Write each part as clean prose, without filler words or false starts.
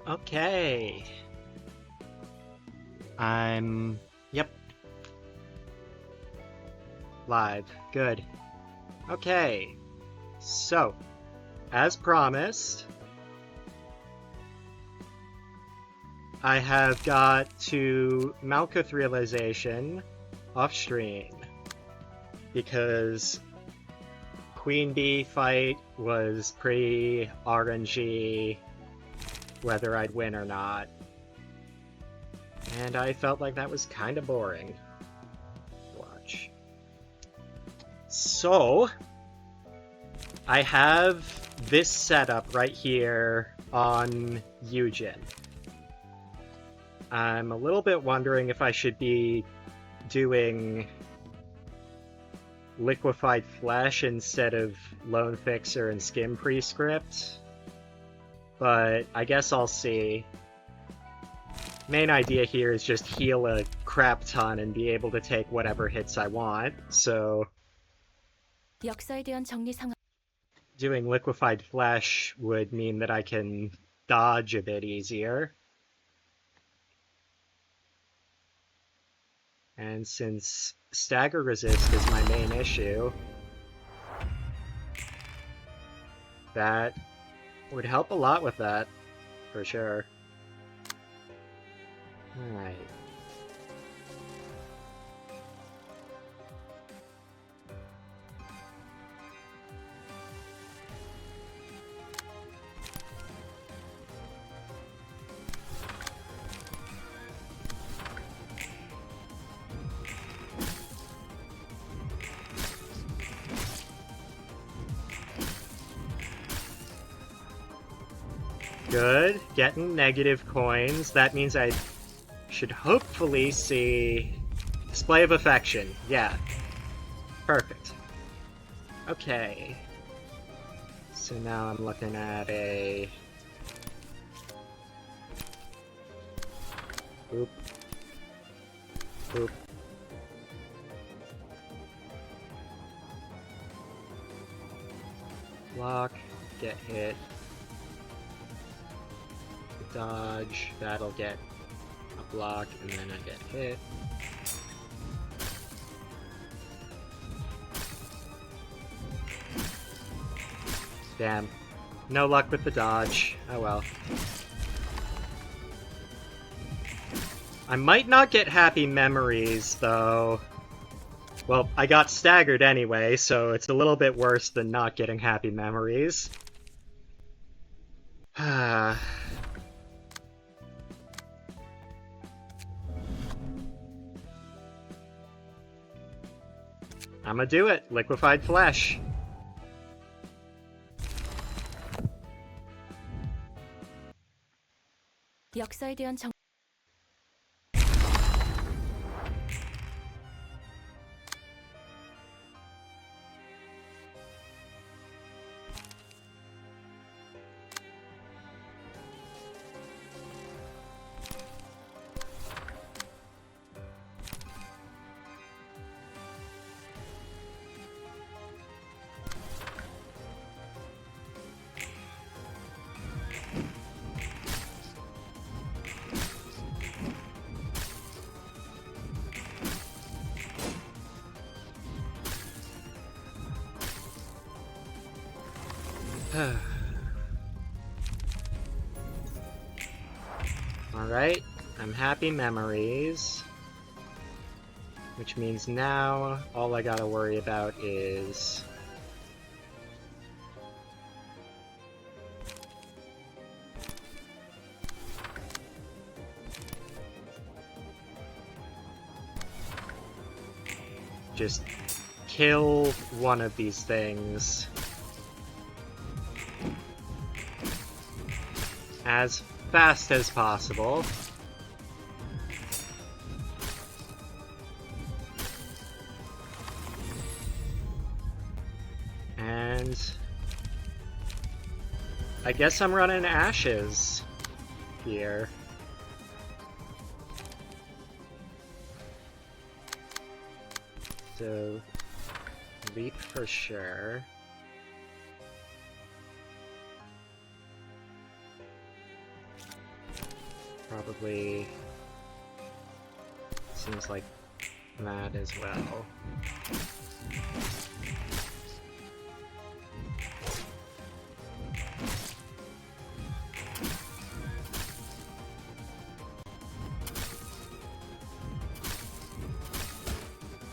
Okay. Yep. Live. Good. Okay. So, as promised, I have got to Malkuth realization off stream because Queen Bee fight was pretty RNG whether I'd win or not. And I felt like that was kind of boring. Watch. So, I have this setup right here on Eugen. I'm a little bit wondering if I should be doing liquefied flesh instead of Lone Fixer and Skim Prescript, but I guess I'll see. Main idea here is just heal a crap ton and be able to take whatever hits I want, so doing liquefied flesh would mean that I can dodge a bit easier. And since stagger resist is my main issue, that would help a lot with that, for sure. Alright. Good. Getting negative coins. That means I should hopefully see Display of Affection. Yeah. Perfect. Okay. So now I'm looking at a... Oop. Oop. Block. Get hit. Dodge, that'll get a block, and then I get hit. Damn. No luck with the dodge. Oh well. I might not get happy memories, though. Well, I got staggered anyway, so it's a little bit worse than not getting happy memories. I'ma do it. Liquefied flesh. 역사에 대한 정... Alright, I'm happy memories. Which means now all I gotta worry about is... just kill one of these things as fast as possible. And I guess I'm running ashes here. So, leap for sure. Probably seems like that as well.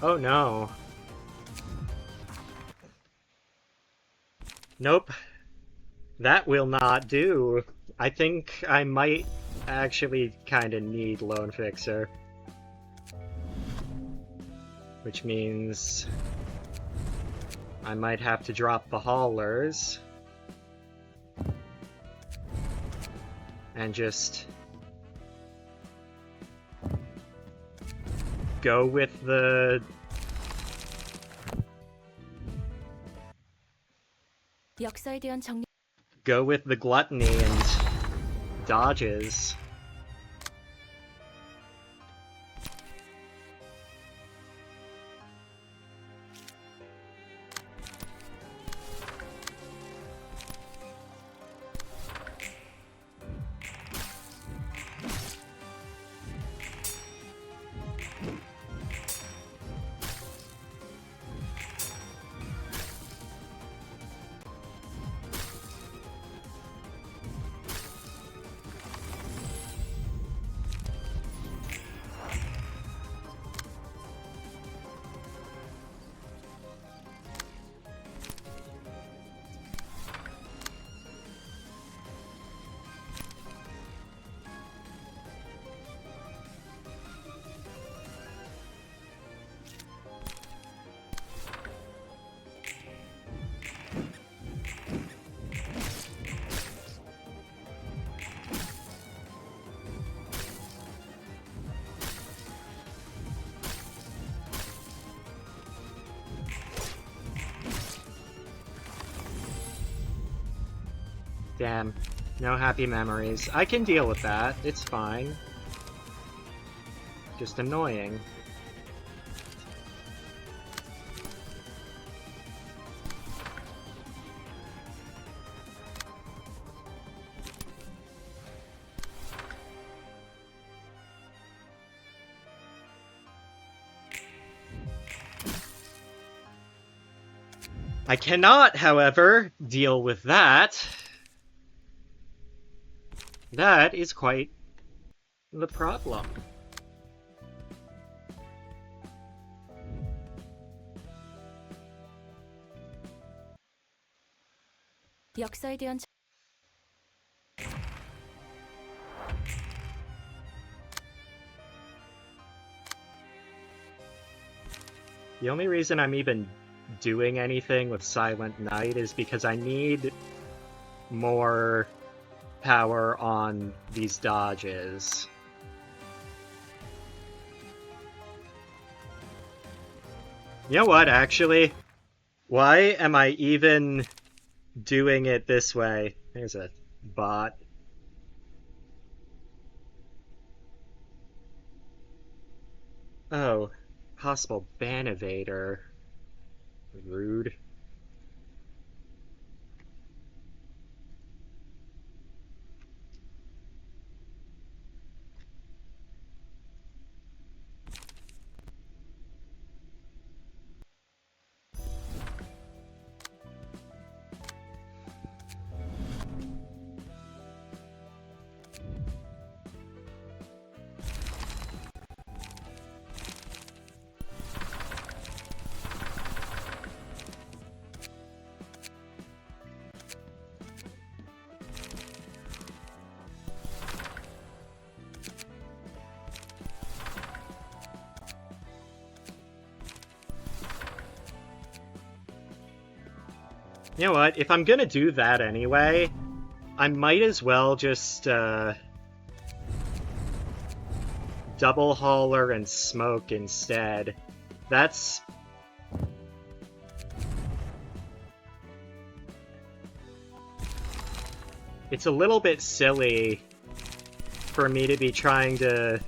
Oh no. Nope. That will not do. I think I might actually kind of need Lone Fixer. Which means I might have to drop the haulers and just go with the gluttony and dodges. Damn. No happy memories. I can deal with that. It's fine. Just annoying. I cannot, however, deal with that. That is quite the problem. 역사에 대한 The only reason I'm even doing anything with Silent Night is because I need more power on these dodges. You know what, actually? Why am I even doing it this way? There's a bot. Oh, possible ban evader. Rude. You know what? If I'm gonna do that anyway, I might as well just double hauler and smoke instead. That's... It's a little bit silly for me to be trying to...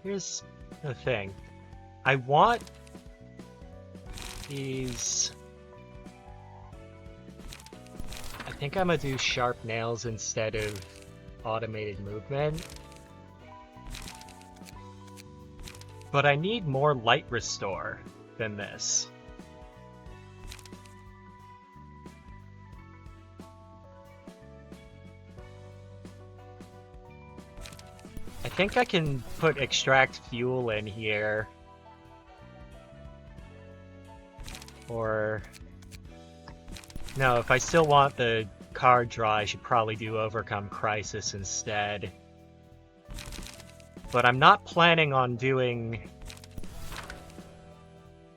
Here's the thing. I want these... I think I'm gonna do sharp nails instead of automated movement. But I need more light restore than this. I think I can put extract fuel in here. Or... No, if I still want the card draw, I should probably do Overcome Crisis instead. But I'm not planning on doing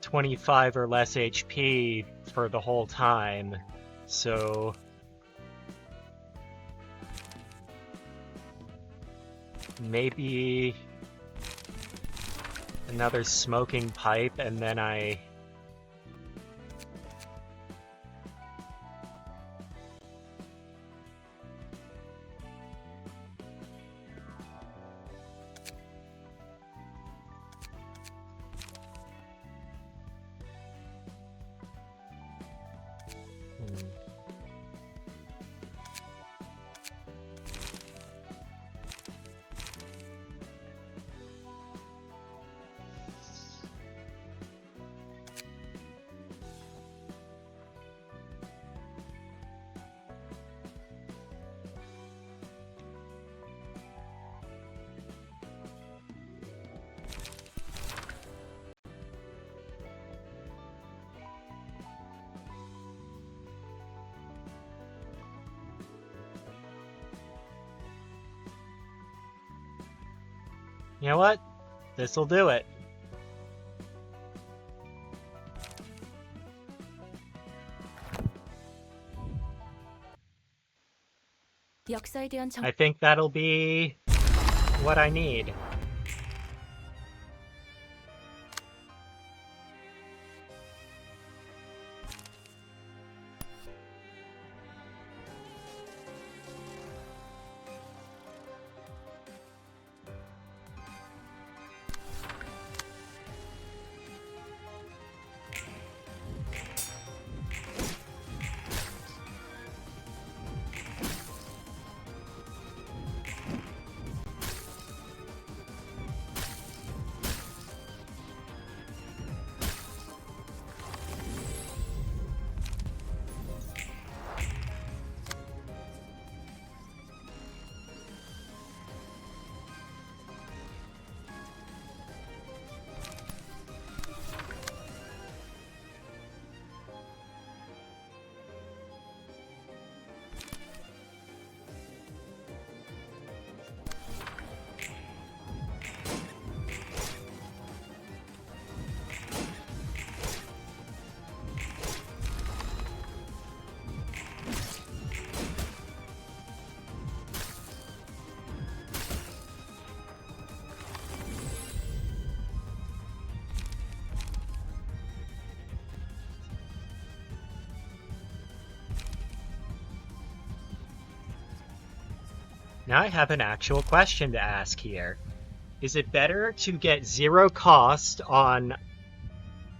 25 or less HP for the whole time, so... Maybe another smoking pipe, and then I... You know what? This'll do it. 역사에 대한 I think that'll be what I need. Now I have an actual question to ask here. Is it better to get 0 cost on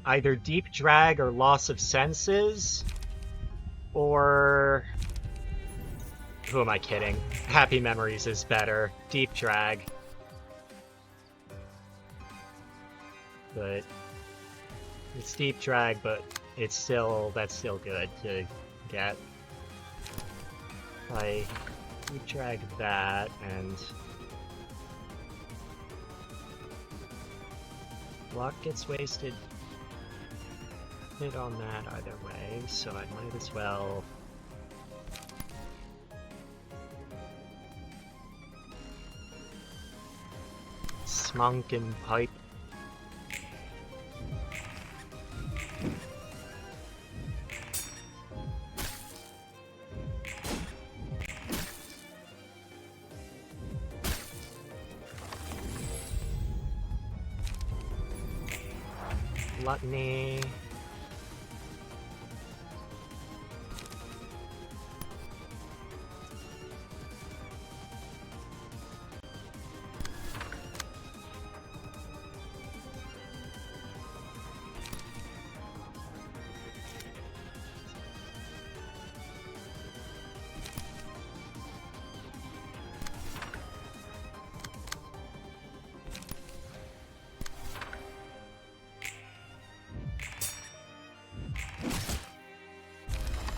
either Deep Drag or Loss of Senses? Or... Who am I kidding? Happy Memories is better. Deep Drag. But... It's Deep Drag, but it's still... That's still good to get. Deep Drag that, and... Block gets wasted hit on that either way, so I might as well... Smunkin' Pipe. Gluttony.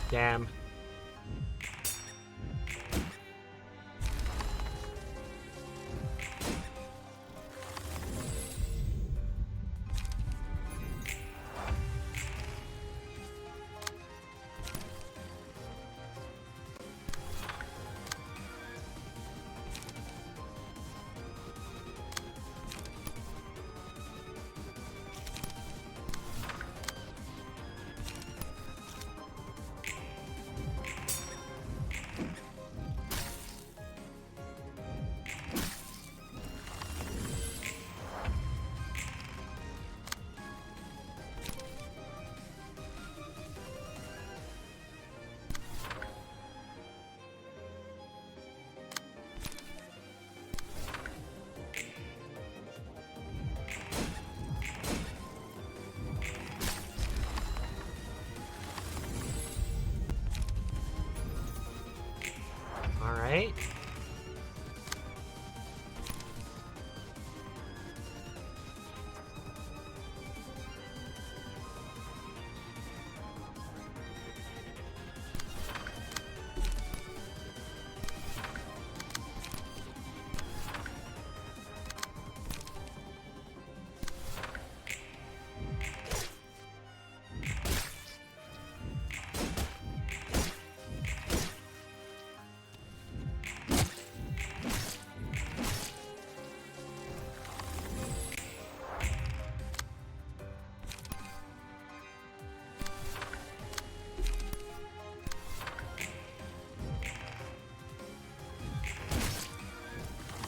Damn. Alright.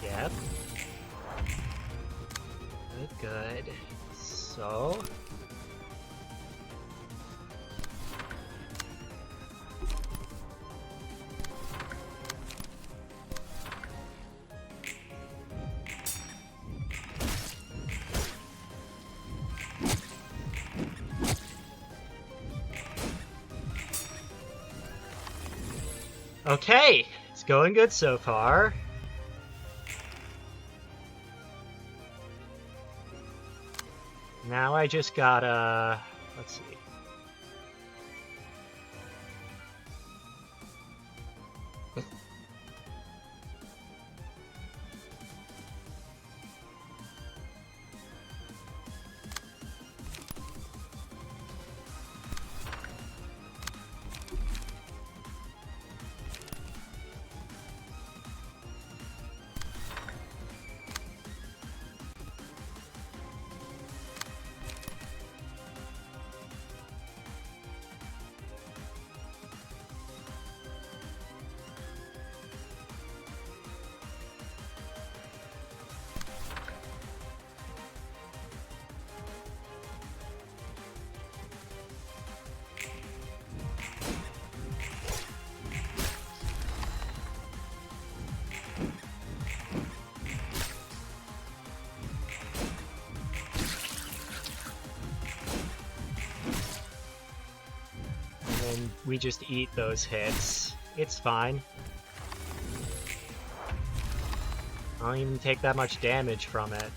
Yep. Good. So... Okay, it's going good so far. Now I just gotta... let's see. And we just eat those hits. It's fine. I don't even take that much damage from it.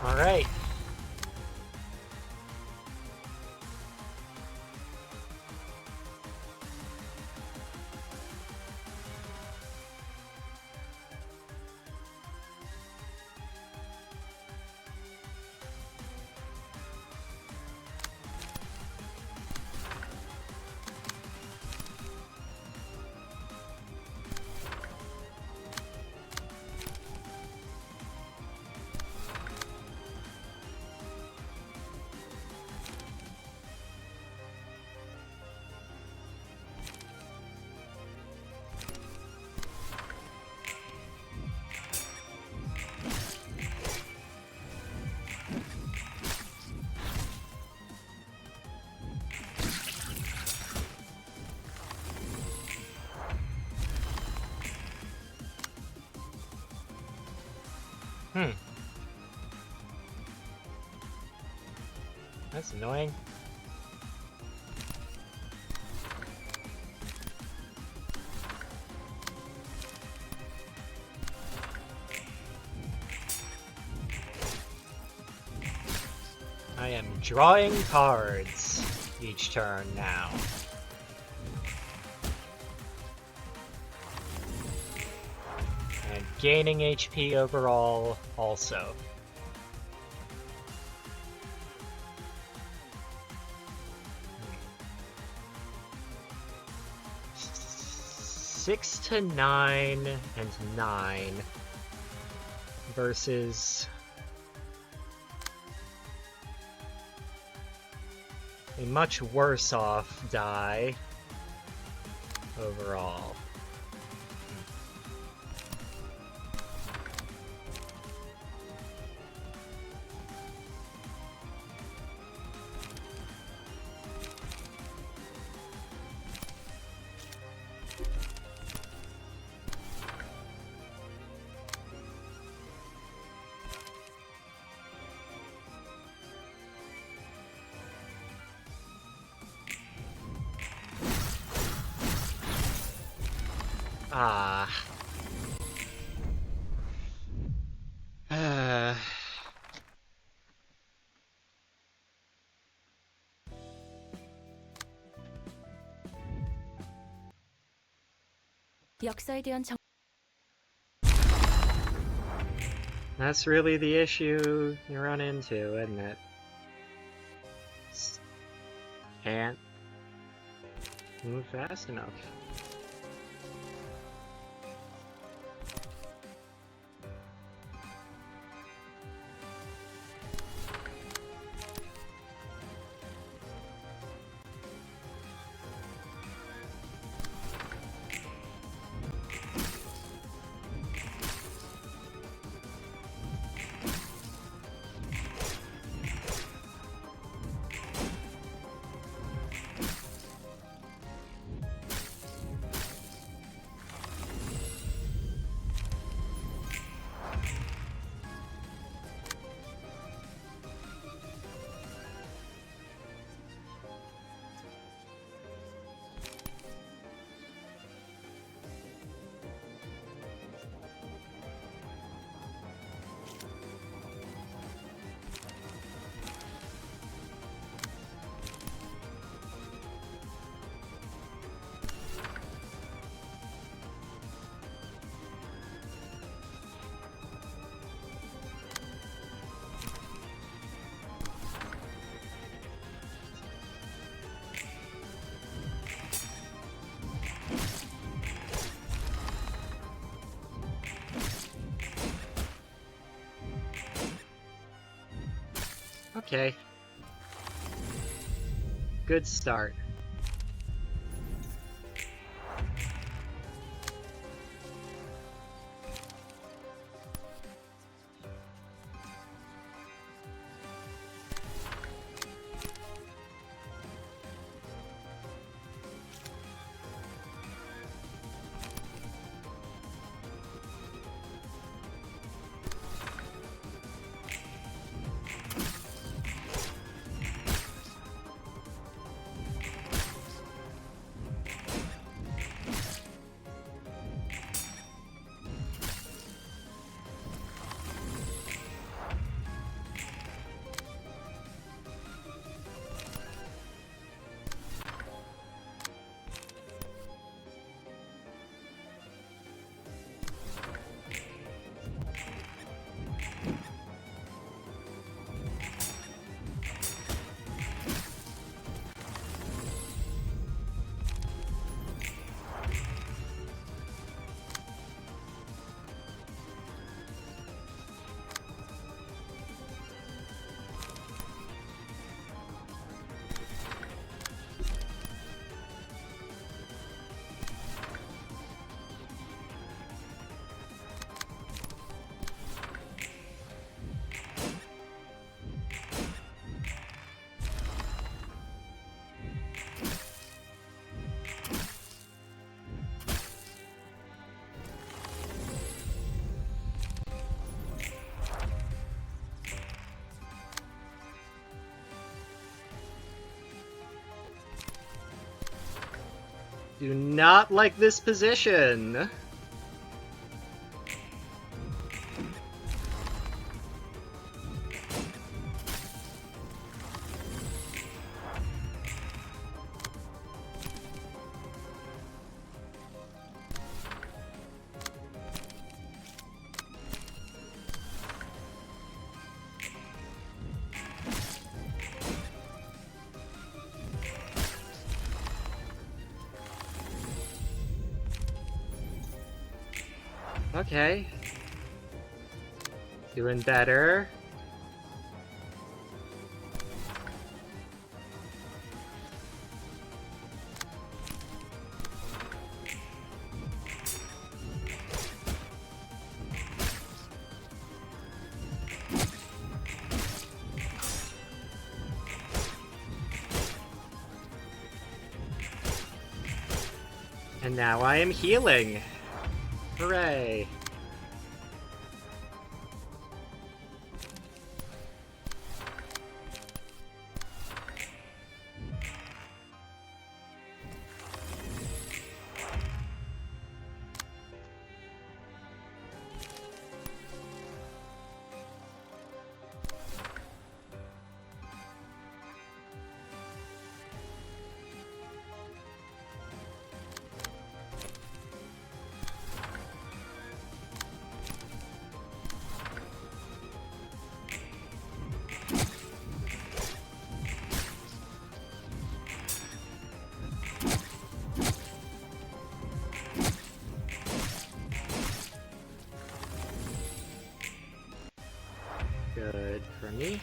Alright. That's annoying. I am drawing cards each turn now. And gaining HP overall also. Six to 9 and 9 versus a much worse off die overall. Ah. 역사에 대한 정 That's really the issue you run into, isn't it? Can't move fast enough. Okay. Good start. Do not like this position. Okay. Doing better. And now I am healing. Hooray. Good for me.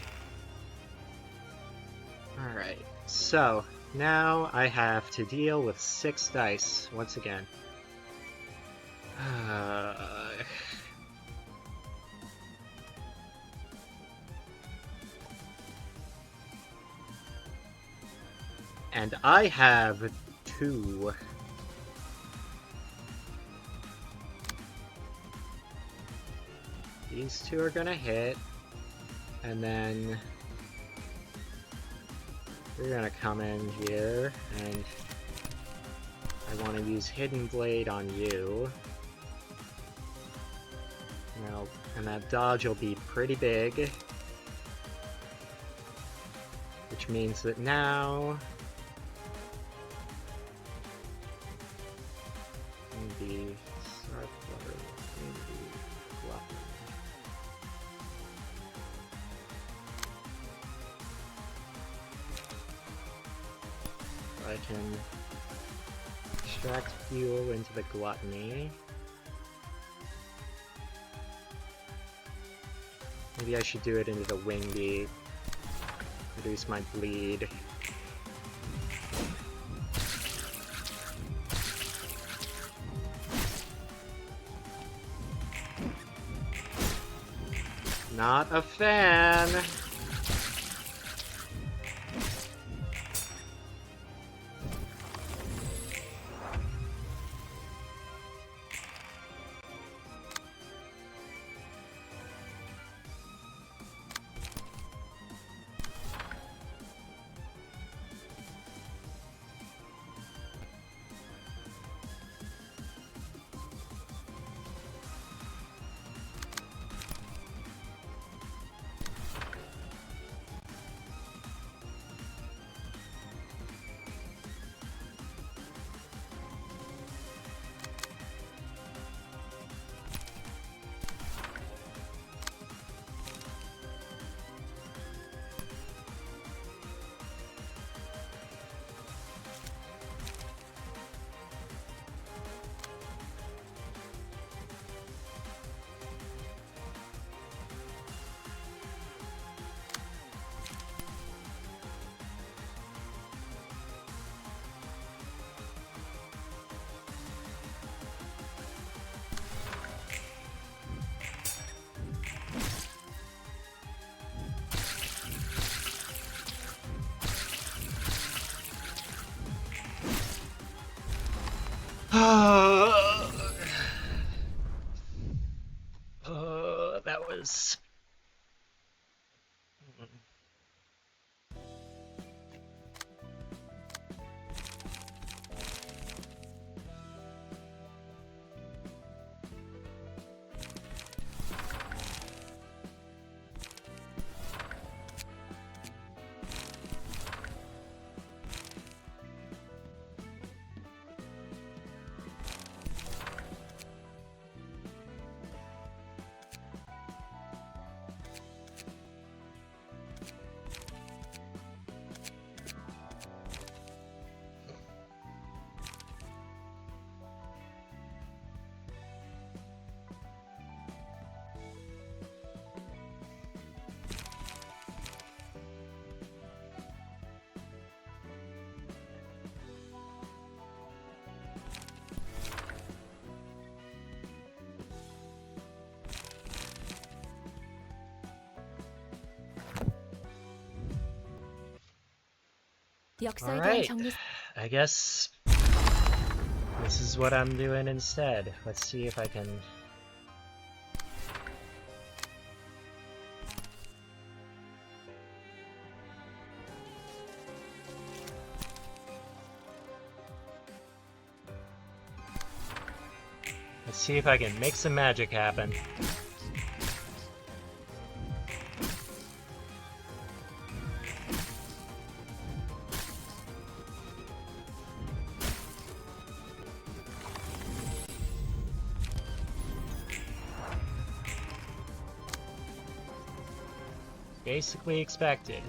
Alright, so now I have to deal with 6 dice once again. And I have 2. These 2 are gonna hit. And then we're gonna come in here, and I want to use Hidden Blade on you. And that dodge will be pretty big. Which means that now... maybe... I can extract fuel into the gluttony. Maybe I should do it into the wing beat. Reduce my bleed. Not a fan! That was... 역사에 대한 Alright, 정리 I guess this is what I'm doing instead. Let's see if I can... Let's see if I can make some magic happen. Basically expected.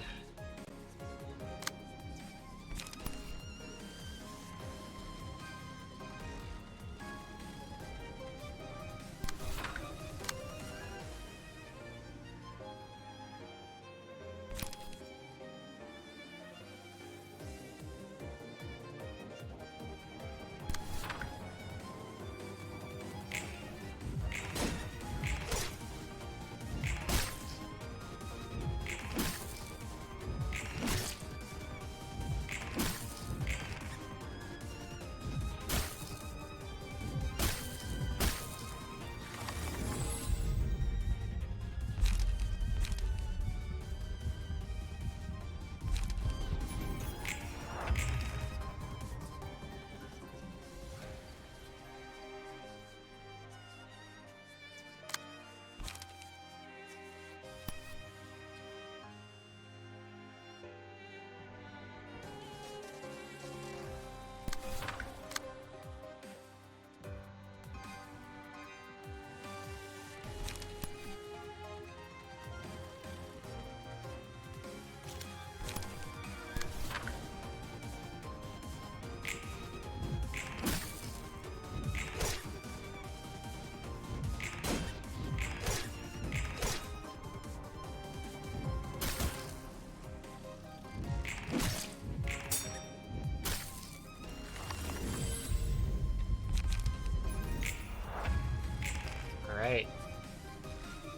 Alright.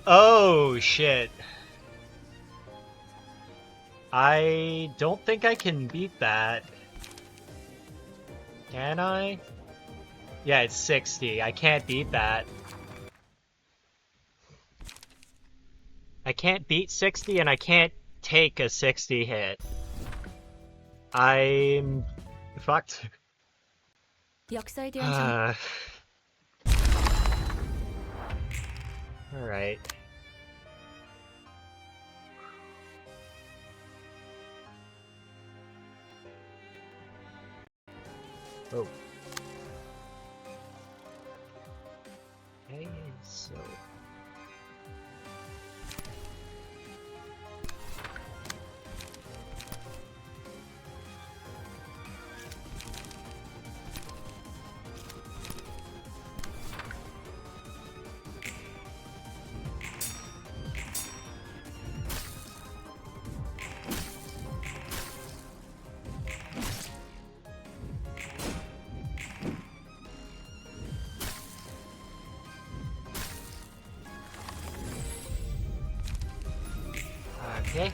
Oh, shit. I don't think I can beat that. Can I? Yeah, it's 60. I can't beat that. I can't beat 60 and I can't take a 60 hit. I'm fucked. 역사에 대한 정 Alright. Oh. Okay, so... Okay.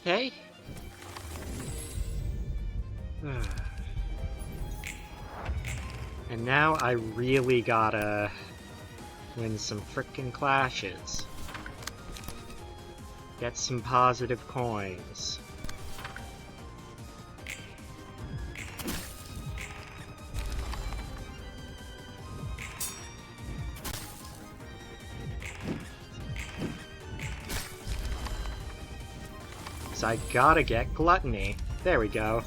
Okay. And now I really gotta win some frickin' clashes. Get some positive coins. So I gotta get gluttony. There we go.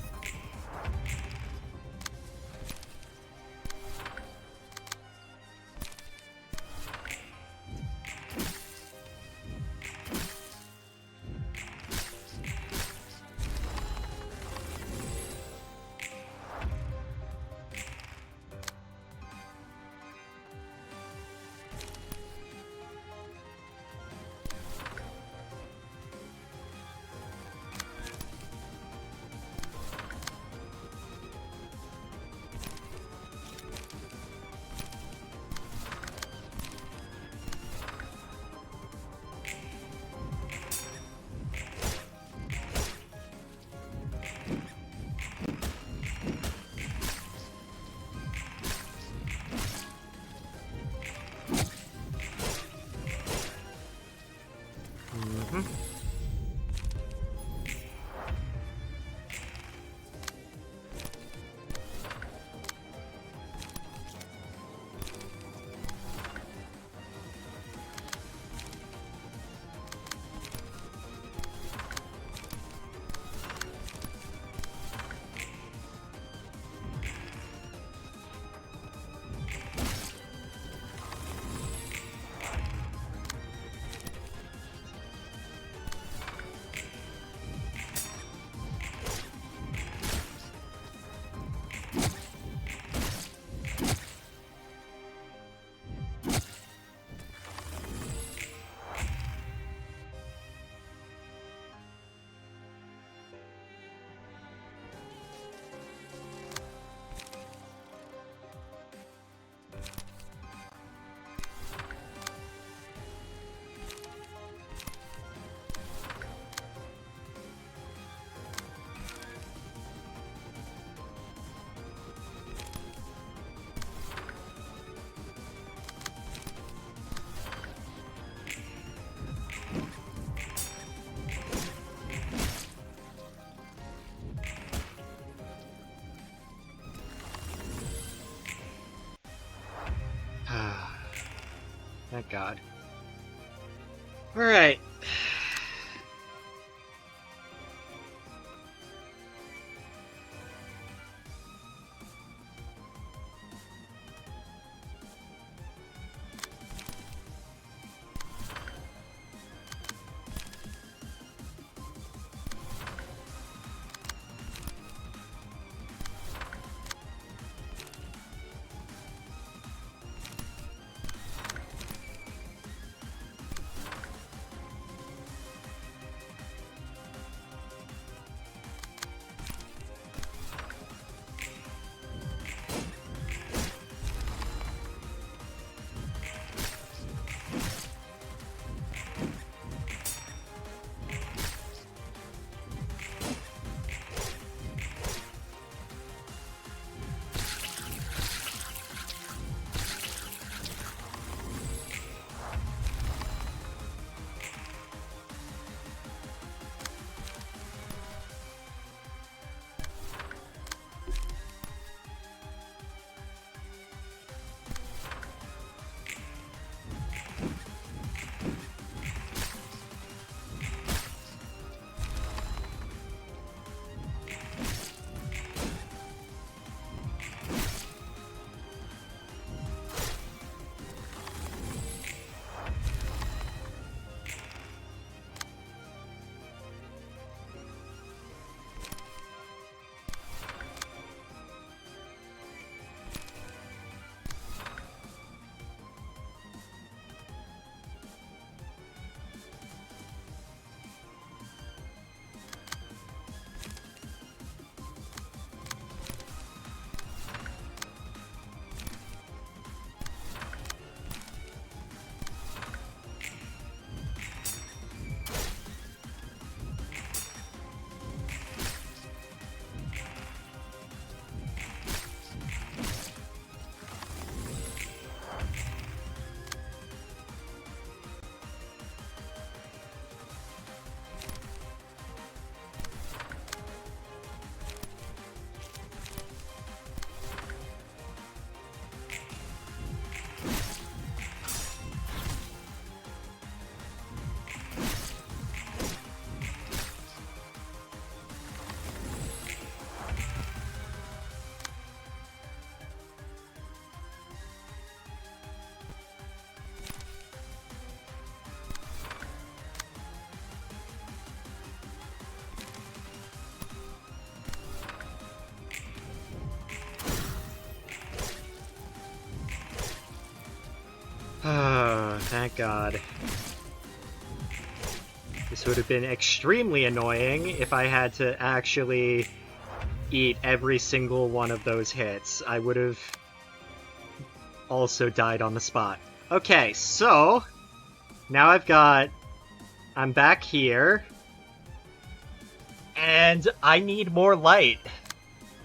Thank God. Alright. Thank God. This would have been extremely annoying if I had to actually eat every single one of those hits. I would have also died on the spot. Okay, so now I'm back here, and I need more light.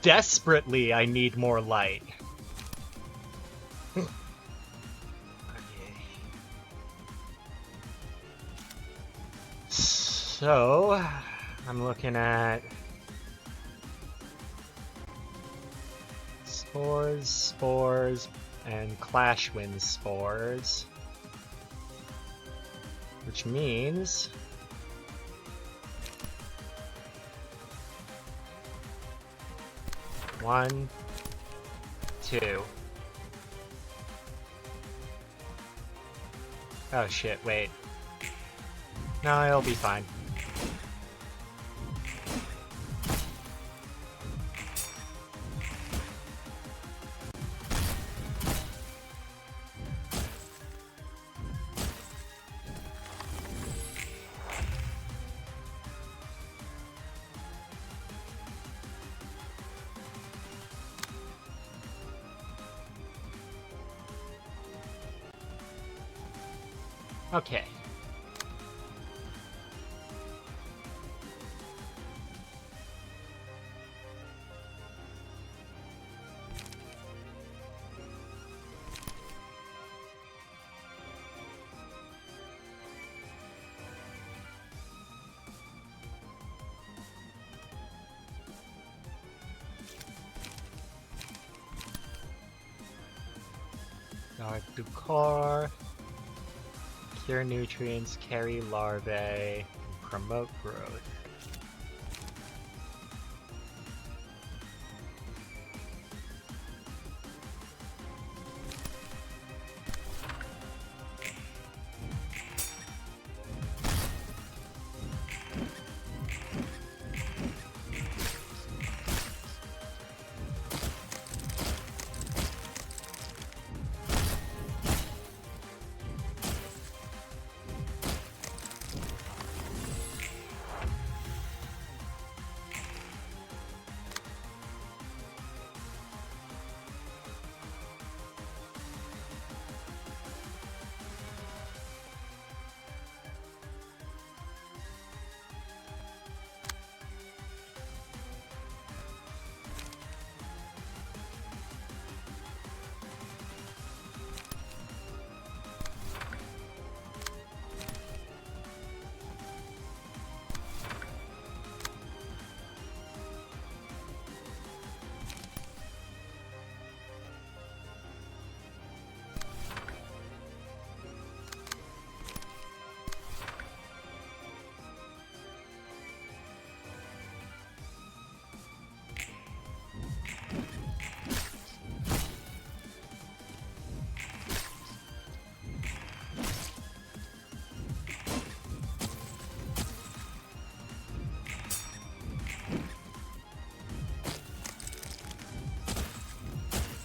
Desperately, I need more light. Okay. So, I'm looking at spores, and Clashwind spores. Which means... One, two. Oh shit, wait. No, it'll be fine. Okay. Dark Ducor, cure nutrients, carry larvae, and promote growth.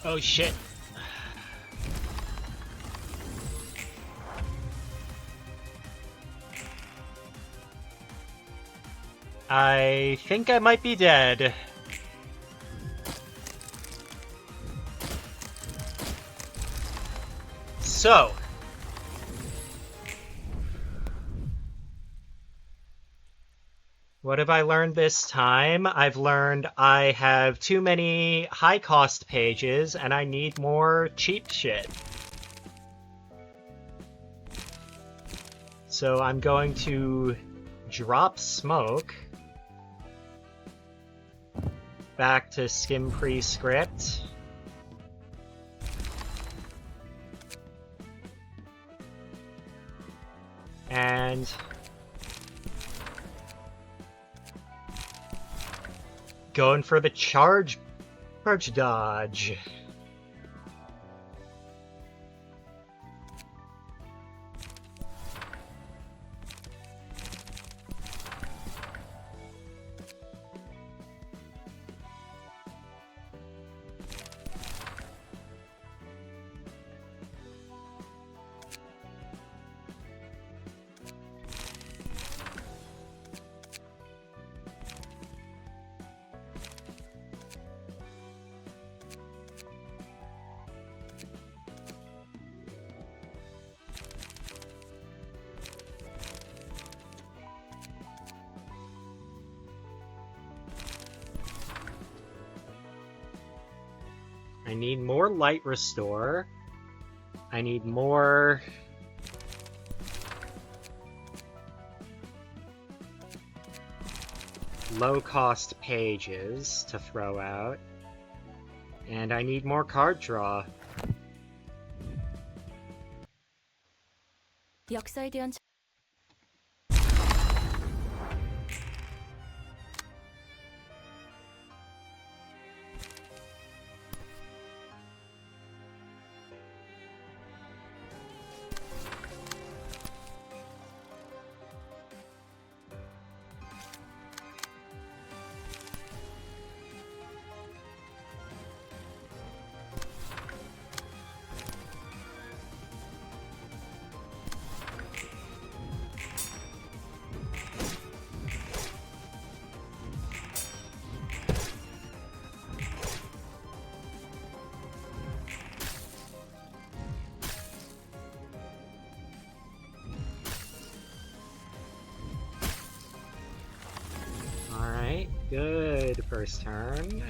Oh shit. I think I might be dead. So. What have I learned this time? I've learned I have too many high-cost pages, and I need more cheap shit. So I'm going to drop smoke back to skim pre-script. And going for the charge dodge. I need more light restore. I need more... low-cost pages to throw out. And I need more card draw. 역사에 대한 Alright, good first turn.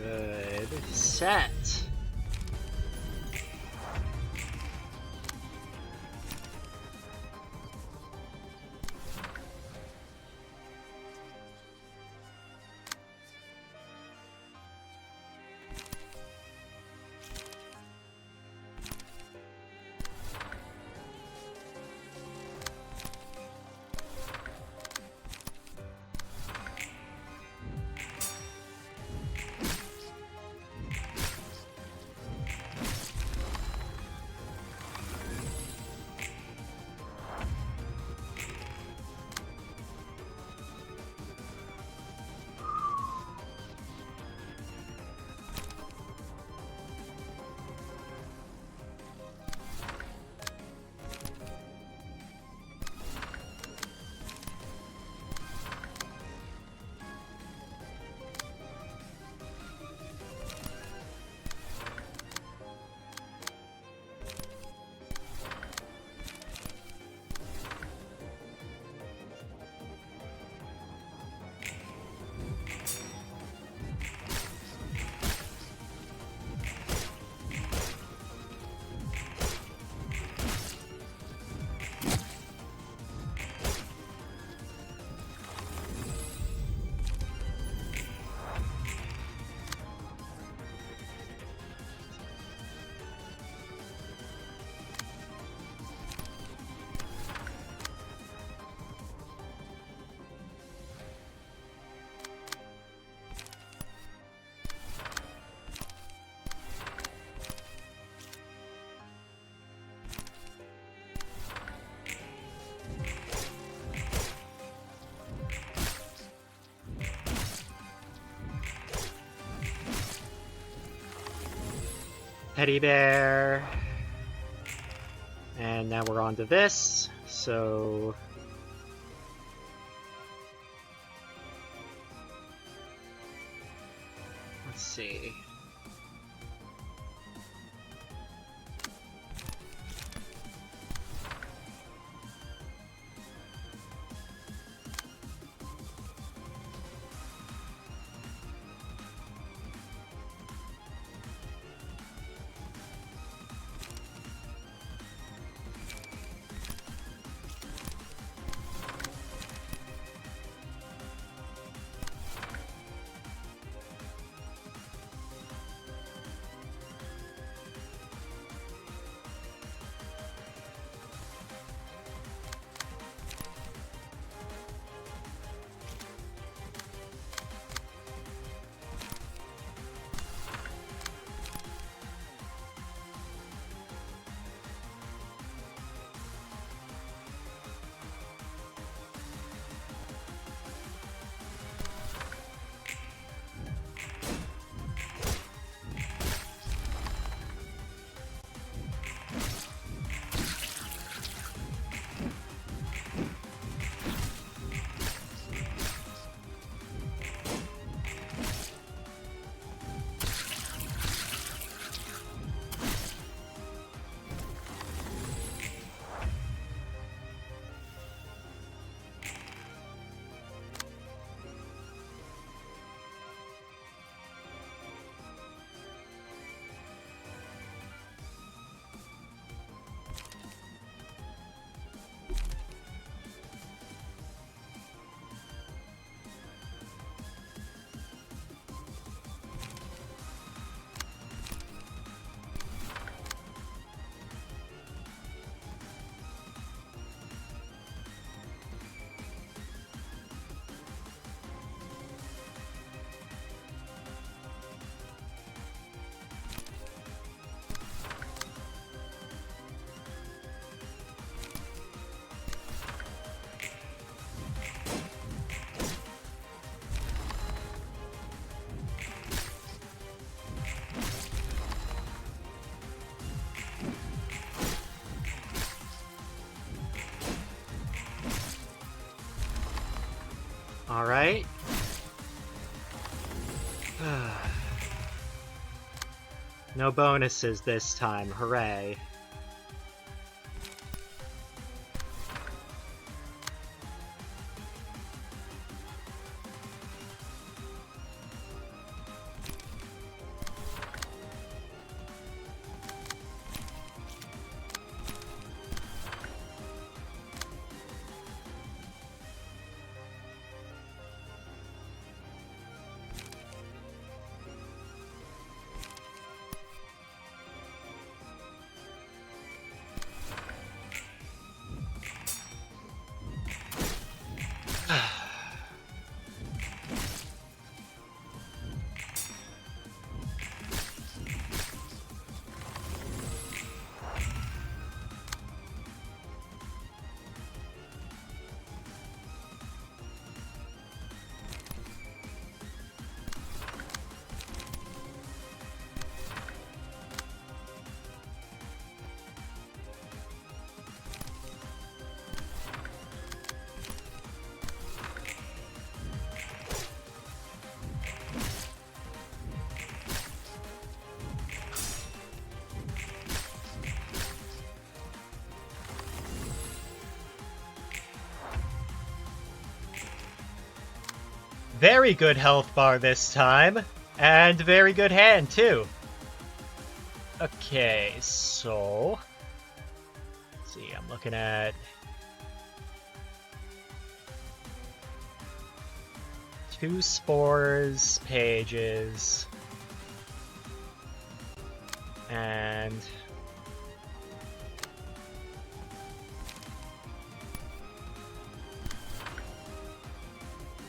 Good. Set. Teddy bear. And now we're on to this, so... Let's see. Alright. No bonuses this time, hooray. Very good health bar this time, and very good hand too. Okay, so... Let's see, I'm looking at... 2 spores, pages... And...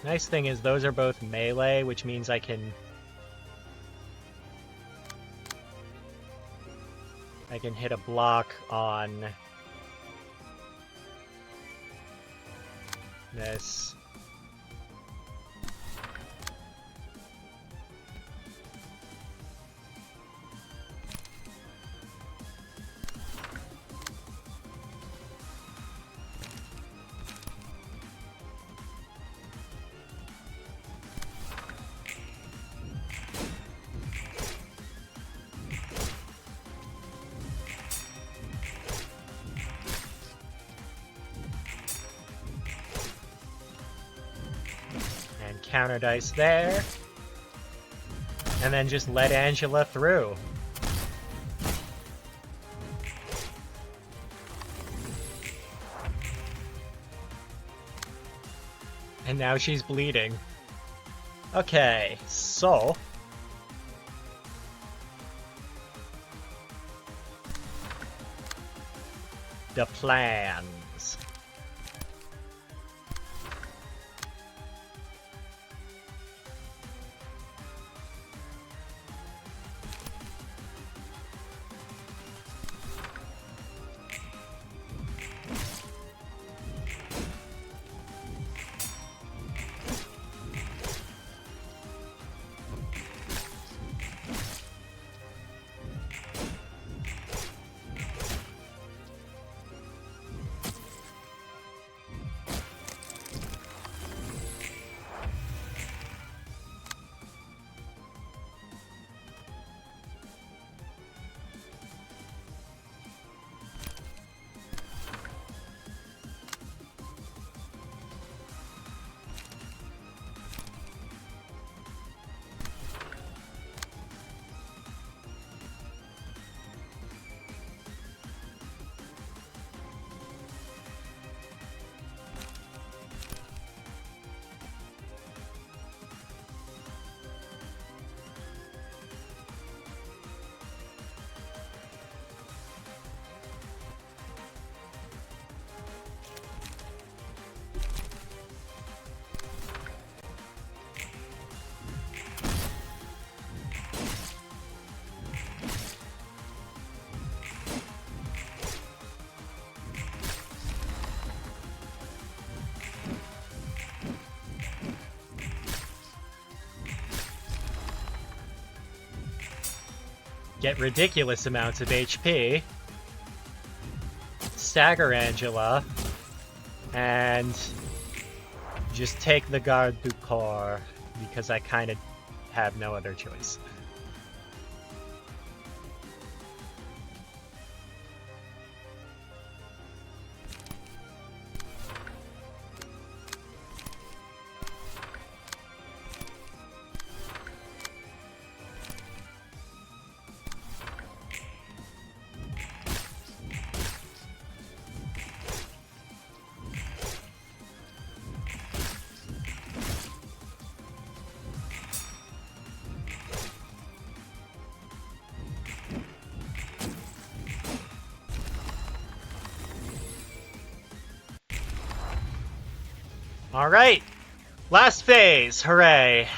Nice thing is those are both melee, which means I can hit a block on this. And counter dice there. And then just let Angela through. And now she's bleeding. Okay, so... the plans. Get ridiculous amounts of HP. Stagger Angela. And just take the Garde du Corps, because I kind of have no other choice. Alright! Last phase! Hooray!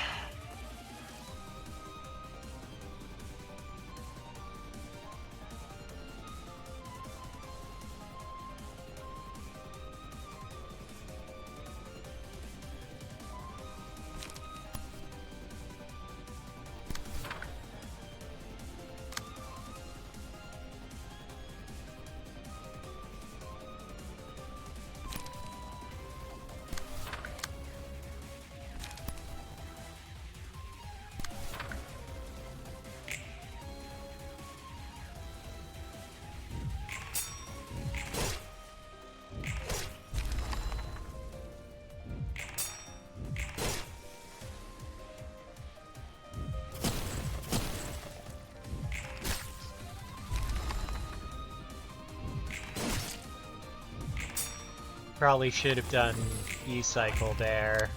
Probably should have done E-Cycle there.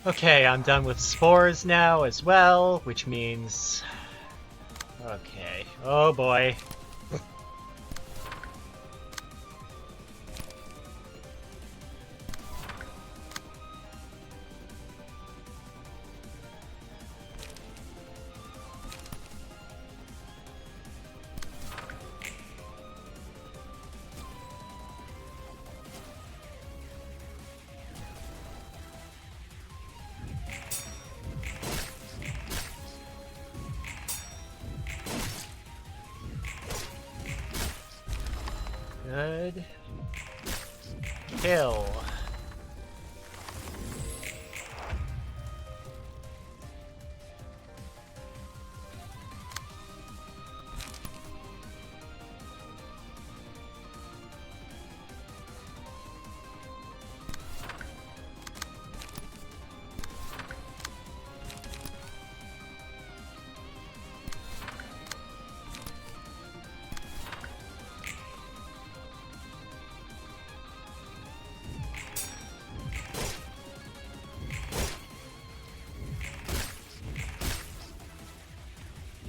Okay, I'm done with spores now as well, which means... Okay. Oh boy. Good. Kill.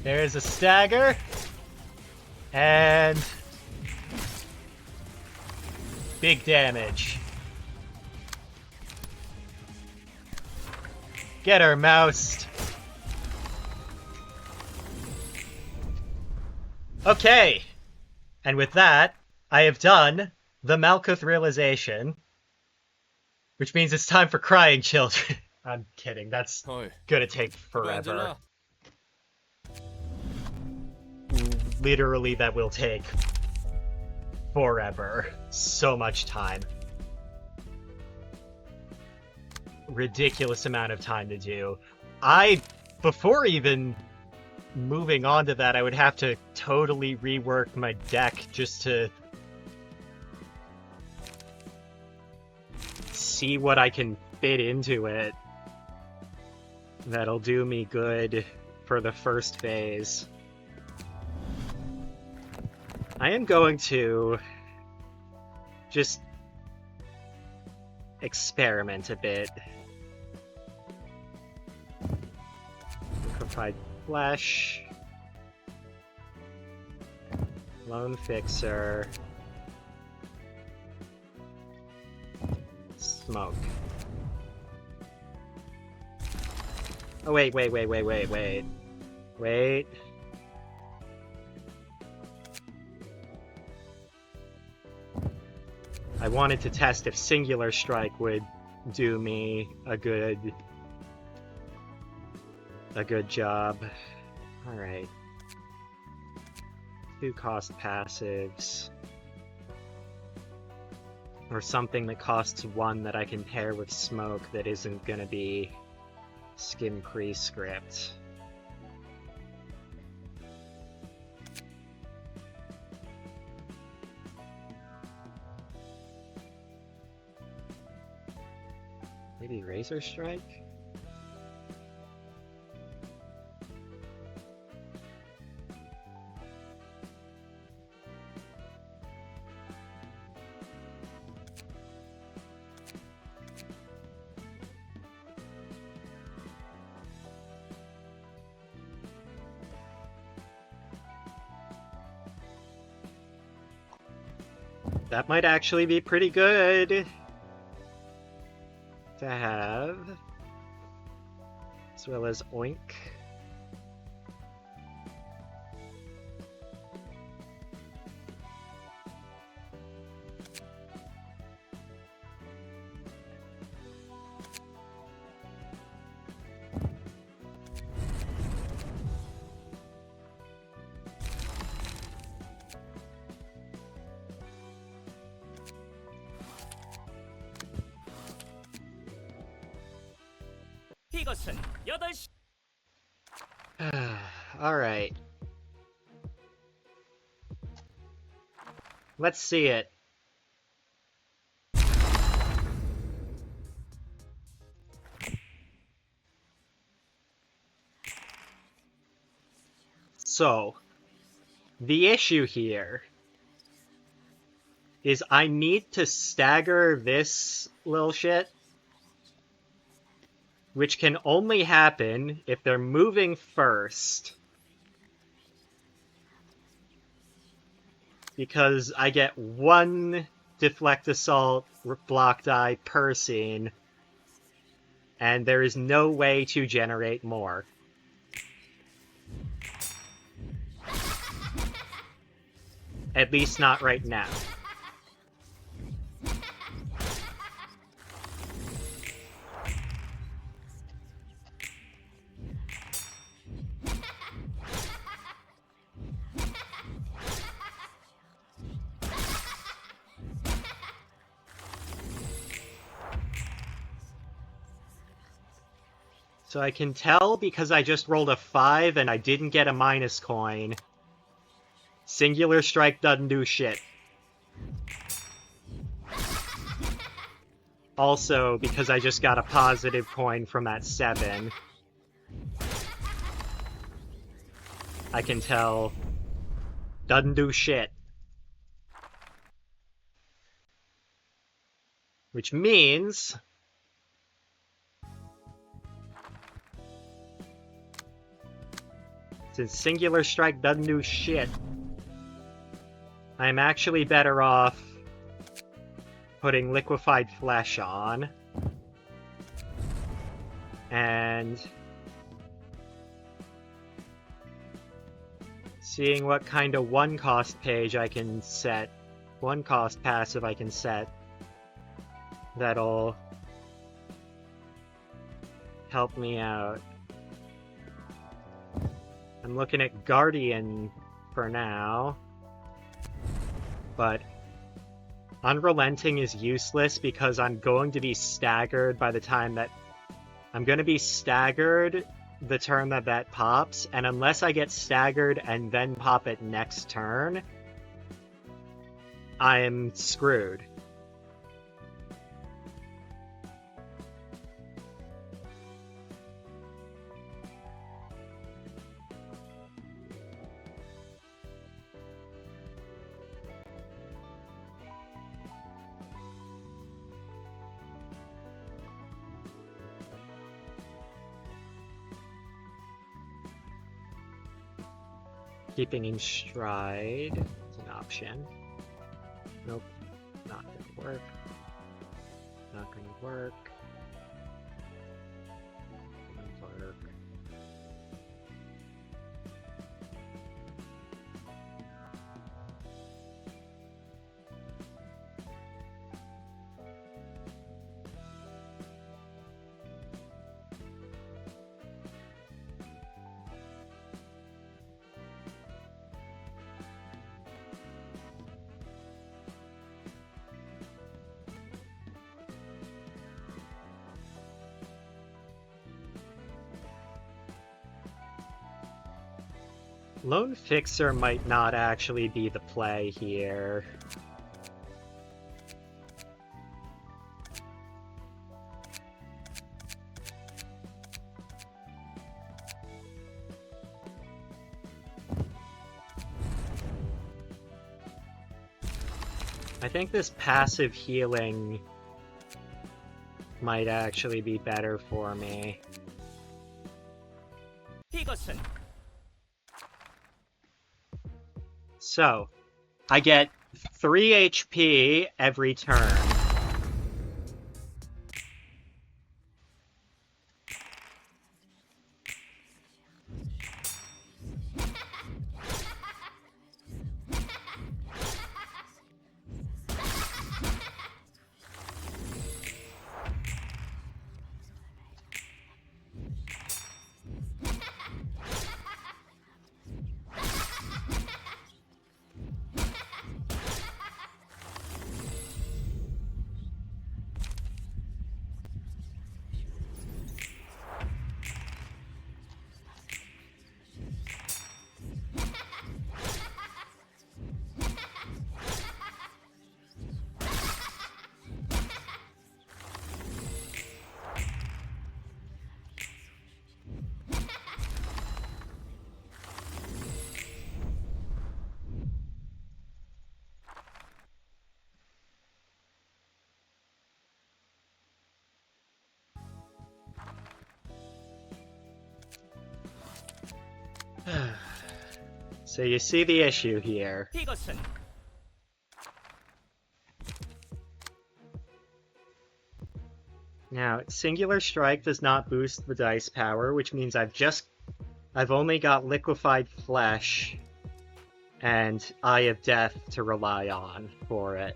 There's a stagger, and big damage. Get her, moused. Okay, and with that, I have done the Malkuth realization, which means it's time for crying children. I'm kidding, that's gonna take forever. Literally, that will take forever. So much time. Ridiculous amount of time to do. Before even moving on to that, I would have to totally rework my deck just to see what I can fit into it. That'll do me good for the first phase. I am going to just experiment a bit. Liquefied flesh. Lone fixer. Smoke. Oh, wait. Wait. I wanted to test if Singular Strike would do me a good job. Alright. 2 cost passives. Or something that costs 1 that I can pair with Smoke that isn't gonna be Skim Prescript. Maybe Razor Strike? That might actually be pretty good to have, as well as Oink. Alright. Let's see it. So, the issue here is I need to stagger this little shit, which can only happen if they're moving first. Because I get 1 Deflect Assault block die per scene, and there is no way to generate more. At least not right now. So I can tell because I just rolled a 5 and I didn't get a minus coin. Singular Strike doesn't do shit. Also, because I just got a positive coin from that 7, I can tell doesn't do shit. Which means since Singular Strike doesn't do shit, I'm actually better off putting Liquefied Flesh on and seeing what kind of one-cost page I can set, one-cost passive I can set that'll help me out. I'm looking at Guardian for now, but Unrelenting is useless because I'm going to be staggered by the time that... I'm going to be staggered the turn that that pops, and unless I get staggered and then pop it next turn, I am screwed. Keeping in stride is an option. Nope, not gonna work. Not gonna work. Gonna work. Lone Fixer might not actually be the play here. I think this passive healing might actually be better for me. So, I get 3 HP every turn. So you see the issue here. Now, Singular Strike does not boost the dice power, which means I've only got Liquefied Flesh and Eye of Death to rely on for it.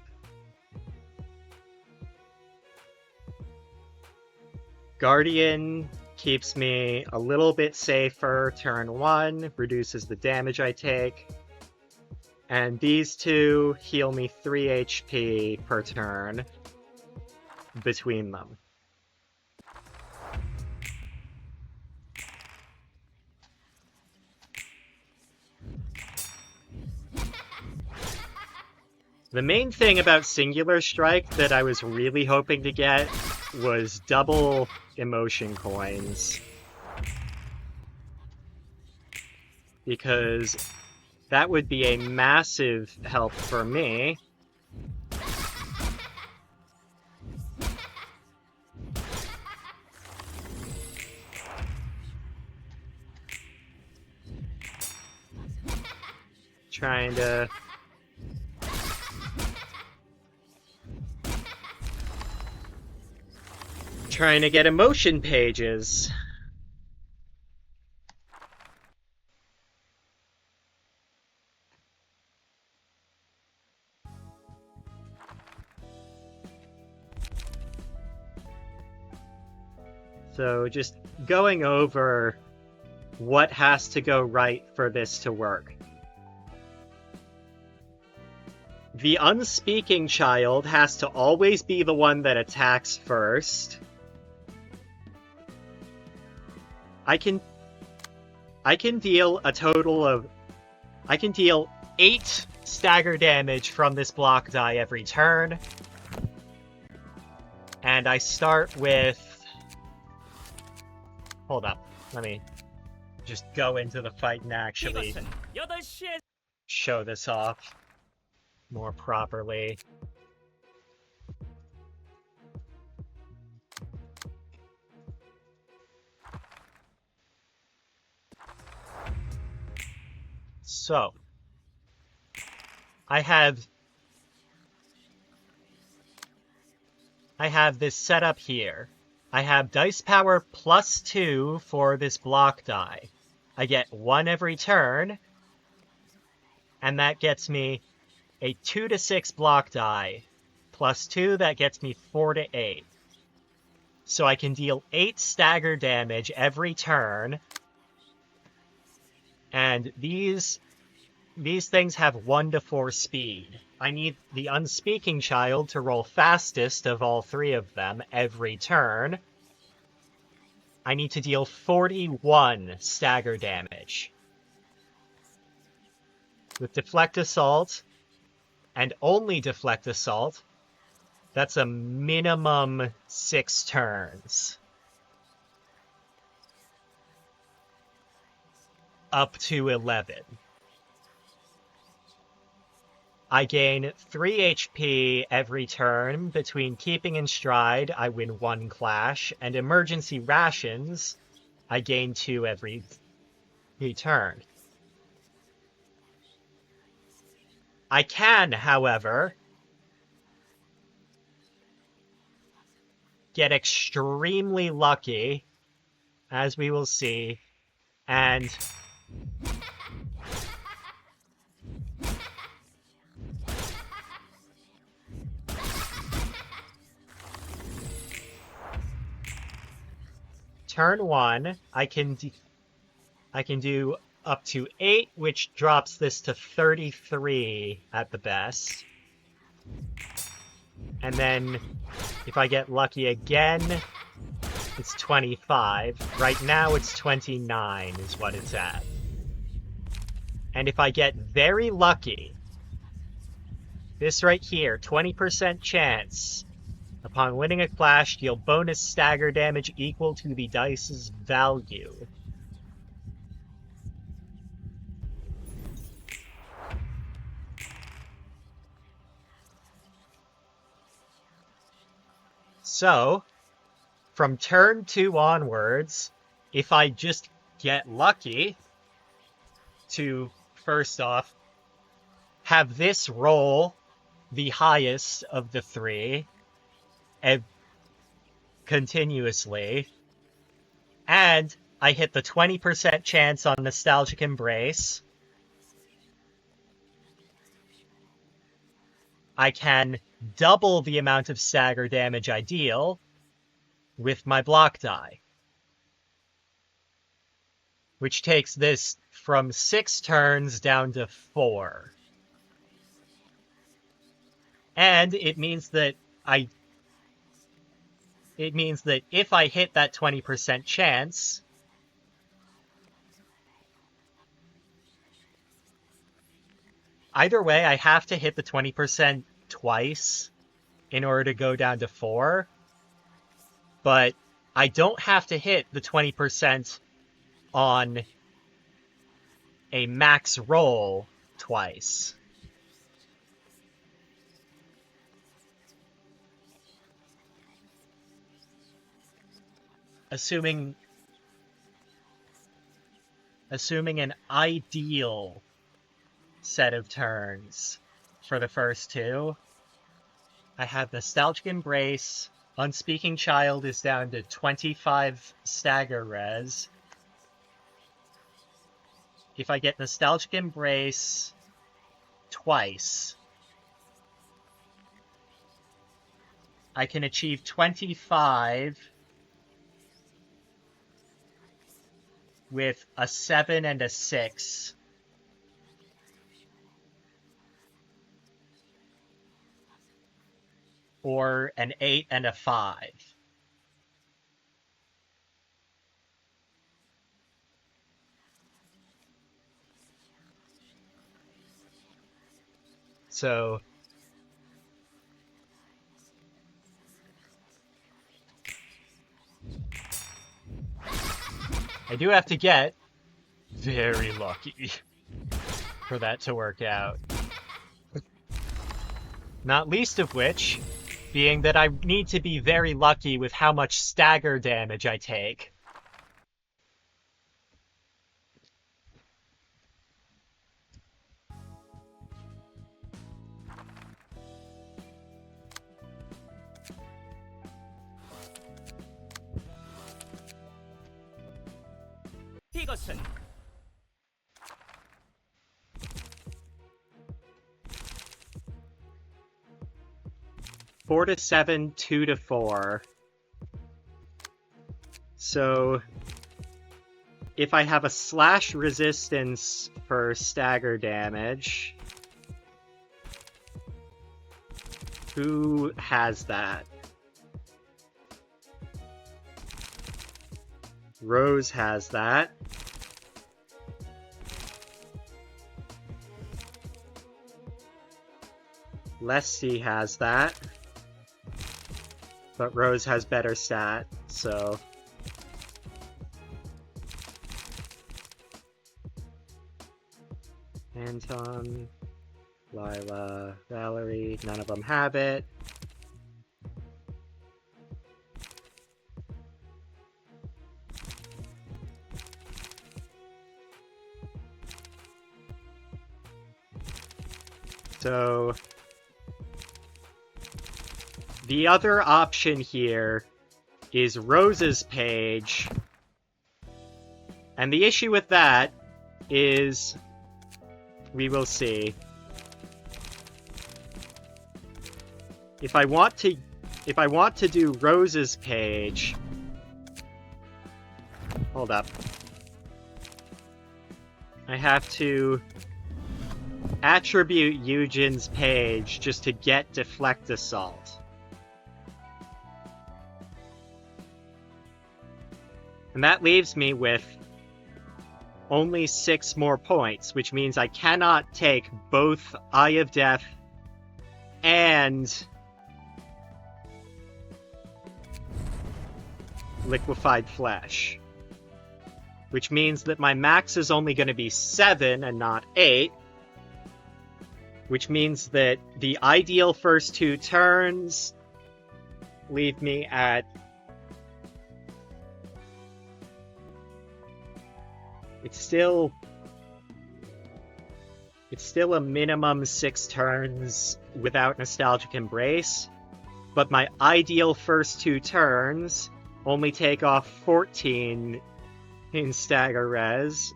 Guardian keeps me a little bit safer turn 1, reduces the damage I take, and these two heal me 3 HP per turn between them. The main thing about Singular Strike that I was really hoping to get was double emotion coins. Because that would be a massive help for me. Trying to get emotion pages. So just going over what has to go right for this to work. The unspeaking child has to always be the one that attacks first. I can deal a total of... I can deal 8 stagger damage from this block die every turn. And I start with... Hold up, let me just go into the fight and actually show this off more properly. So, I have this set up here. I have dice power +2 for this block die. I get 1 every turn, and that gets me a 2 to 6 block die. +2, that gets me 4 to 8. So I can deal 8 stagger damage every turn, and these things have 1 to 4 speed. I need the unspeaking child to roll fastest of all 3 of them every turn. I need to deal 41 stagger damage. With Deflect Assault, and only Deflect Assault, that's a minimum 6 turns. Up to 11. I gain 3 HP every turn. Between Keeping in Stride, I win 1 clash, and Emergency Rations, I gain 2 every turn. I can, however, get extremely lucky, as we will see, and turn 1, I can do up to 8, which drops this to 33 at the best. And then, if I get lucky again, it's 25. Right now it's 29 is what it's at. And if I get very lucky, this right here, 20% chance. Upon winning a clash, deal bonus stagger damage equal to the dice's value. So, from turn 2 onwards, if I just get lucky to, first off, have this roll the highest of the 3, continuously, and I hit the 20% chance on Nostalgic Embrace, I can double the amount of stagger damage I deal with my block die, which takes this from 6 turns down to 4. And it means that if I hit that 20% chance, either way, I have to hit the 20% twice in order to go down to 4. But I don't have to hit the 20% on a max roll twice. Assuming an ideal set of turns for the first 2. I have Nostalgic Embrace. Unspeaking Child is down to 25 stagger res. If I get Nostalgic Embrace twice, I can achieve 25 with a 7 and a 6. Or an 8 and a 5. So I do have to get very lucky for that to work out. Not least of which being that I need to be very lucky with how much stagger damage I take. 이것은 4 to 7, 2 to 4. So if I have a slash resistance for stagger damage, who has that? Rose has that. Leslie has that. But Rose has better stat, so... Anton, Lila, Valerie, none of them have it. So... the other option here is Rose's page. And the issue with that is... we will see. If I want to do Rose's page... hold up. I have to attribute Eugen's page just to get Deflect Assault. And that leaves me with only 6 more points, which means I cannot take both Eye of Death and Liquefied Flesh. Which means that my max is only going to be 7 and not 8. Which means that the ideal first 2 turns leave me at... It's still a minimum 6 turns without Nostalgic Embrace, but my ideal first 2 turns only take off 14 in stagger res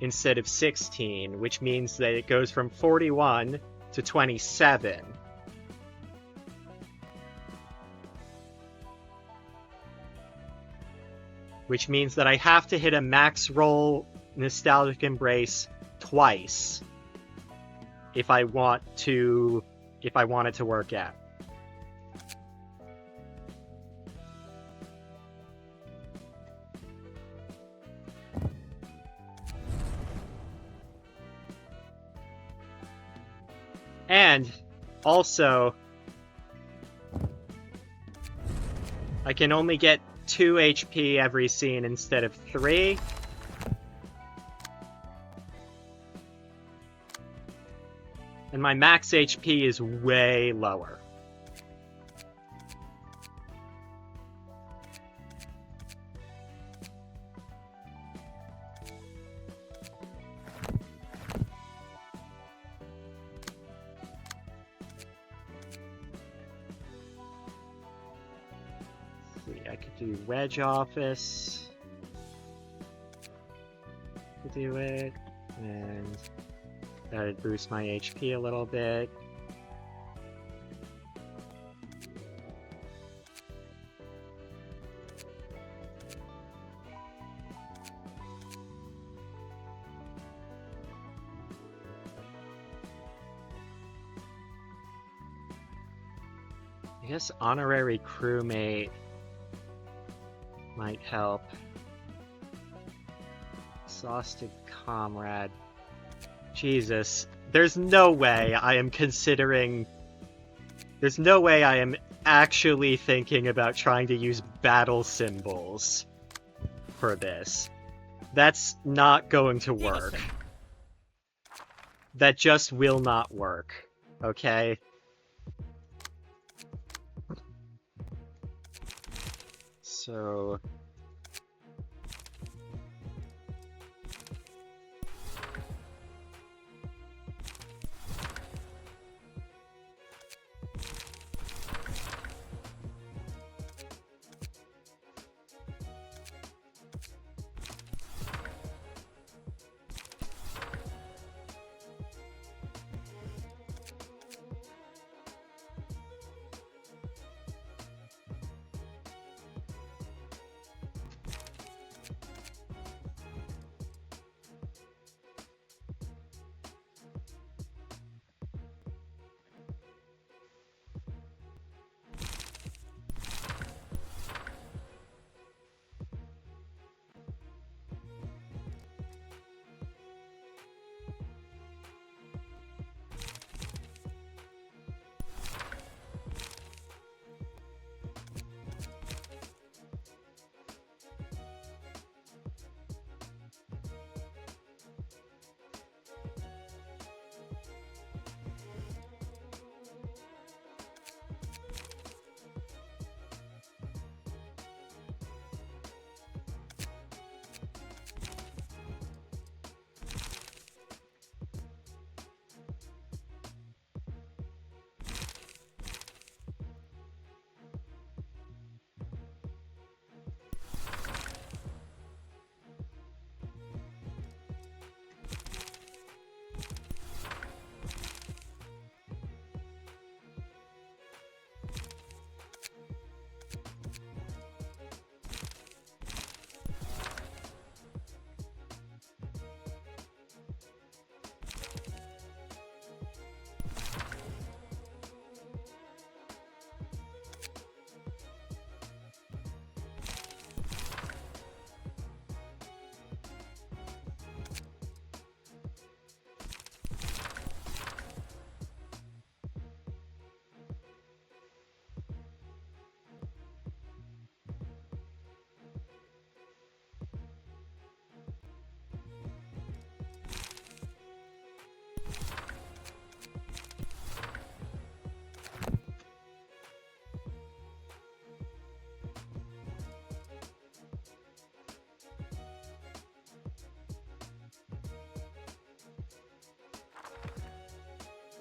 instead of 16, which means that it goes from 41 to 27. Which means that I have to hit a max roll Nostalgic Embrace twice if I want it to work out. And also, I can only get 2 HP every scene instead of 3. And my max HP is way lower. I could do Wedge Office to do it, and that would boost my HP a little bit. I guess Honorary Crewmate might help. Exhausted Comrade. Jesus. There's no way I am considering... There's no way I am actually thinking about trying to use battle symbols for this. That's not going to work. That just will not work. Okay? So...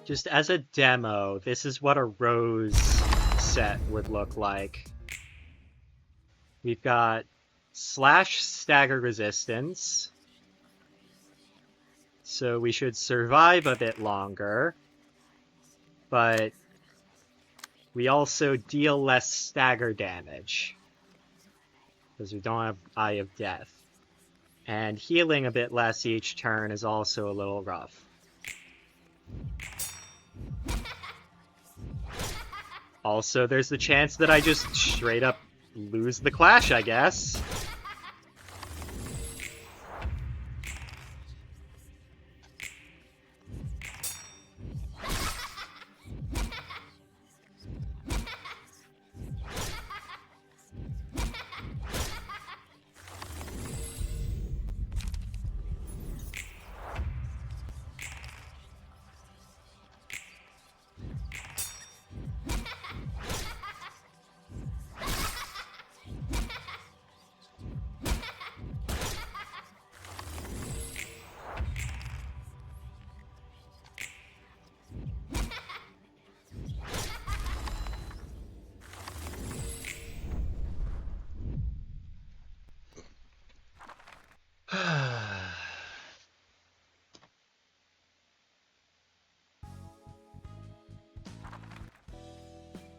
Just as a demo, this is what a Rose set would look like. We've got slash stagger resistance, so we should survive a bit longer, but we also deal less stagger damage, because we don't have Eye of Death. And healing a bit less each turn is also a little rough. Also, there's the chance that I just straight up lose the clash, I guess.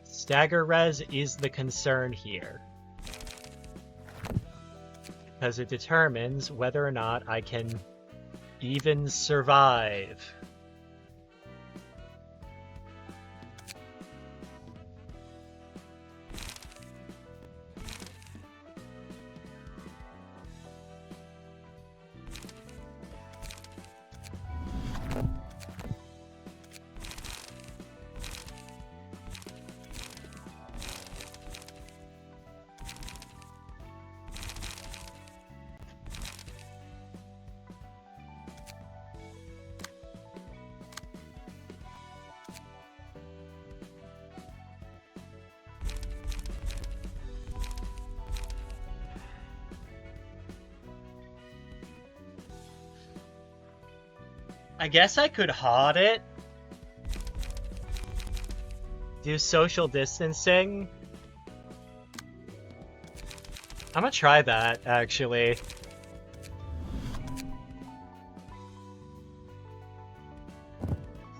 Stagger res is the concern here, because it determines whether or not I can even survive. I guess I could hod it. Do social distancing. I'm gonna try that, actually.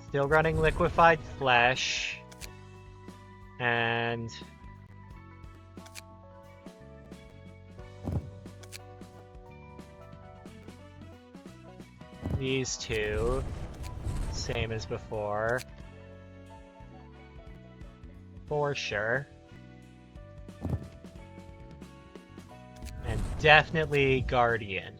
Still running liquefied flesh. And... these two, same as before. For sure. And definitely Guardian.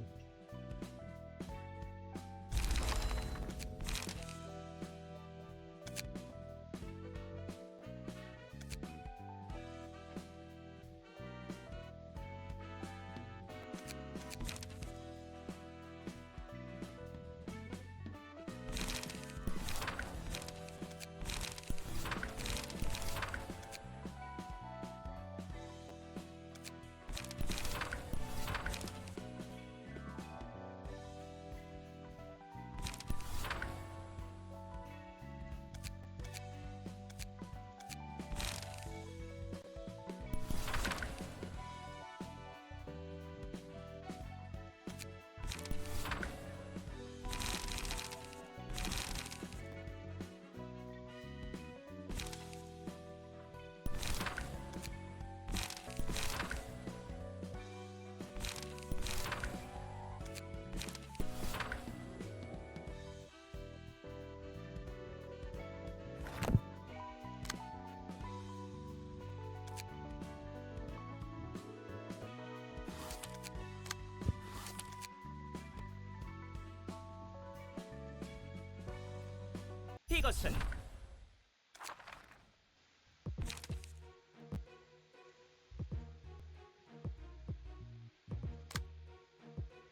이것은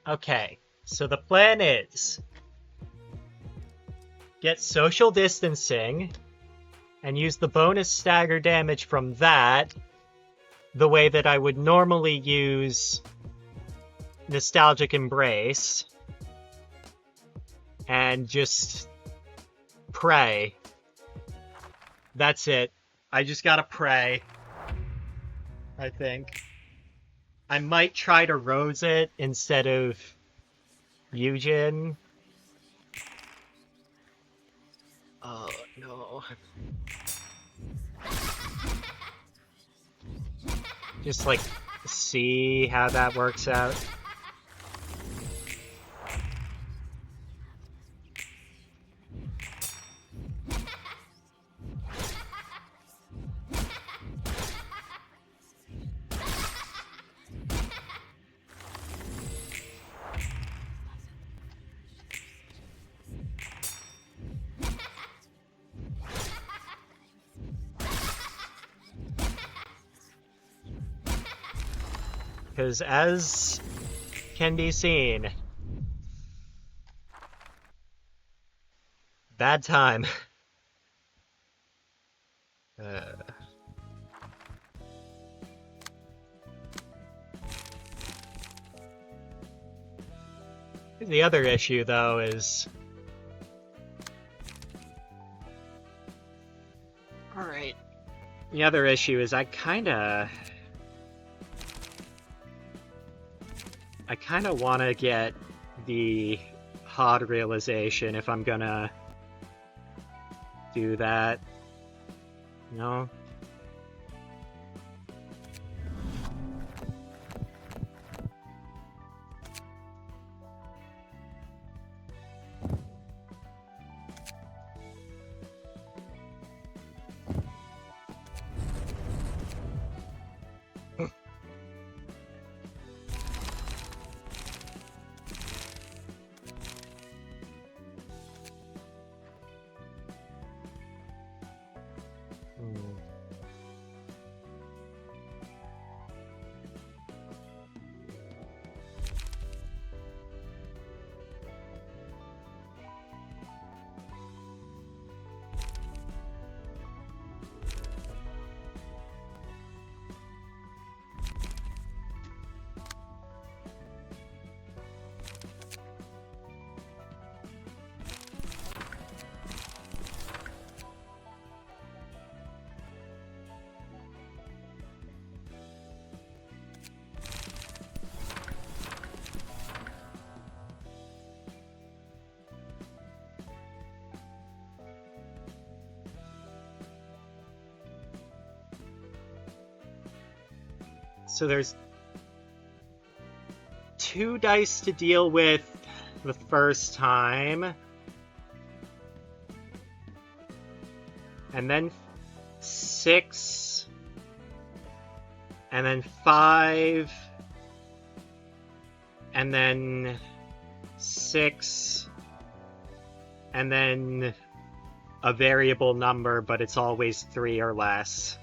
Okay, so the plan is get social distancing and use the bonus stagger damage from that the way that I would normally use Nostalgic Embrace and just pray. That's it. I just gotta pray, I think. I might try to rose it instead of Eugen. Oh, no. Just, like, see how that works out. Because as can be seen, bad time. The other issue, though, is... Alright. The other issue is I kinda... I kind of want to get the hard realization if I'm gonna do that. No? So there's 2 dice to deal with the first time. And then 6. And then 5. And then 6. And then a variable number, but it's always 3 or less.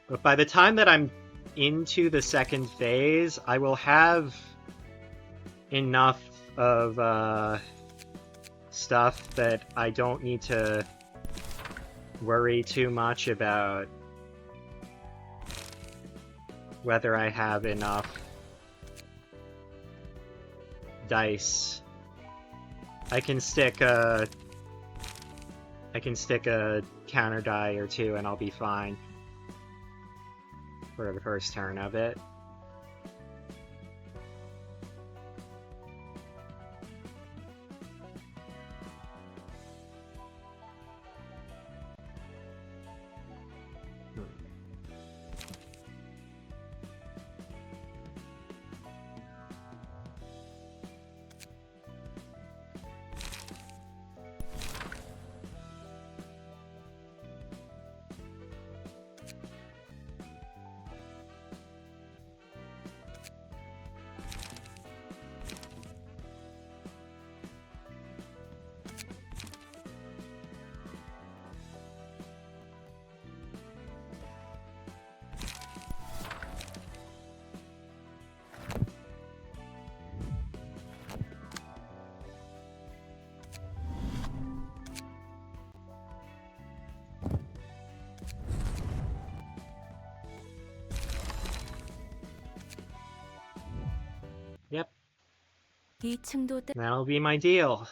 But by the time that I'm into the second phase, I will have enough of stuff that I don't need to worry too much about whether I have enough dice. I can stick a counter die or 2 and I'll be fine for the first turn of it. Yep, 2층도 떼... that'll be my deal.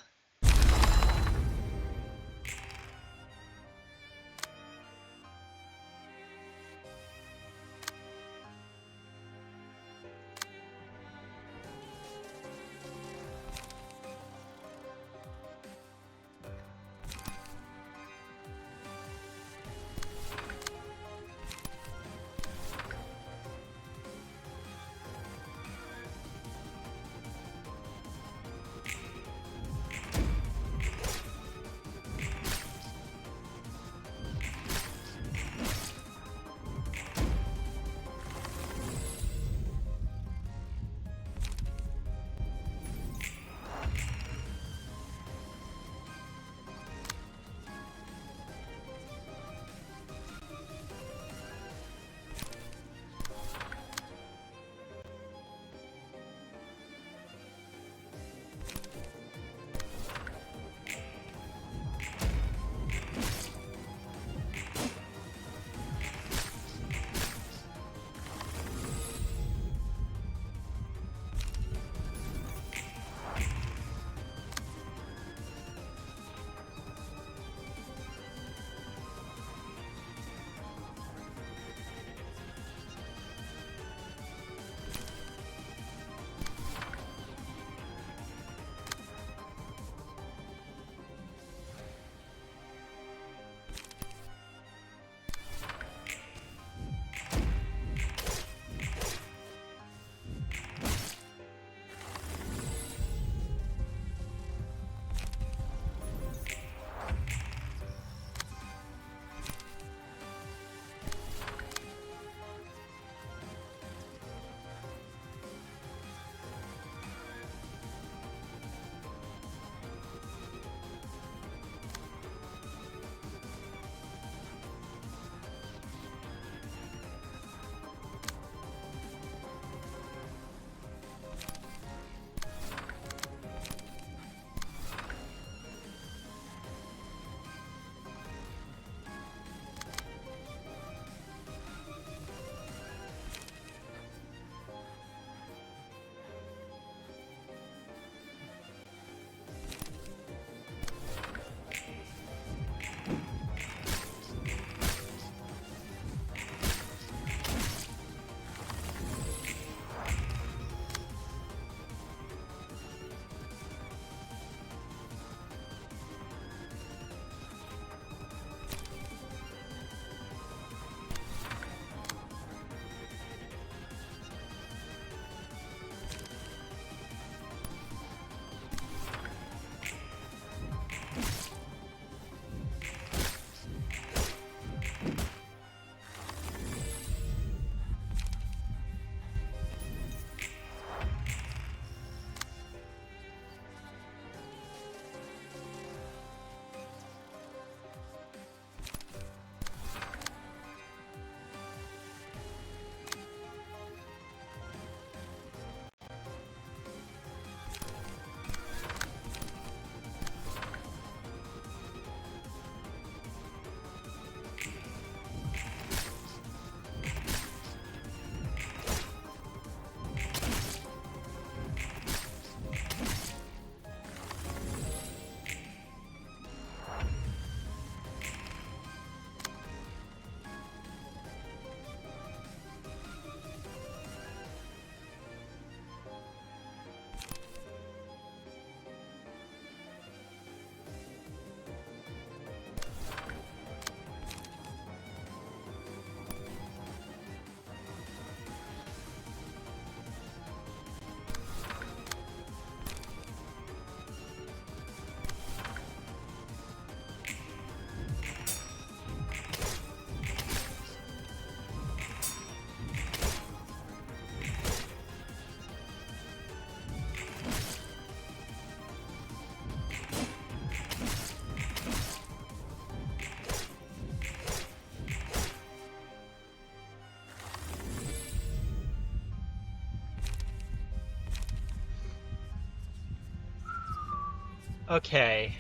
Okay.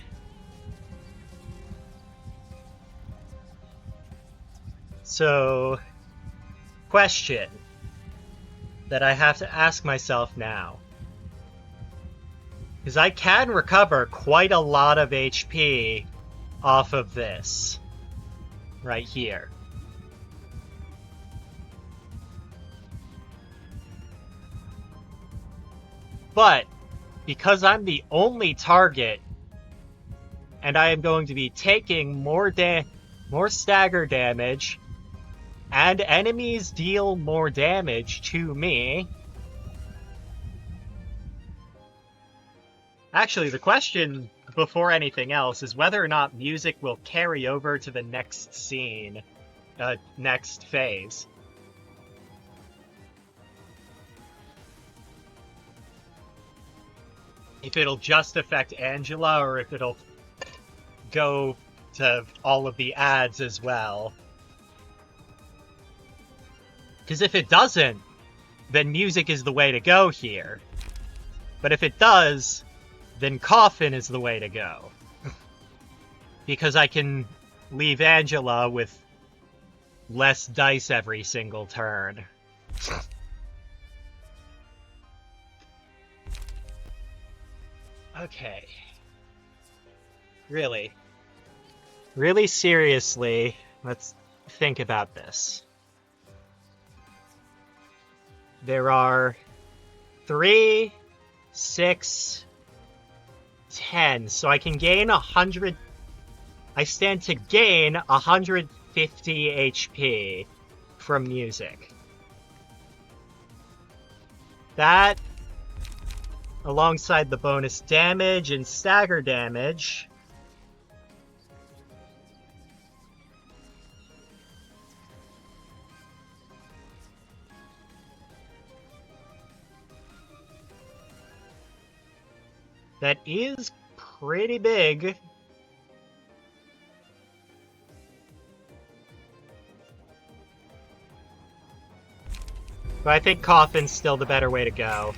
So, question that I have to ask myself now. Because I can recover quite a lot of HP off of this. Right here. But, because I'm the only target, and I am going to be taking more stagger damage, and enemies deal more damage to me. Actually, the question before anything else is whether or not music will carry over to the next scene, next phase. If it'll just affect Angela, or if it'll go to all of the ads as well. Because if it doesn't, then music is the way to go here. But if it does, then Coffin is the way to go. Because I can leave Angela with less dice every single turn. Okay. Really seriously, let's think about this. There are 3, 6, 10, so I can gain 100. I stand to gain 150 HP from music. That, alongside the bonus damage and stagger damage, that is pretty big. But I think Coffin's still the better way to go.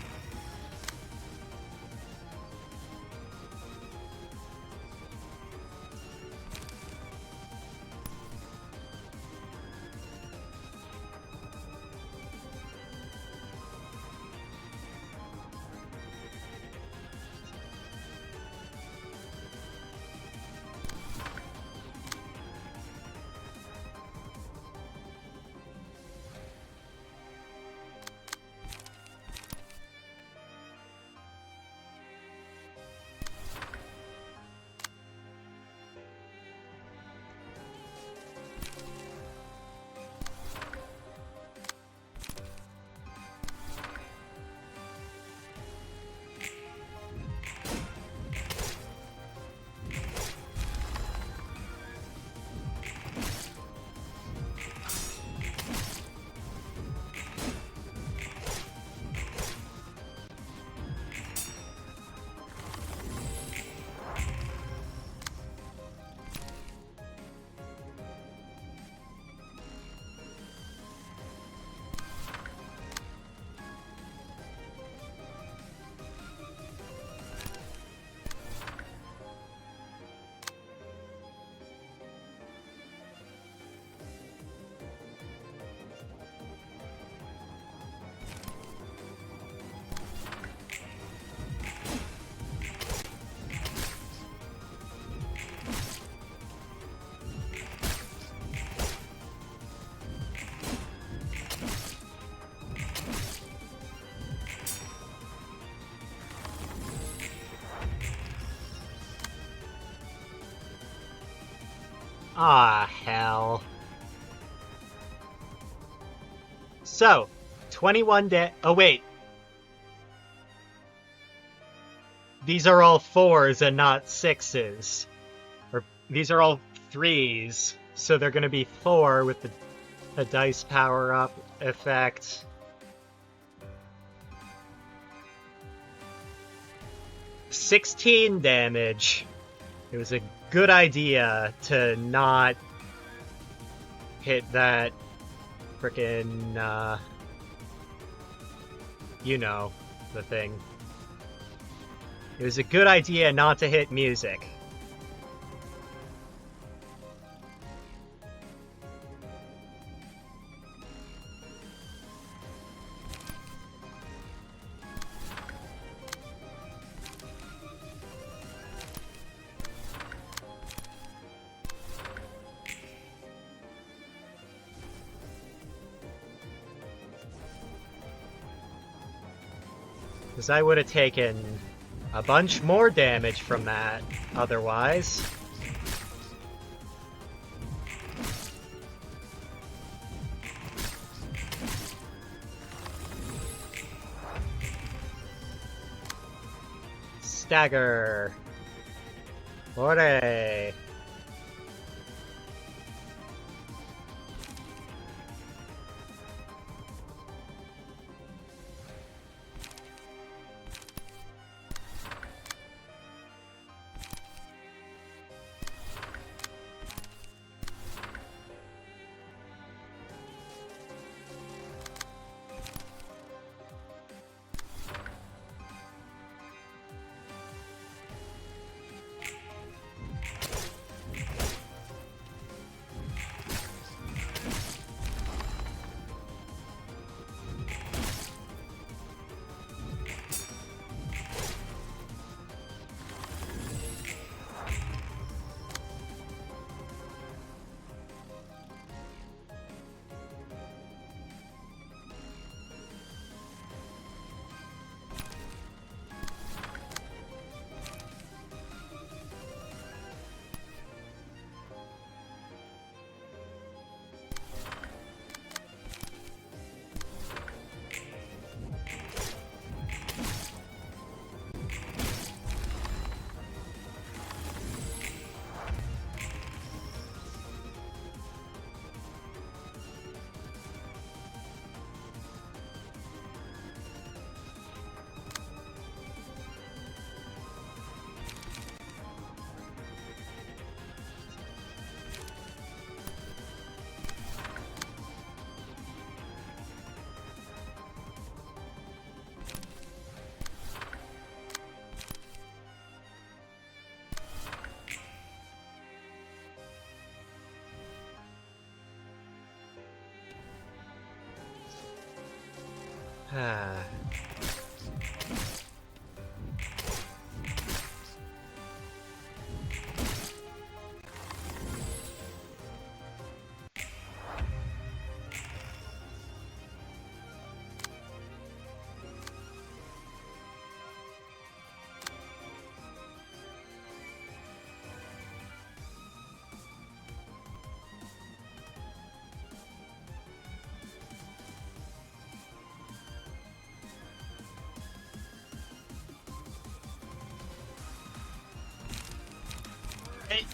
Ah, hell. So, 21 oh wait. These are all 4s and not 6s. Or, these are all 3s, so they're gonna be 4 with the dice power-up effect. $16 damage. It was a good idea to not hit that frickin', you know, the thing. It was a good idea not to hit music. Because I would have taken a bunch more damage from that otherwise. Stagger. Ore. Ah. Hey.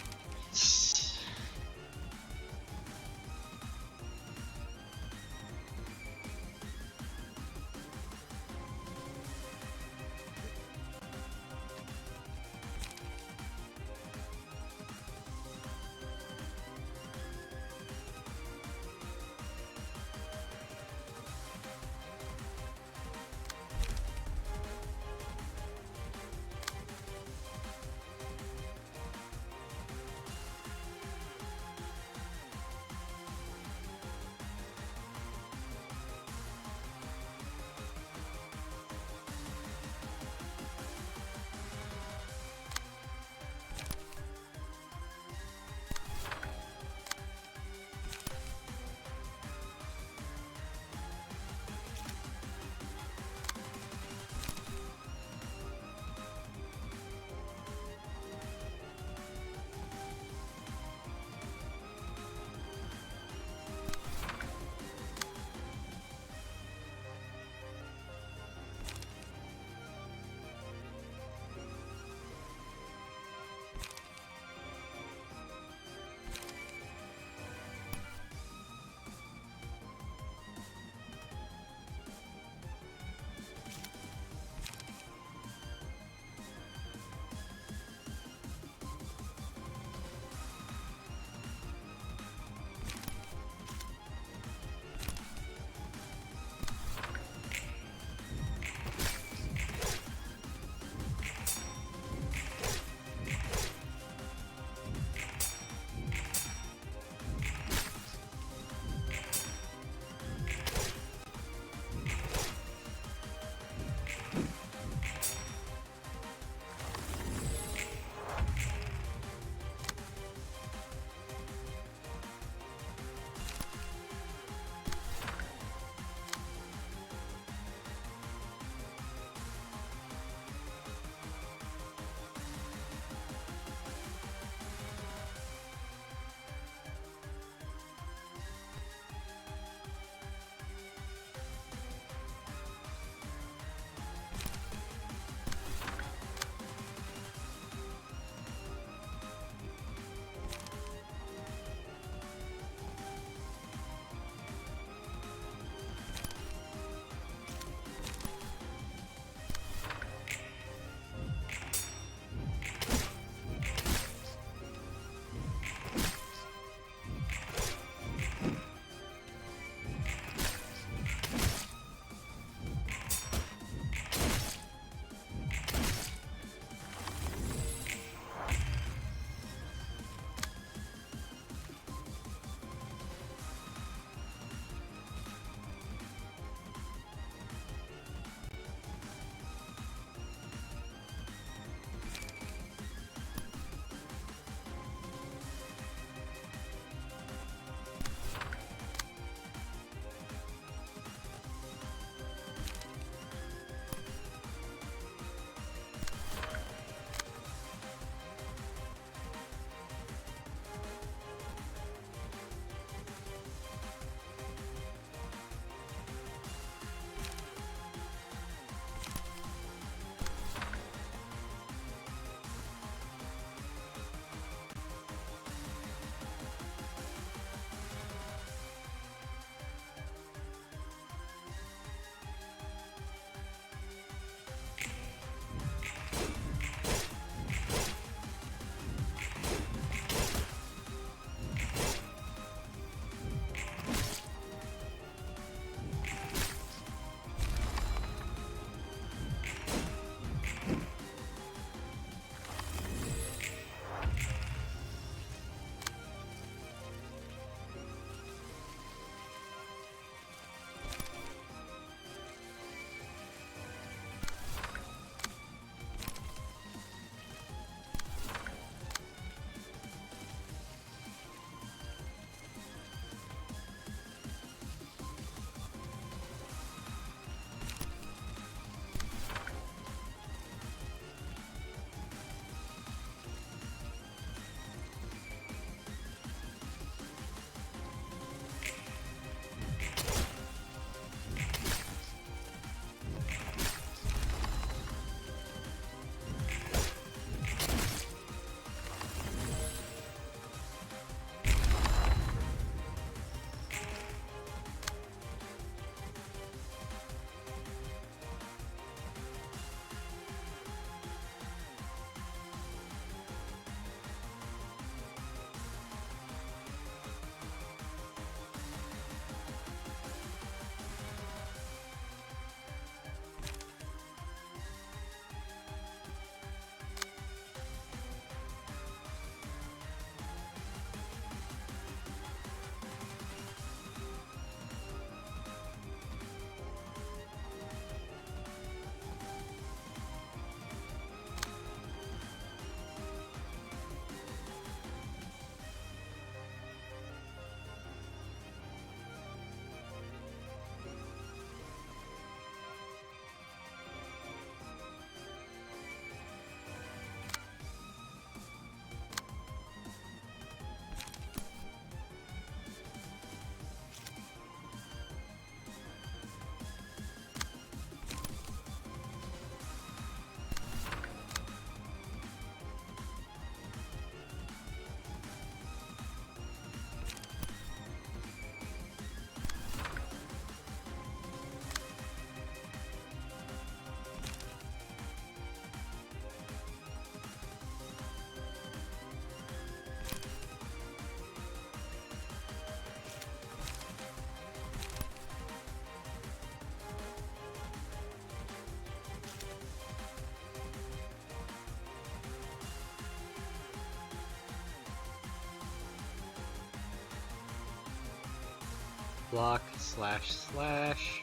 Block, slash, slash.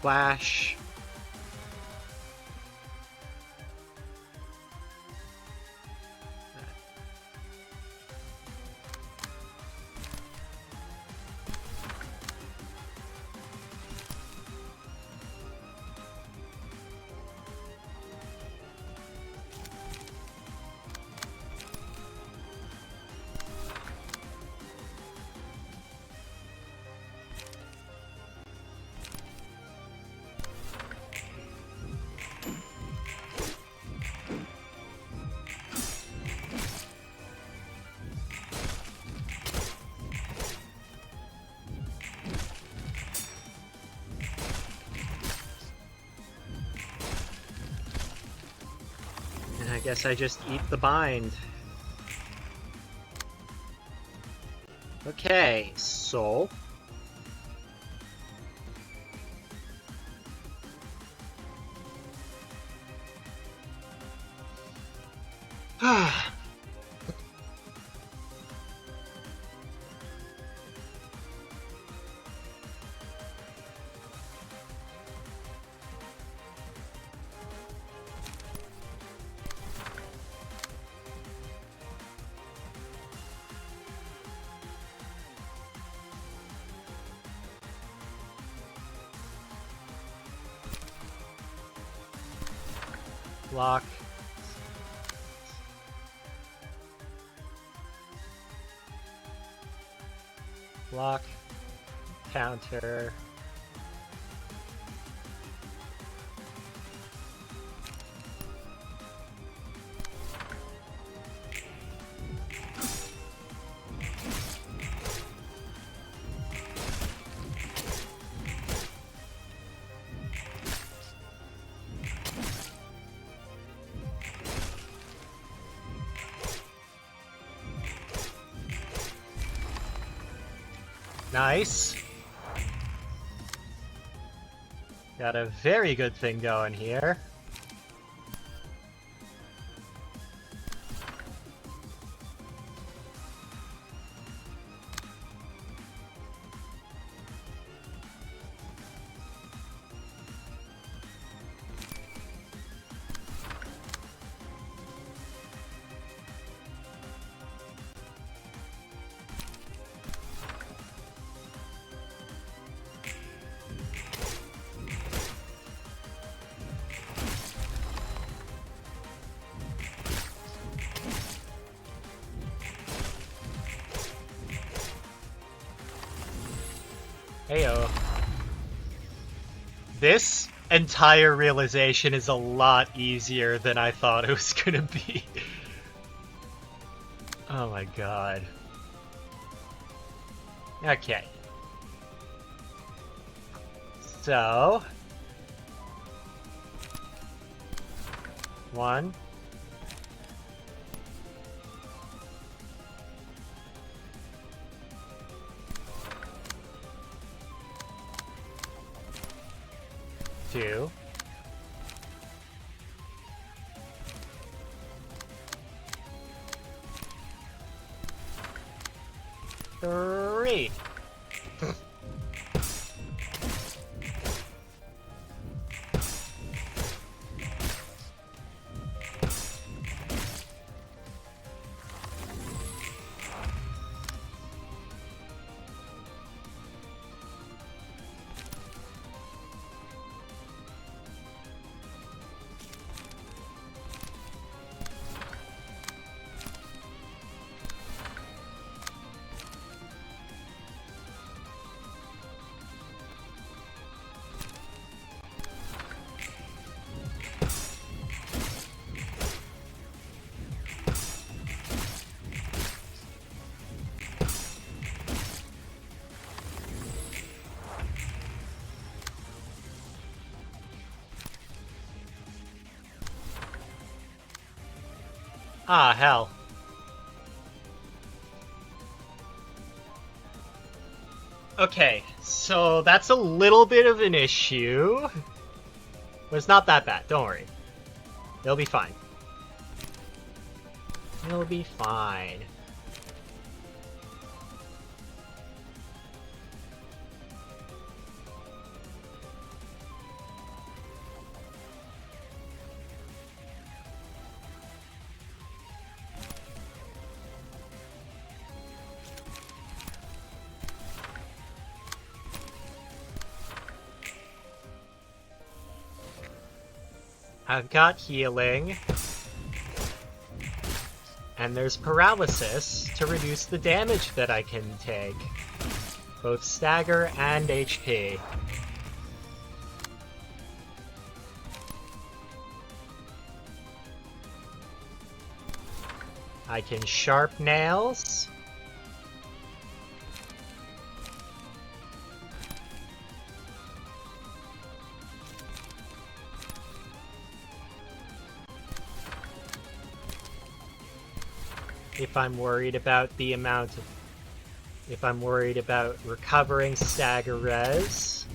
Flash. And I guess I just eat the bind. Okay, so... Block. Block. Counter. Nice. Got a very good thing going here. Heyo. This entire realization is a lot easier than I thought it was gonna be. Oh my god. Okay. So... 1. 2. 3. Ah, hell. Okay, so that's a little bit of an issue. But it's not that bad, don't worry. It'll be fine. It'll be fine. I've got healing. And there's paralysis to reduce the damage that I can take. Both stagger and HP. I can sharp nails. If I'm worried about the amount of... If I'm worried about recovering stagger res.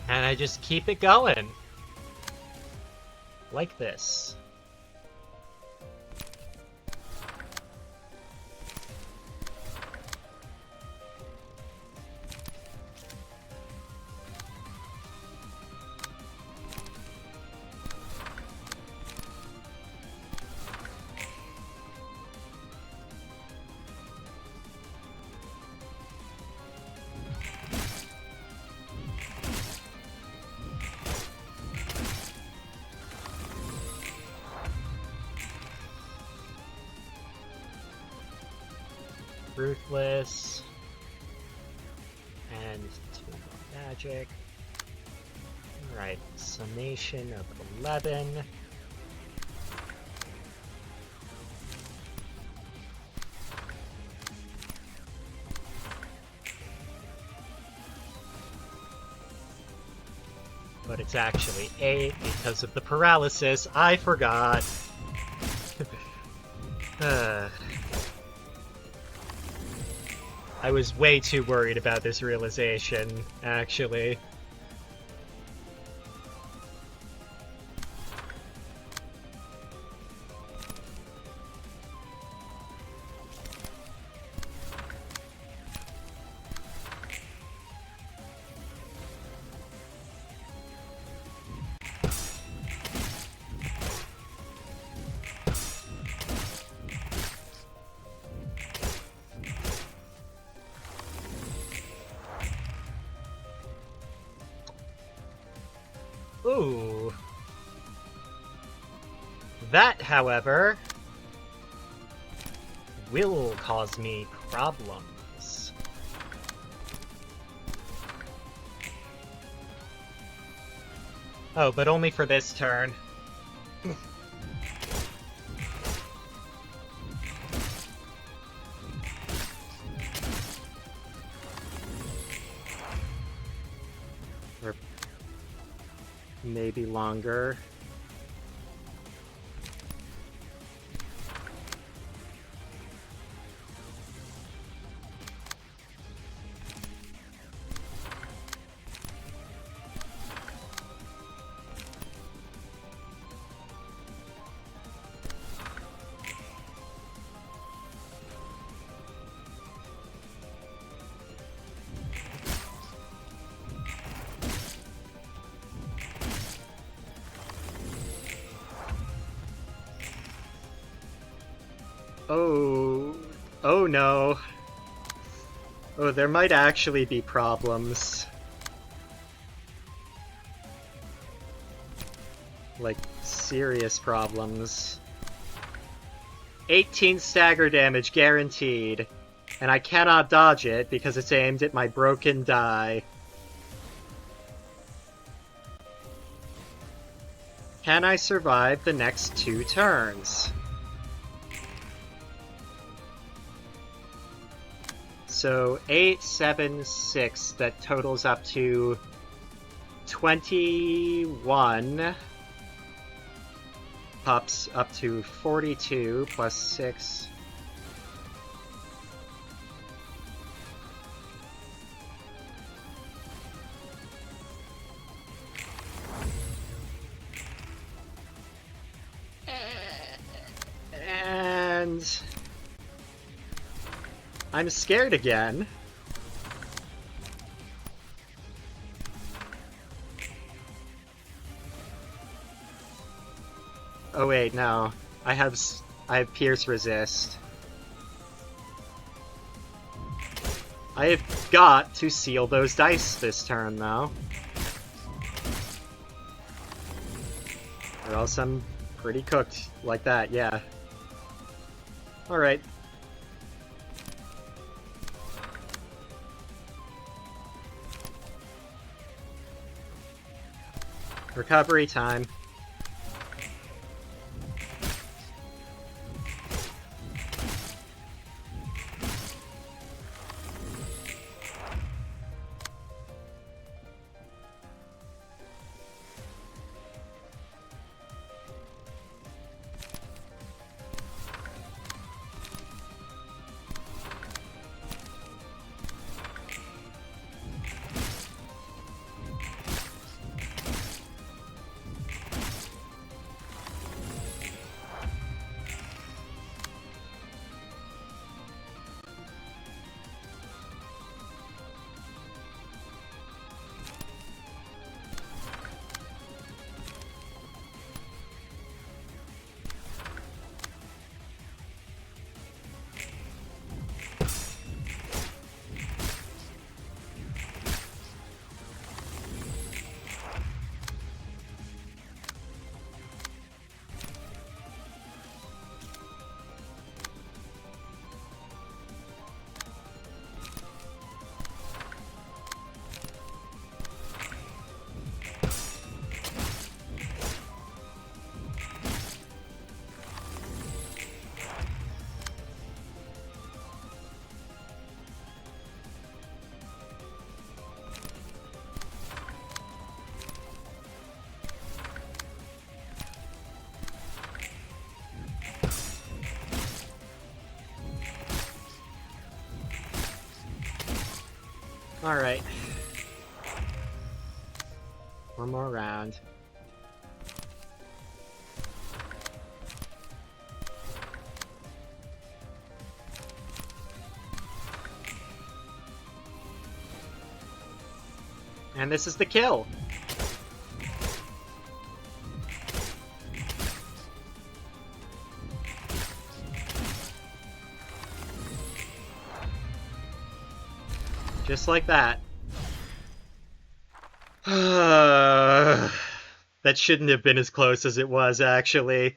And I just keep it going. Like this. Ruthless. And 2 more magic. Alright, summation of 11. But it's actually 8 because of the paralysis. I forgot. I was way too worried about this realization, actually. Ooh. That, however, will cause me problems. Oh, but only for this turn. Or maybe longer. Oh no. Oh, there might actually be problems. Like, serious problems. 18 stagger damage guaranteed. And I cannot dodge it because it's aimed at my broken die. Can I survive the next 2 turns? So 8, 7, 6, that totals up to 21. pops up to 42 plus 6. And I'm scared again. Oh wait, no. I have Pierce Resist. I have got to seal those dice this turn, though. Or else I'm pretty cooked like that, yeah. Alright. Recovery time. Alright. One more round. And this is the kill! Just like that. That shouldn't have been as close as it was, actually.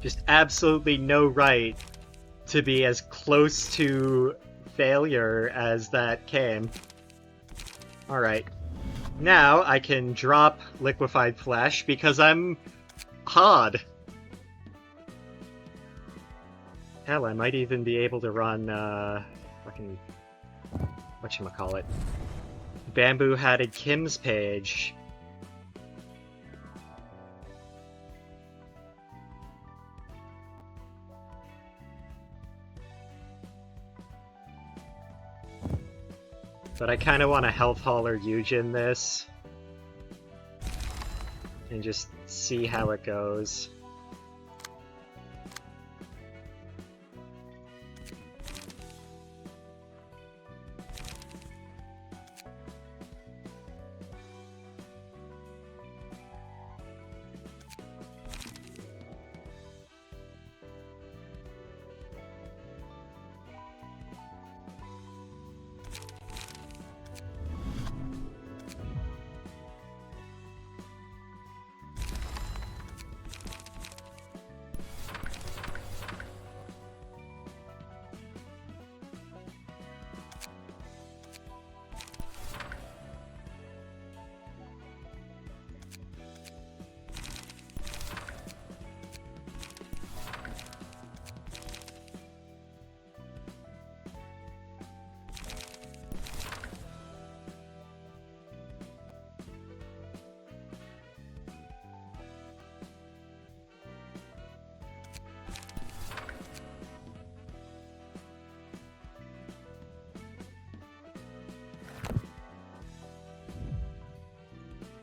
Just absolutely no right to be as close to failure as that came. Alright. Now I can drop liquefied flesh because I'm hard. Hell, I might even be able to run, fucking... whatchamacallit? Bamboo-hatted Kim's page. But I kind of want to Health Hauler Yujin this. And just see how it goes.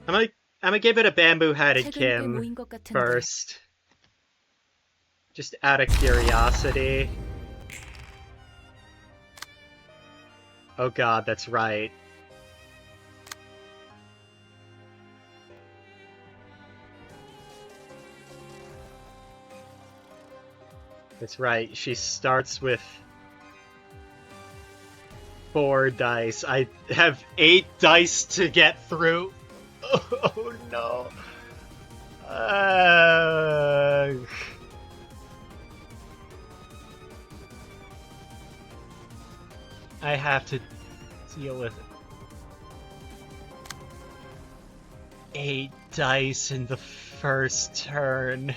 I'm gonna give it a bamboo-headed 최근 꽤 Kim 모인 것 같은데. first. Just out of curiosity. Oh god, that's right. That's right, she starts with 4 dice. I have 8 dice to get through. Oh no. I have to deal with 8 dice in the first turn.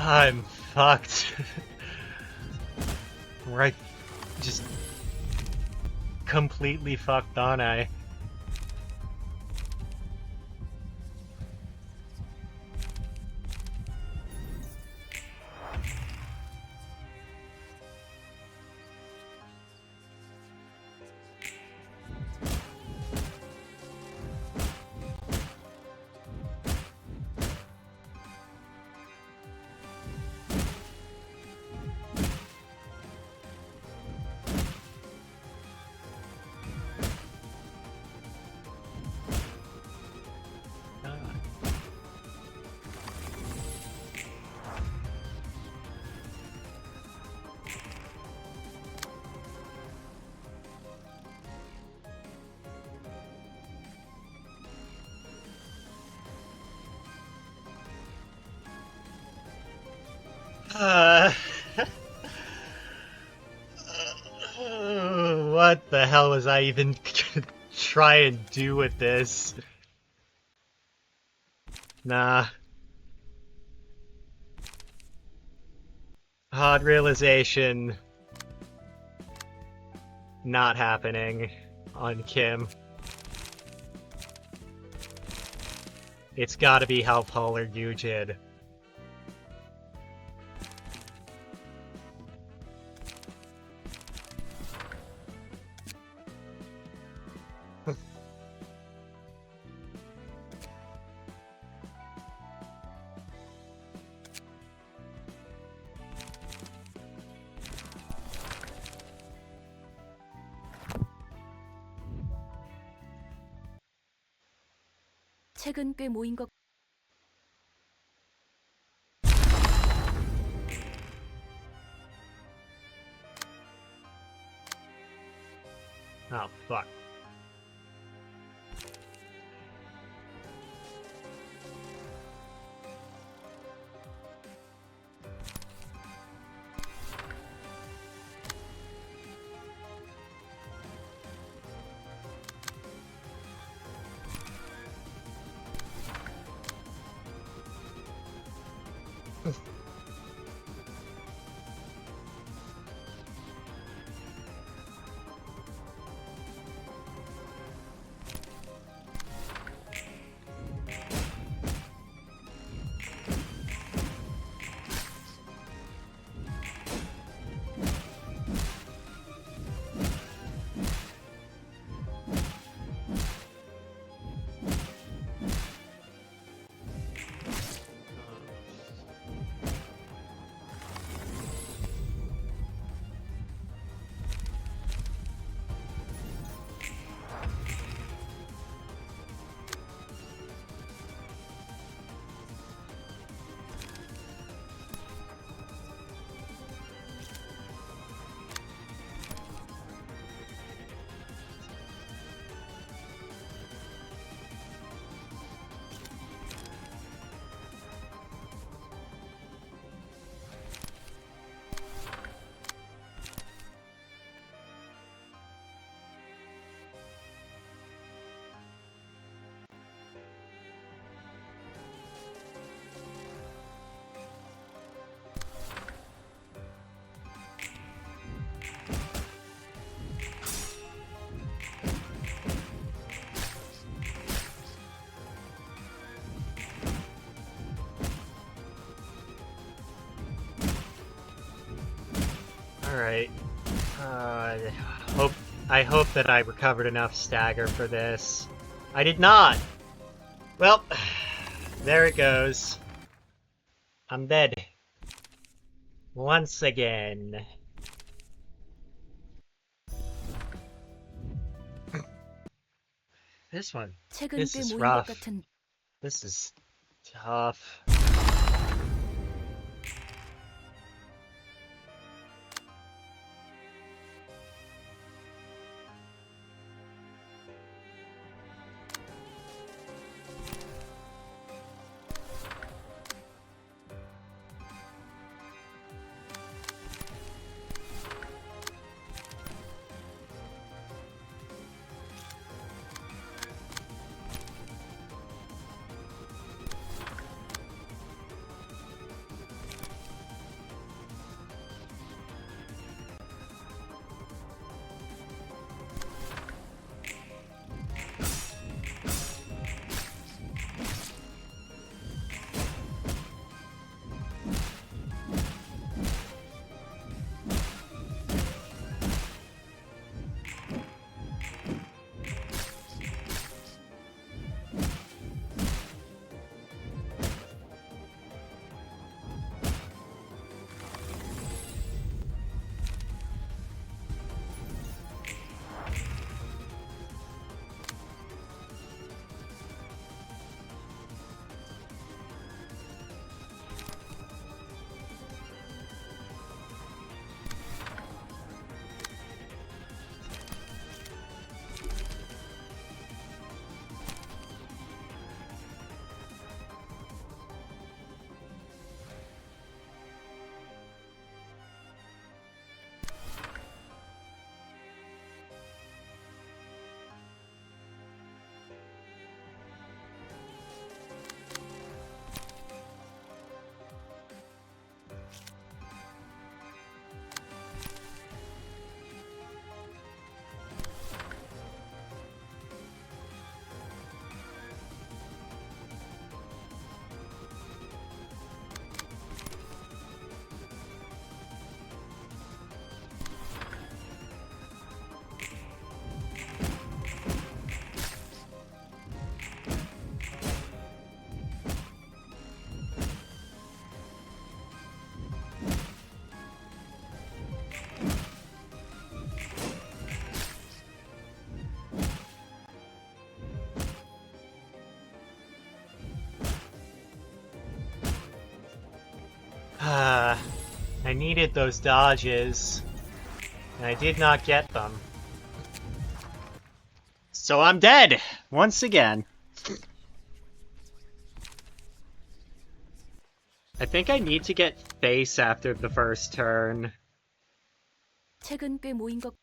I'm fucked. Right, just completely fucked, aren't I? What the hell was I even gonna try and do with this? Nah. Hard realization. Not happening on Kim. It's gotta be Halpal or Yujid. 최근 꽤 모인 것. Oh, fuck. Alright. I hope that I recovered enough stagger for this. I did not! Well, there it goes. I'm dead. Once again. This one. 책은 This 꽤 is 모인 것 rough. 같은 This is tough. I needed those dodges, and I did not get them. So I'm dead! Once again. I think I need to get face after the first turn. 책은 꽤 모인 것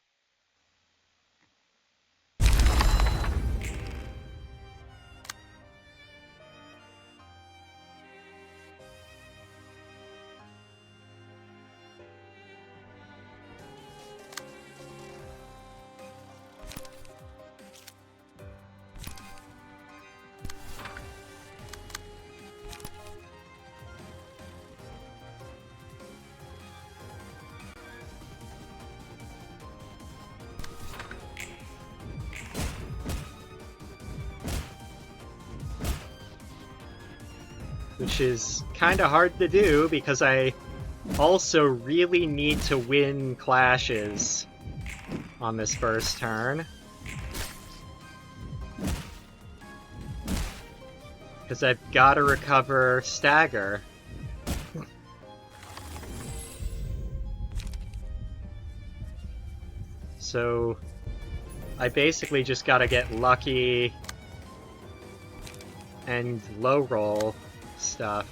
Which is kind of hard to do because I also really need to win clashes on this first turn. Because I've got to recover stagger. So I basically just got to get lucky and low roll stuff.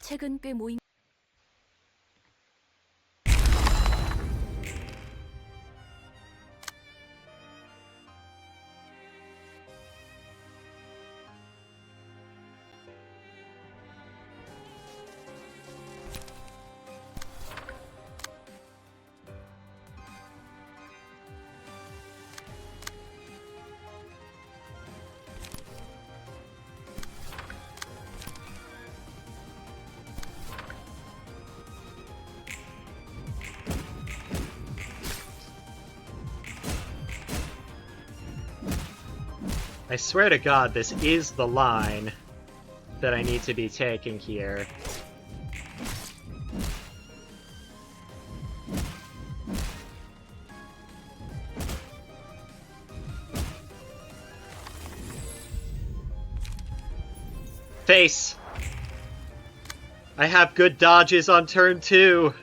책은 꽤 모인 I swear to God, this is the line that I need to be taking here. Face! I have good dodges on turn 2!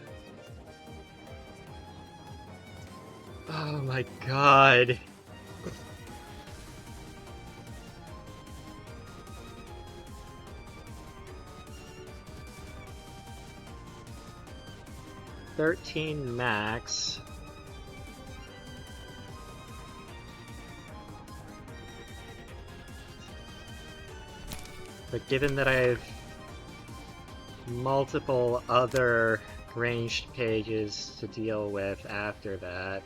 Oh my god. $13 max. But given that I have multiple other ranged pages to deal with after that,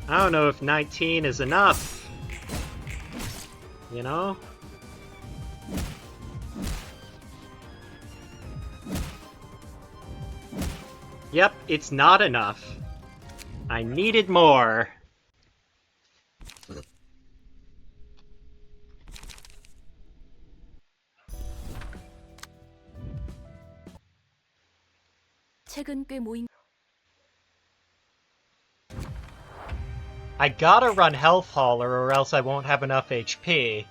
I don't know if 19 is enough. You know? Yep, it's not enough. I needed more. 책은 꽤 모인 I gotta run Health Hauler or else I won't have enough HP.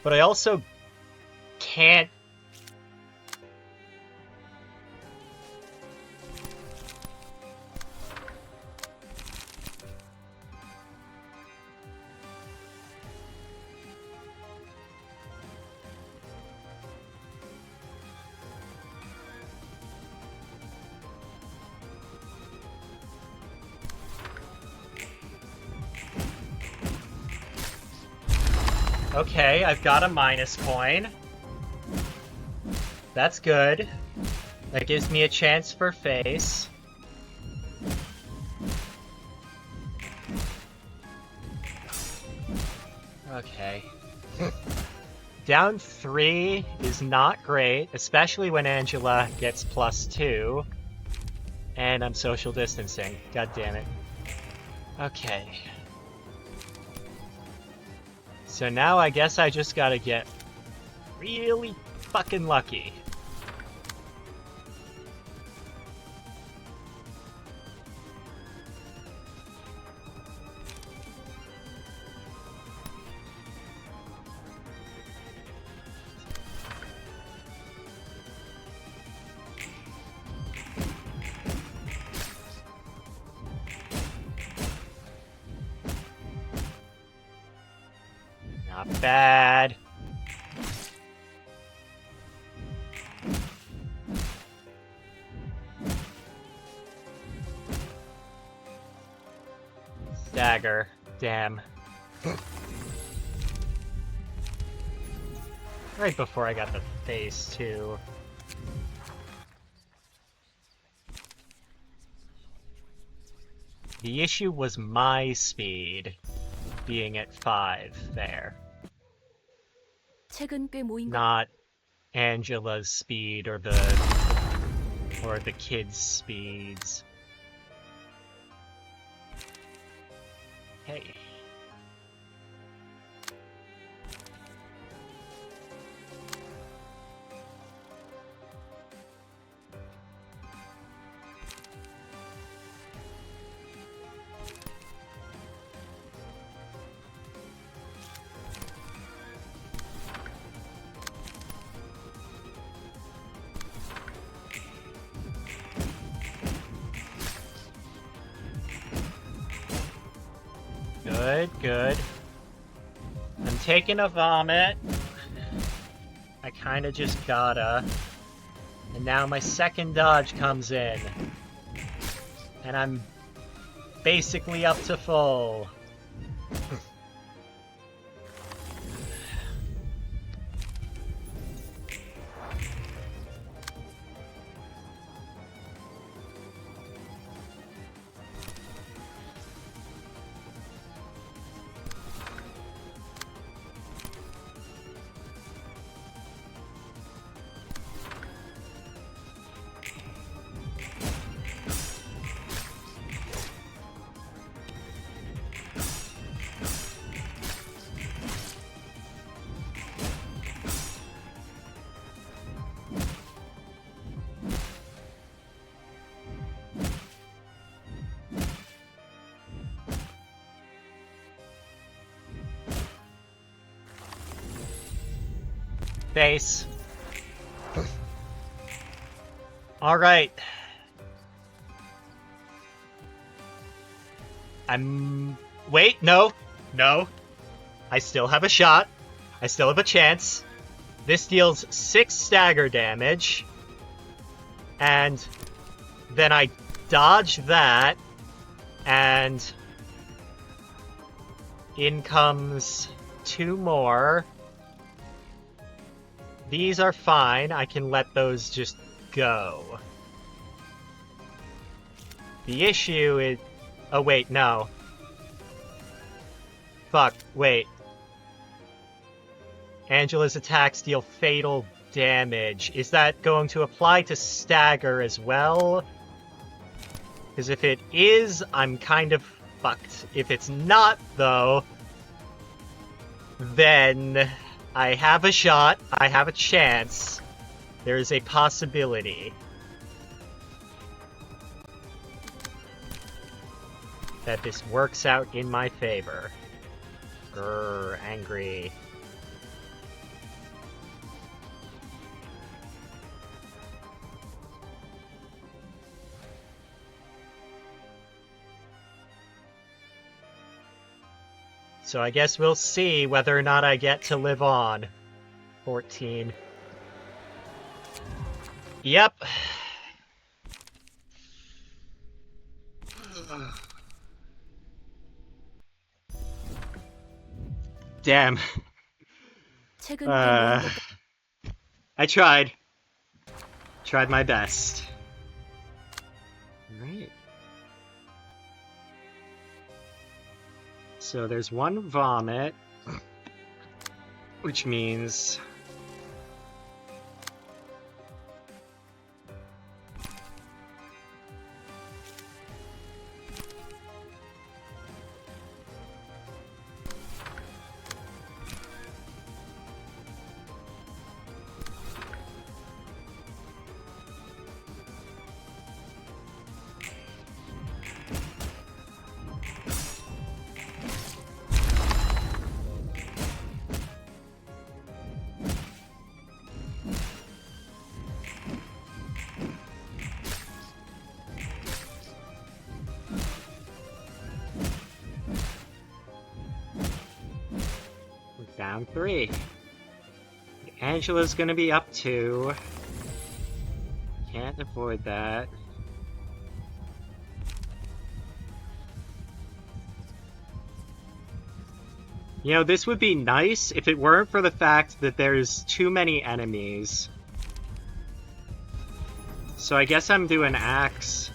But I also can't... Okay, I've got a minus coin. That's good. That gives me a chance for face. Okay. Down 3 is not great, especially when Angela gets +2. And I'm social distancing. God damn it. Okay. So now I guess I just gotta get really fucking lucky. Not bad. Dagger. Damn. Right before I got the face, too. The issue was my speed being at 5 there. 책은 꽤 모인 Not Angela's speed or the kids' speeds. Hey. Good, good. I'm taking a vomit. I kinda just gotta. And now my second dodge comes in. And I'm basically up to full. Base. Alright. Wait, no. No. I still have a shot. I still have a chance. This deals 6 stagger damage. And then I dodge that. And in comes 2 more. These are fine. I can let those just go. The issue is... Oh, wait, no. Fuck, wait. Angela's attacks deal fatal damage. Is that going to apply to stagger as well? Because if it is, I'm kind of fucked. If it's not, though, then I have a shot. I have a chance. There is a possibility that this works out in my favor. Grrr, angry. So I guess we'll see whether or not I get to live on. 14. Yep. Damn. 최근 꽤 모인 것 I tried. Tried my best. Alright. So there's 1 vomit, which means... Down 3. Angela's gonna be up 2. Can't avoid that. You know, this would be nice if it weren't for the fact that there's too many enemies. So I guess I'm doing axe.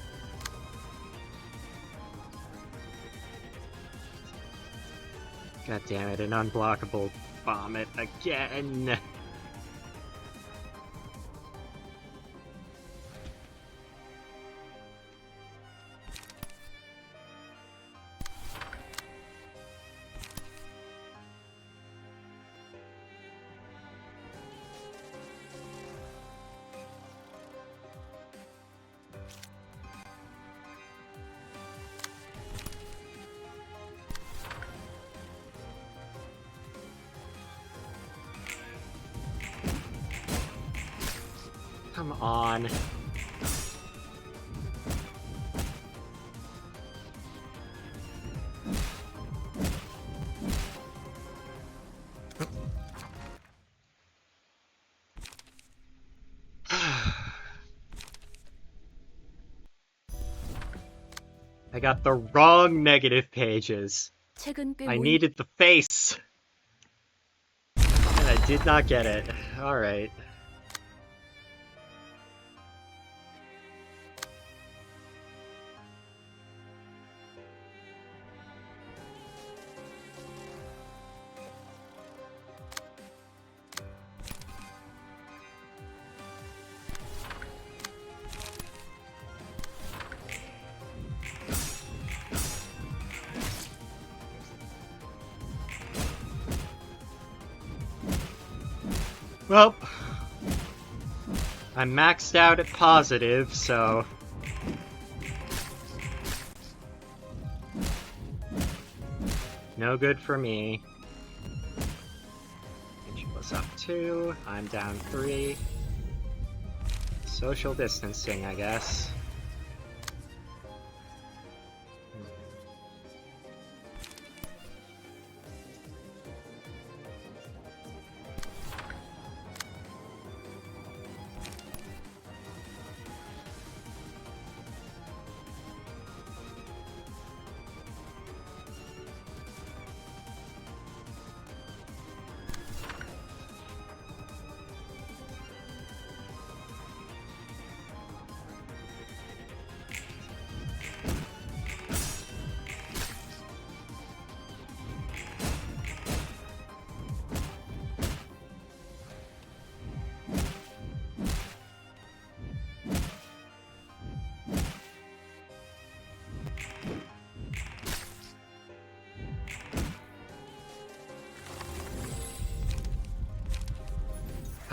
God damn it, an unblockable vomit again. Come on. I got the wrong negative pages. 책은 꽤 I 모인 needed the face. And I did not get it. Alright. Well, I'm maxed out at positive, so... no good for me. Angela's up 2, I'm down 3. Social distancing, I guess.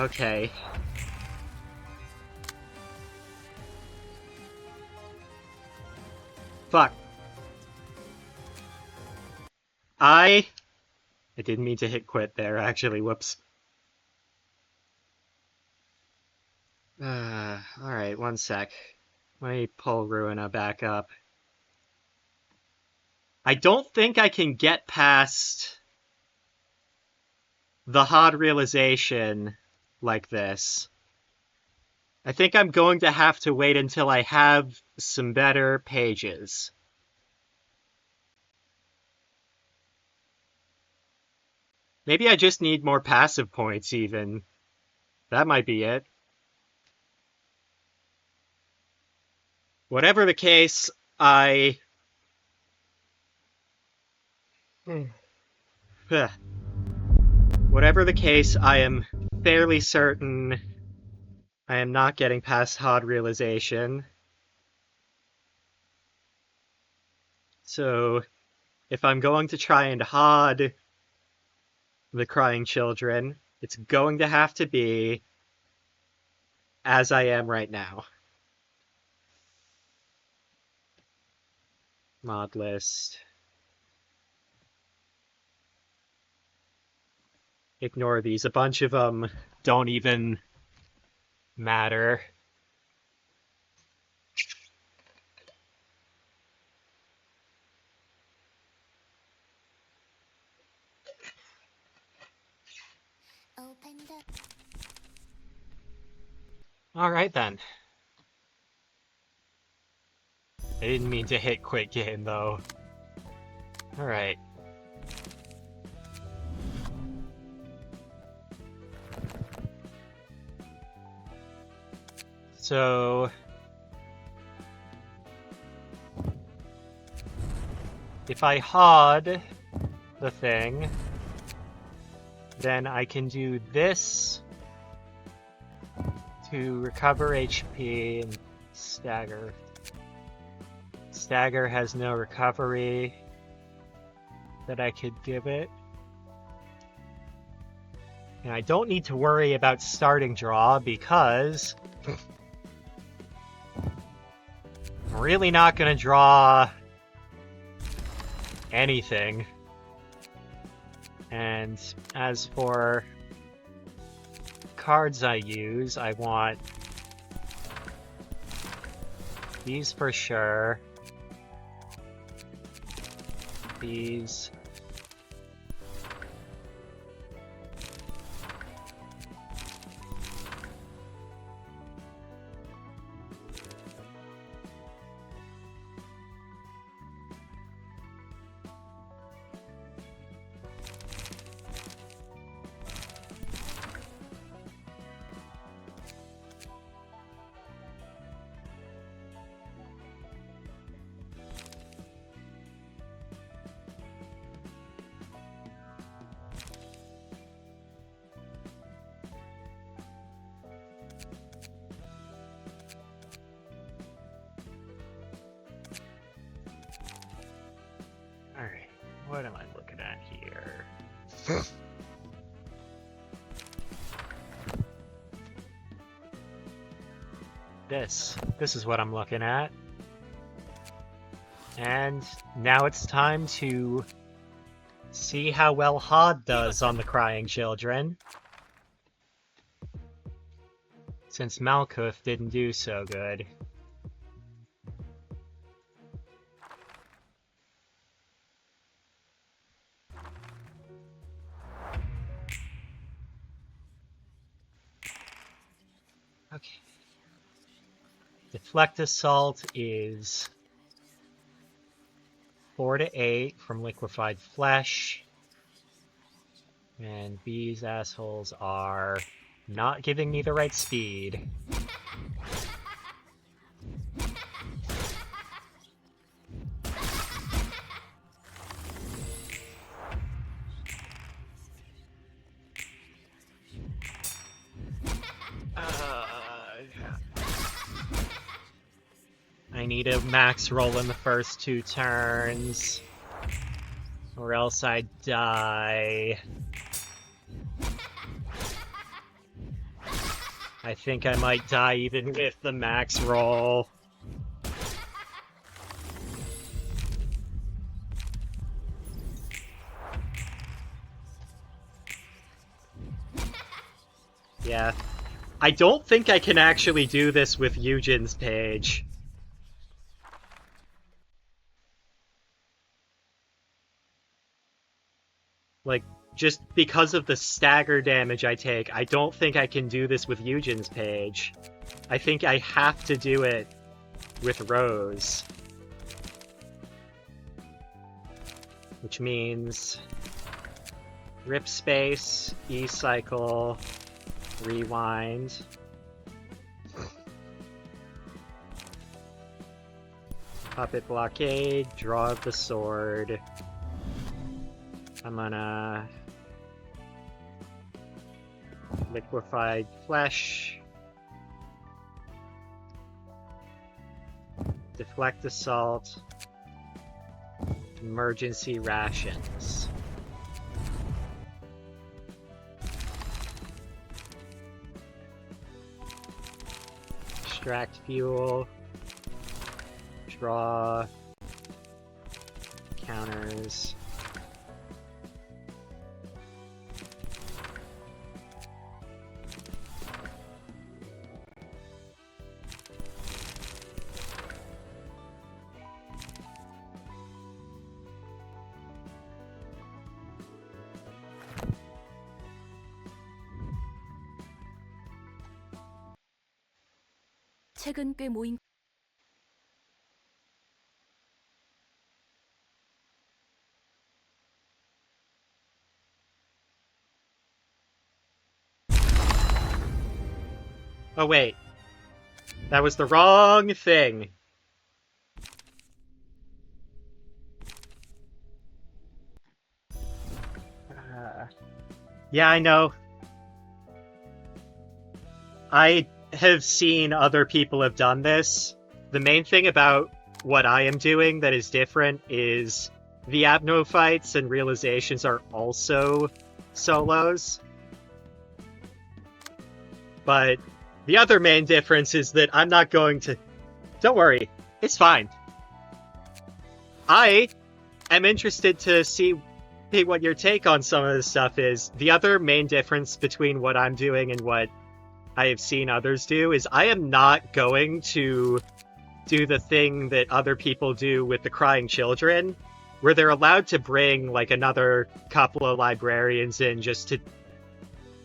Okay. Fuck. I didn't mean to hit quit there, actually. Whoops. Alright, one sec. Let me pull Ruina back up. I don't think I can get past the hard realization like this. I think I'm going to have to wait until I have some better pages. Maybe I just need more passive points, even. That might be it. Whatever the case, Whatever the case, I am fairly certain I am not getting past hard realization. So, if I'm going to try and hard the crying children, it's going to have to be as I am right now. Mod list. Ignore these. A bunch of them don't even matter. Alright then. I didn't mean to hit quit game though. Alright. So... if I hard the thing, then I can do this to recover HP and stagger. Stagger has no recovery that I could give it. And I don't need to worry about starting draw because I'm really not going to draw anything. And as for cards I use, I want these for sure. These. What am I looking at here? This is what I'm looking at. And now it's time to see how well Hod does on the Crying Children. Since Malkuth didn't do so good. Okay. Deflect Assault is 4 to 8 from liquefied flesh. And these assholes are not giving me the right speed. I need a max roll in the first 2 turns, or else I die. I think I might die even with the max roll. Yeah. I don't think I can actually do this with Eugen's page. Like, just because of the stagger damage I take, I don't think I can do this with Eugen's page. I think I have to do it with Rose. Which means rip space, E-cycle, rewind. Puppet blockade, draw the sword. I'm gonna liquefied flesh, deflect assault, emergency rations. Extract fuel, draw, counters. 최근 꽤 모인 Oh wait, that was the wrong thing. Yeah, I know. I have seen other people have done this. The main thing about what I am doing that is different is the Abno fights and realizations are also solos. But the other main difference is that I'm not going to... Don't worry, it's fine. I am interested to see what your take on some of this stuff is. The other main difference between what I'm doing and what I have seen others do is I am not going to do the thing that other people do with the Crying Children, where they're allowed to bring like another couple of librarians in just to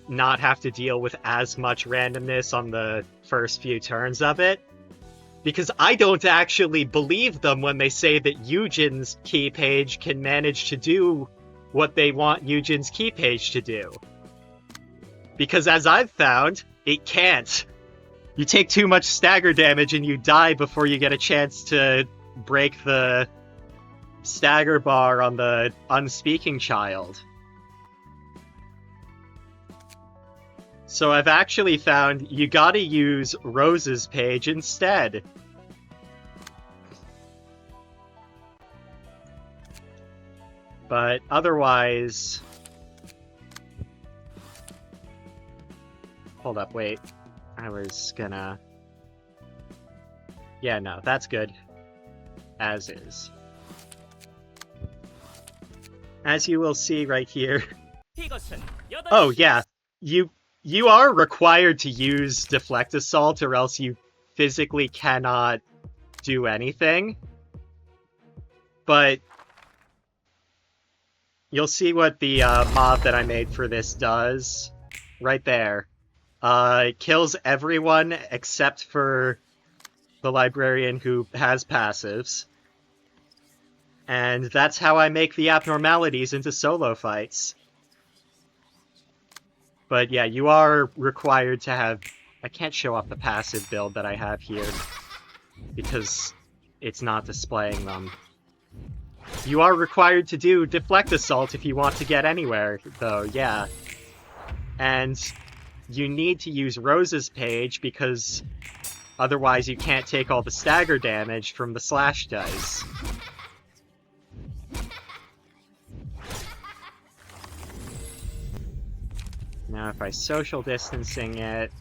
not have to deal with as much randomness on the first few turns of it. Because I don't actually believe them when they say that Eugen's key page can manage to do what they want Eugen's key page to do. Because as I've found, it can't. You take too much stagger damage and you die before you get a chance to break the stagger bar on the unspeaking child. So I've actually found you gotta use Rose's page instead. But otherwise... Hold up, wait. I was gonna... Yeah, no, that's good. As is. As you will see right here... 이것은 Oh, yeah. You are required to use Deflect Assault or else you physically cannot do anything. But you'll see what the mod that I made for this does. Right there. It kills everyone except for the Librarian who has passives. And that's how I make the abnormalities into solo fights. But yeah, you are required to have... I can't show off the passive build that I have here, because it's not displaying them. You are required to do Deflect Assault if you want to get anywhere, though, yeah. And you need to use Rose's page, because otherwise you can't take all the stagger damage from the slash dice. Now if I social distancing it...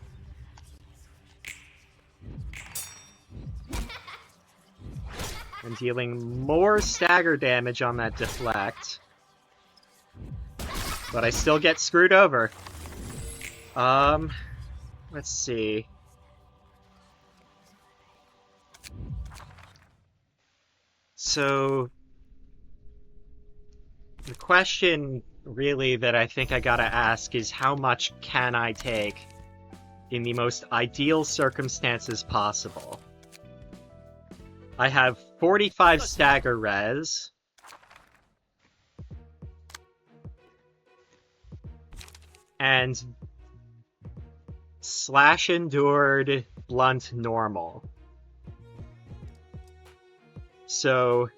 I'm dealing more stagger damage on that deflect. But I still get screwed over. Let's see. So... the question really that I think I gotta ask is how much can I take in the most ideal circumstances possible? I have 45 stagger res. And slash endured blunt normal. So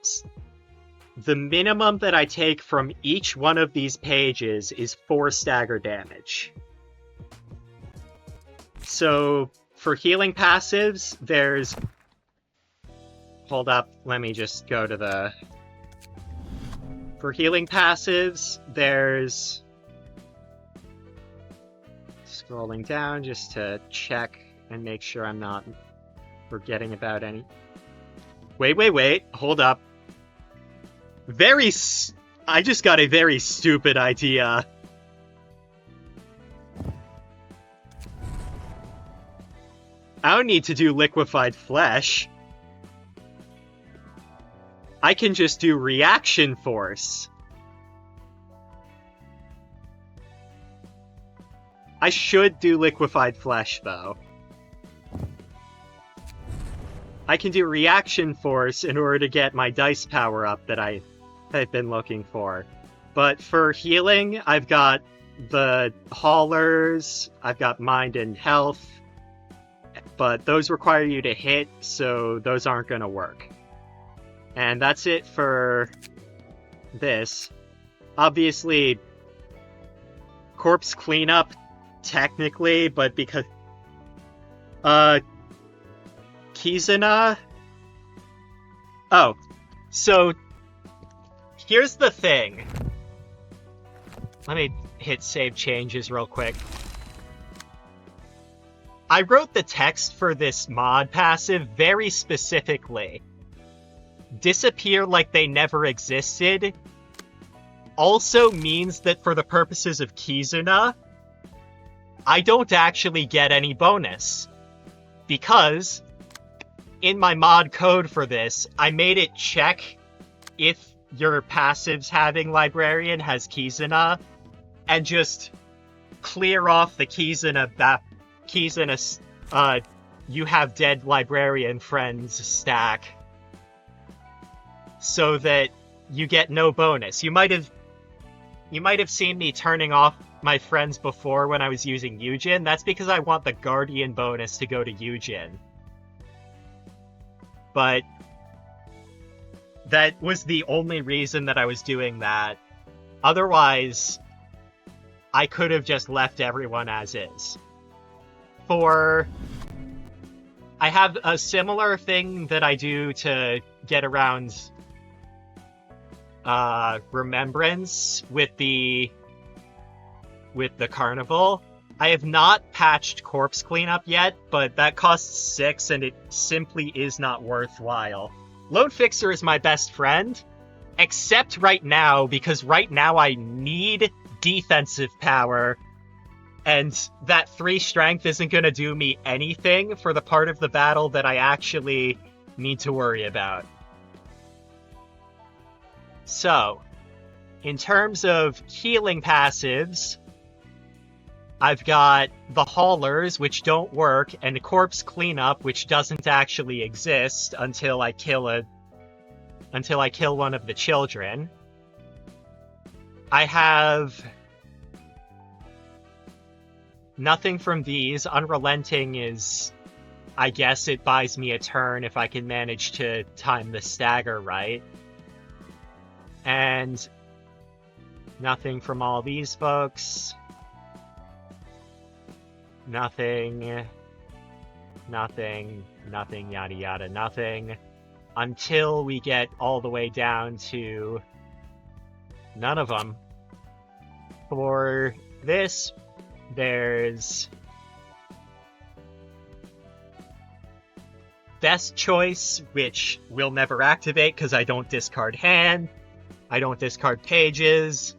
the minimum that I take from each one of these pages is 4 stagger damage. So, for healing passives, there's... Hold up, let me just go to the... For healing passives, there's... Scrolling down just to check and make sure I'm not forgetting about any... Wait, hold up. I just got a very stupid idea. I don't need to do liquefied flesh. I can just do reaction force. I should do liquefied flesh, though. I can do reaction force in order to get my dice power up that I've been looking for. But for healing, I've got the haulers, I've got mind and health, but those require you to hit, so those aren't going to work. And that's it for this. Obviously, corpse cleanup, technically, but because... Kizuna? Oh, so here's the thing. Let me hit save changes real quick. I wrote the text for this mod passive very specifically. Disappear like they never existed also means that for the purposes of Kizuna, I don't actually get any bonus. Because in my mod code for this, I made it check if your passives having Librarian has Kizuna, and just clear off the Kizuna, you have dead Librarian friends stack, so that you get no bonus. You might have seen me turning off my friends before when I was using Yujin. That's because I want the Guardian bonus to go to Yujin. But that was the only reason that I was doing that. Otherwise, I could have just left everyone as is. I have a similar thing that I do to get around remembrance with the carnival. I have not patched corpse cleanup yet, but that costs 6 and it simply is not worthwhile. Load Fixer is my best friend, except right now, because right now I need defensive power, and that 3 strength isn't going to do me anything for the part of the battle that I actually need to worry about. So, in terms of healing passives, I've got the Haulers, which don't work, and Corpse Cleanup, which doesn't actually exist until I kill one of the children. I have nothing from these. Unrelenting is, I guess it buys me a turn if I can manage to time the stagger right. And nothing from all these folks. Nothing, yada yada, nothing. Until we get all the way down to none of them. For this, there's Best Choice, which will never activate because I don't discard hand. I don't discard pages.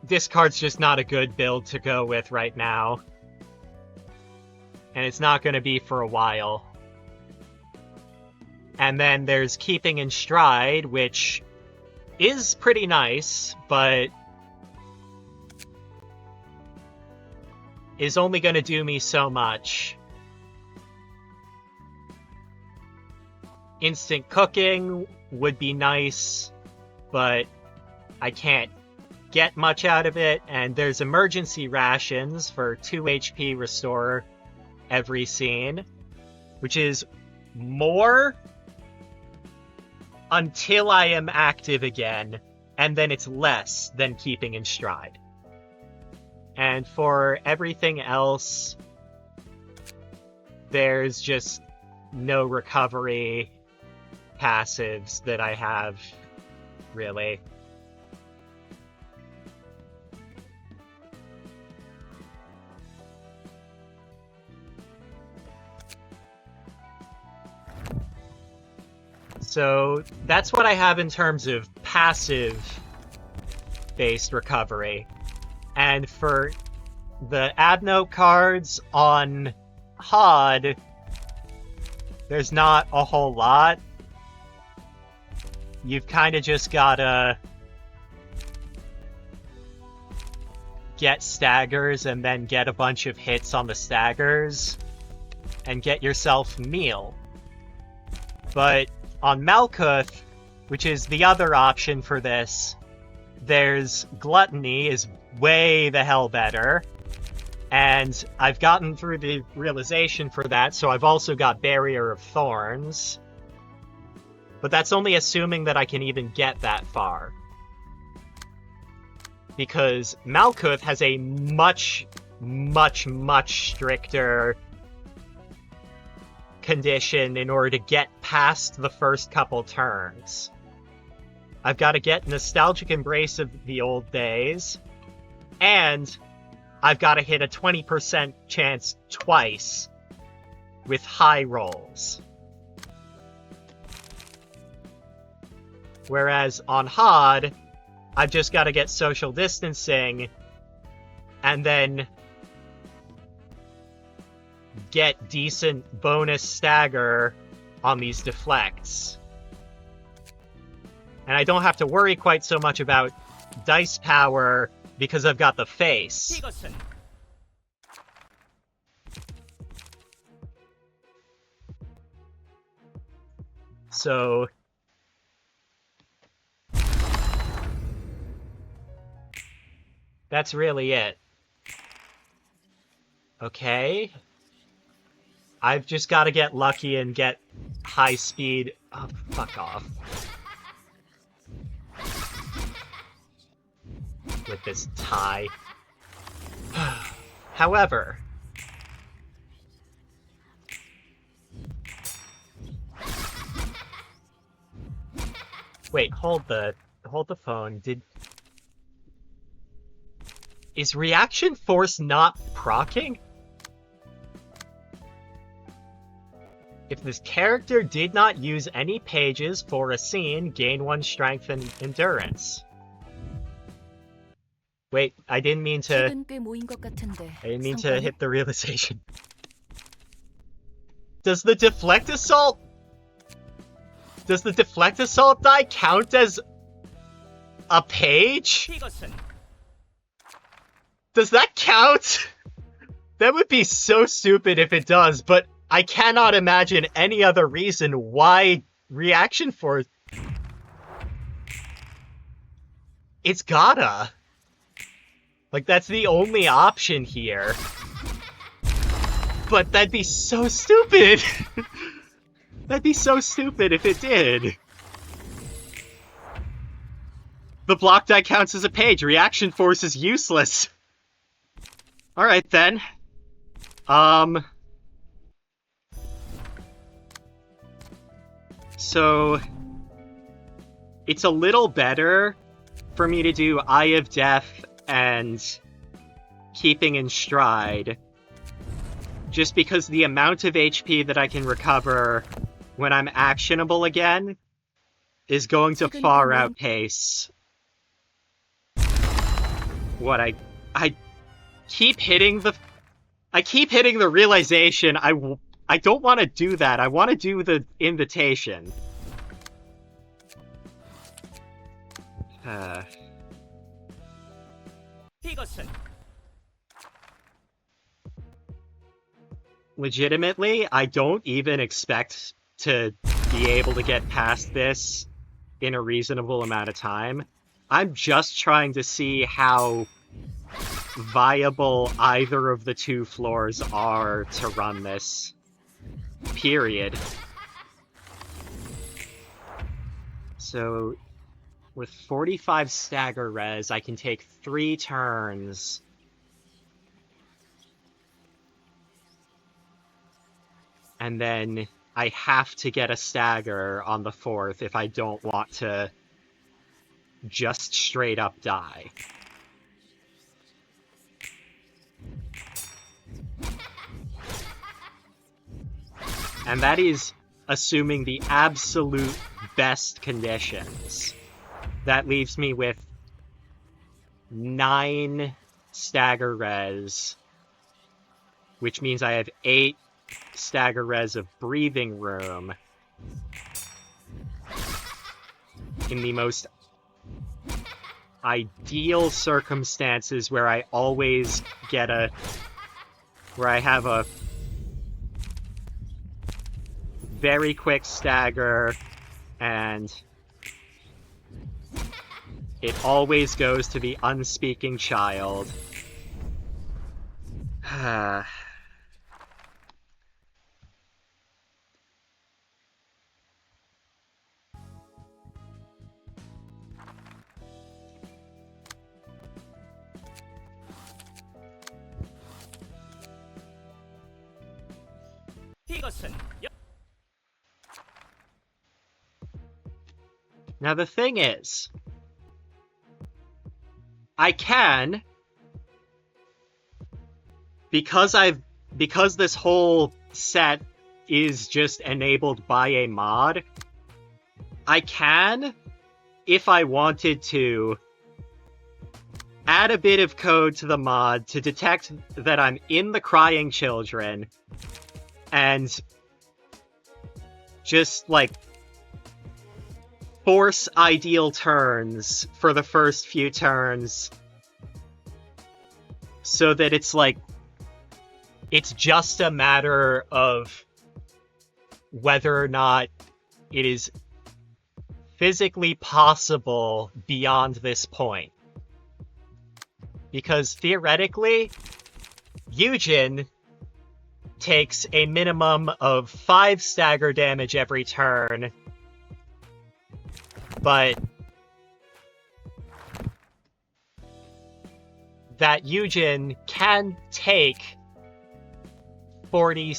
Discard's just not a good build to go with right now. And it's not going to be for a while. And then there's Keeping in Stride, which is pretty nice, but is only going to do me so much. Instant Cooking would be nice, but I can't get much out of it. And there's Emergency Rations for 2 HP restore every scene, which is more until I am active again, and then it's less than Keeping in Stride. And for everything else, there's just no recovery passives that I have, really. So that's what I have in terms of passive-based recovery. And for the Abnote cards on HOD, there's not a whole lot. You've kind of just gotta get staggers and then get a bunch of hits on the staggers and get yourself meal. But on Malkuth, which is the other option for this, there's Gluttony is way the hell better. And I've gotten through the realization for that, so I've also got Barrier of Thorns. But that's only assuming that I can even get that far. Because Malkuth has a much stricter condition in order to get past the first couple turns. I've got to get Nostalgic Embrace of the Old Days, and I've got to hit a 20% chance twice with high rolls. Whereas on HOD, I've just got to get Social Distancing, and then get decent bonus stagger on these deflects. And I don't have to worry quite so much about dice power because I've got the face. 이것은 So that's really it. Okay. I've just got to get lucky and get high speed. Oh, fuck off. With this tie. However, Wait, hold the phone. Is reaction force not proccing? If this character did not use any pages for a scene, gain 1 strength and endurance. Wait, I didn't mean to hit the realization. Does the deflect assault die count as a page? 이것은 Does that count? That would be so stupid if it does, but I cannot imagine any other reason why reaction force... It's gotta. Like, that's the only option here. But that'd be so stupid! That'd be so stupid if it did. The block die counts as a page. Reaction force is useless. Alright then. So... It's a little better for me to do Eye of Death and Keeping in Stride. Just because the amount of HP that I can recover when I'm actionable again is going to far outpace what I keep hitting the realization I don't want to do that. I want to do the invitation. 이것은 Legitimately, I don't even expect to be able to get past this in a reasonable amount of time. I'm just trying to see how viable either of the 2 floors are to run this. Period. So, with 45 stagger res, I can take 3 turns. And then I have to get a stagger on the 4th if I don't want to just straight up die. And that is assuming the absolute best conditions. That leaves me with 9 stagger res, which means I have 8 stagger res of breathing room in the most ideal circumstances where I always get where I have a very quick stagger and it always goes to the unspeaking child. 이것은 Now the thing is, I can, because this whole set is just enabled by a mod, I can, if I wanted to, add a bit of code to the mod to detect that I'm in the Crying Children, and just, like, force ideal turns for the first few turns so that it's like it's just a matter of whether or not it is physically possible beyond this point. Because theoretically, Eugen takes a minimum of 5 stagger damage every turn, but that Eugen can take 40...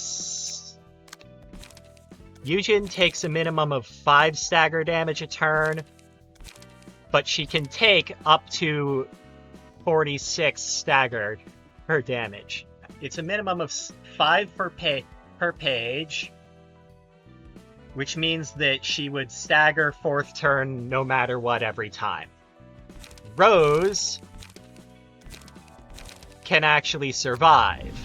Eugen takes a minimum of 5 stagger damage a turn, but she can take up to 46 staggered per damage. It's a minimum of 5 per page, which means that she would stagger 4th turn no matter what every time. Rose can actually survive.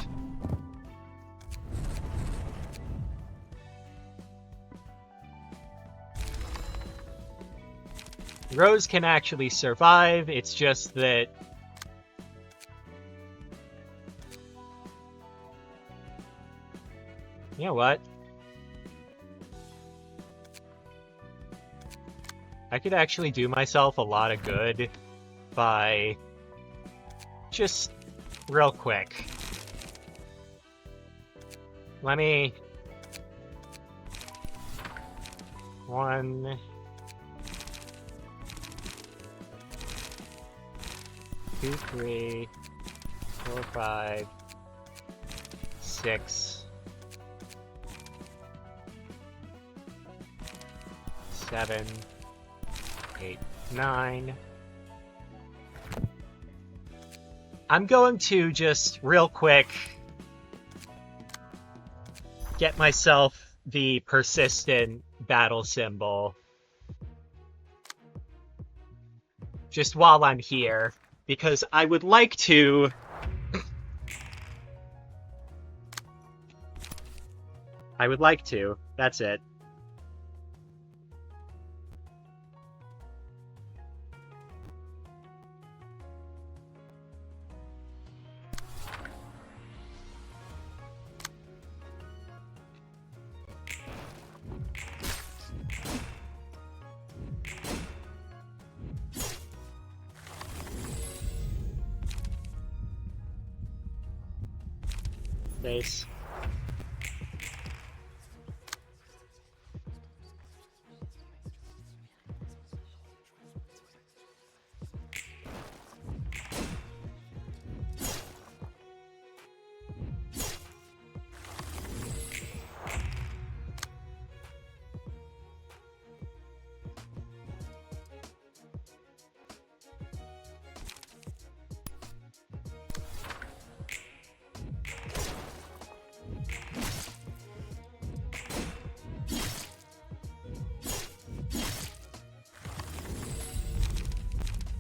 Rose can actually survive, it's just that you know what? I could actually do myself a lot of good by just real quick. Let me... 1... 2, 3, 4, 5, 6, 7, 8, 9. I'm going to just real quick get myself the persistent battle symbol just while I'm here, because I would like to that's it. Base.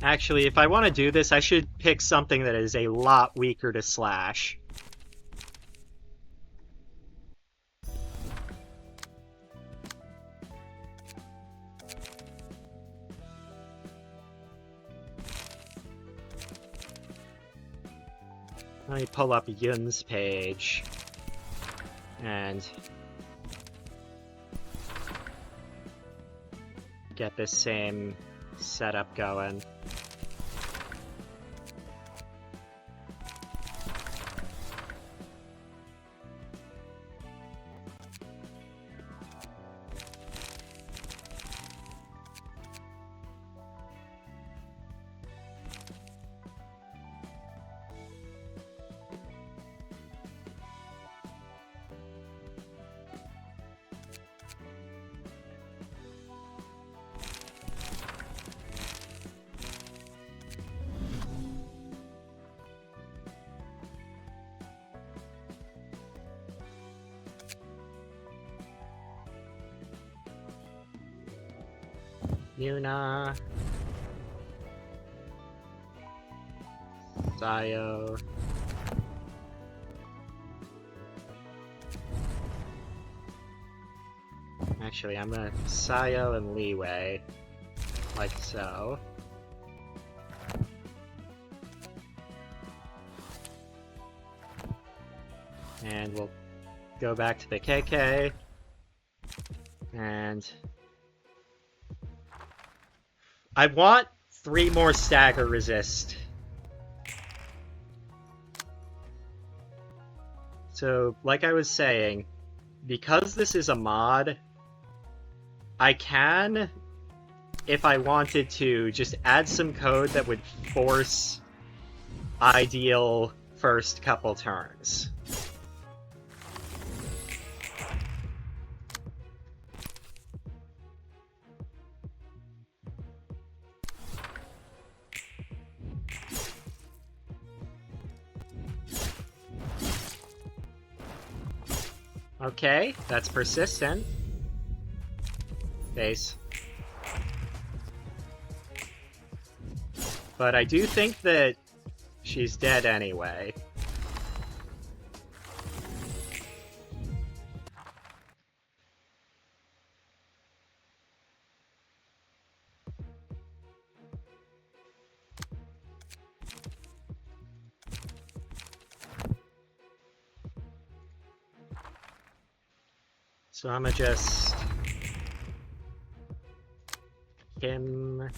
Actually, if I want to do this, I should pick something that is a lot weaker to slash. Let me pull up Yun's page and get this same setup going. Yuna, Sayo, actually I'm gonna Sayo and Leeway, like so. And we'll go back to the KK, and I want 3 more stagger resist. So, like I was saying, because this is a mod, I can, if I wanted to, just add some code that would force ideal first couple turns. Okay, that's persistent. Base. But I do think that she's dead anyway. So I'ma just... him...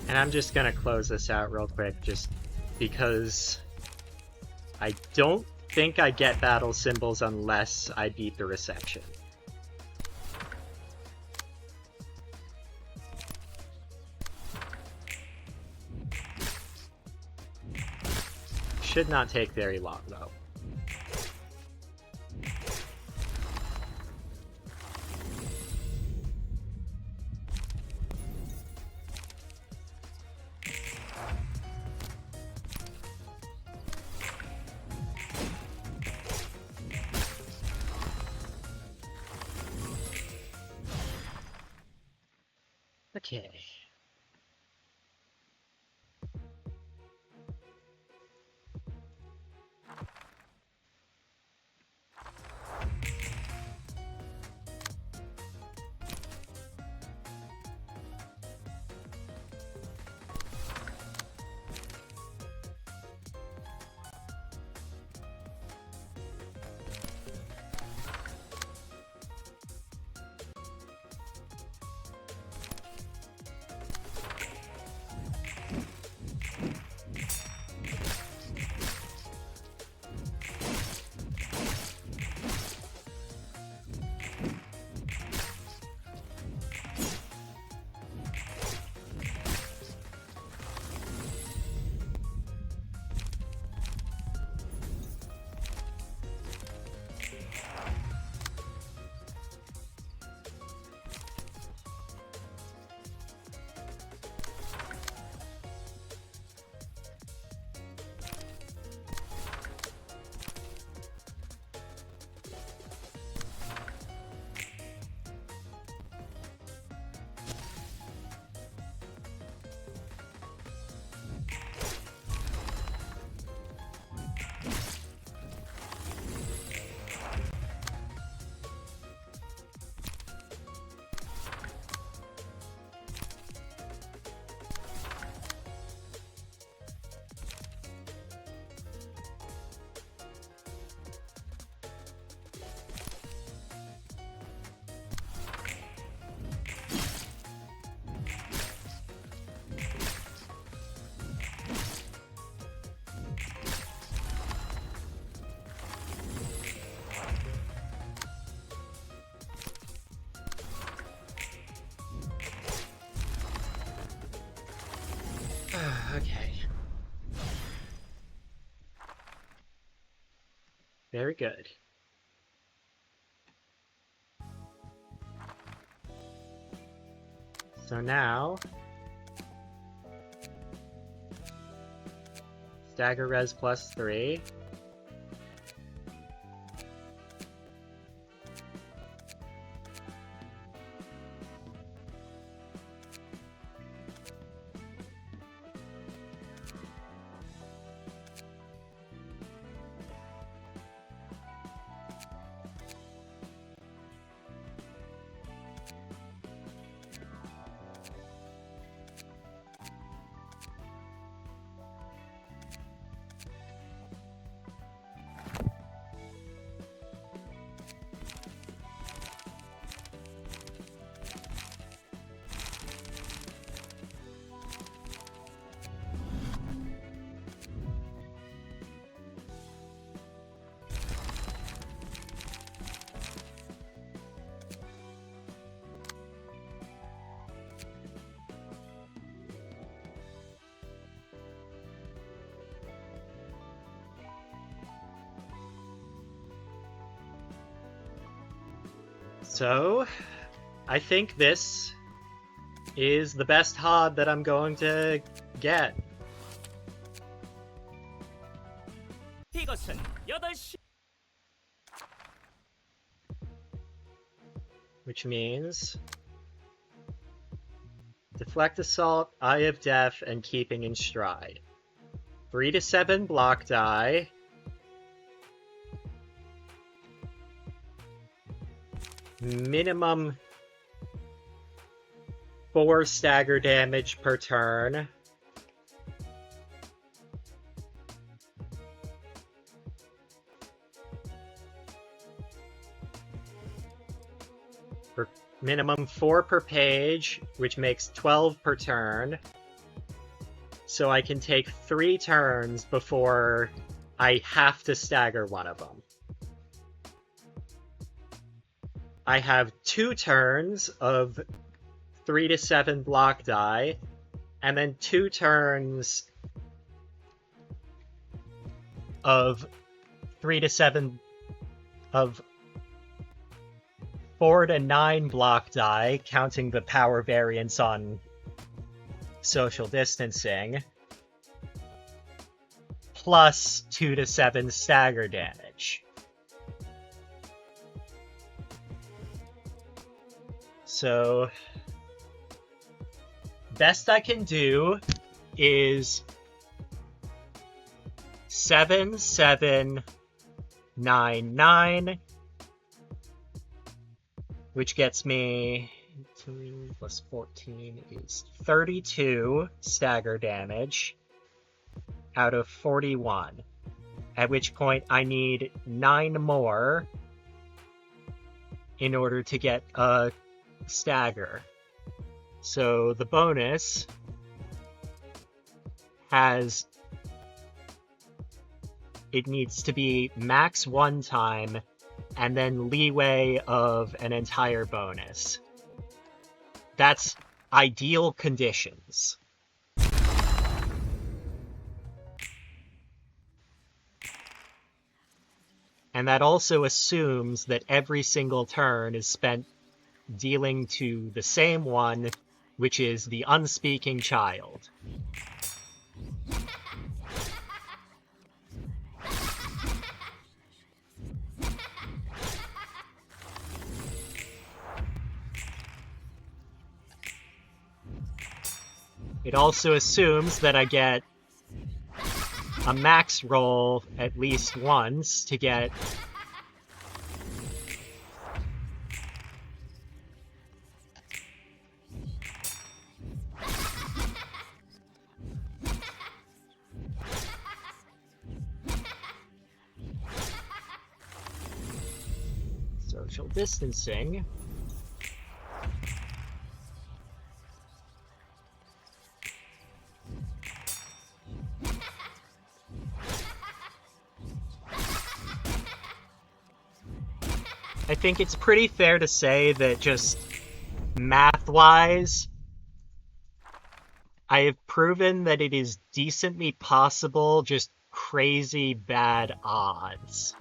And I'm just gonna close this out real quick, just because I don't think I get battle symbols unless I beat the reception. Should not take very long, though. Okay. Okay. Very good. So now, stagger res +3. So, I think this is the best HOD that I'm going to get. 이것은 8시. Which means Deflect Assault, Eye of Death, and Keeping in Stride. 3 to 7 block die. Minimum 4 stagger damage per turn. For minimum 4 per page, which makes 12 per turn. So I can take 3 turns before I have to stagger one of them. I have 2 turns of 3 to 7 block die, and then 2 turns of 3 to 7 of 4 to 9 block die, counting the power variance on social distancing, plus 2 to 7 stagger damage. So, best I can do is 7, 7, 9, 9, which gets me 2 plus 14 is 32 stagger damage out of 41, at which point I need 9 more in order to get a stagger. So the bonus has, it needs to be max 1 time and then leeway of an entire bonus. That's ideal conditions. And that also assumes that every single turn is spent dealing to the same one, which is the unspeaking child. It also assumes that I get a max roll at least once to get social distancing. I think it's pretty fair to say that just math-wise, I have proven that it is decently possible, just crazy bad odds.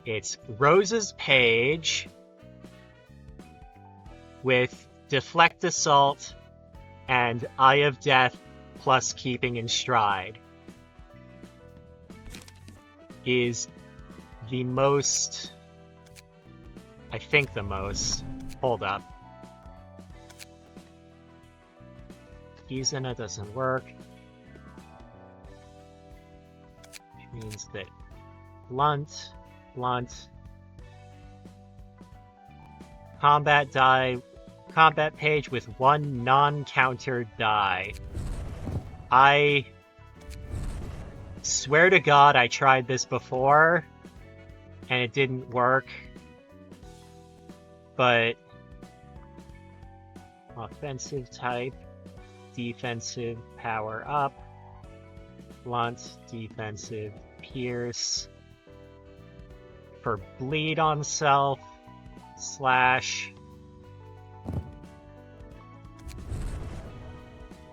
It's Rose's Page with Deflect Assault and Eye of Death plus Keeping in Stride. Is the most... I think the most... Hold up. Gizena doesn't work. Which means that Blunt, combat die, combat page with one non-countered die. I swear to God I tried this before, and it didn't work. But offensive type, defensive power up, blunt, defensive pierce. For bleed on self, slash.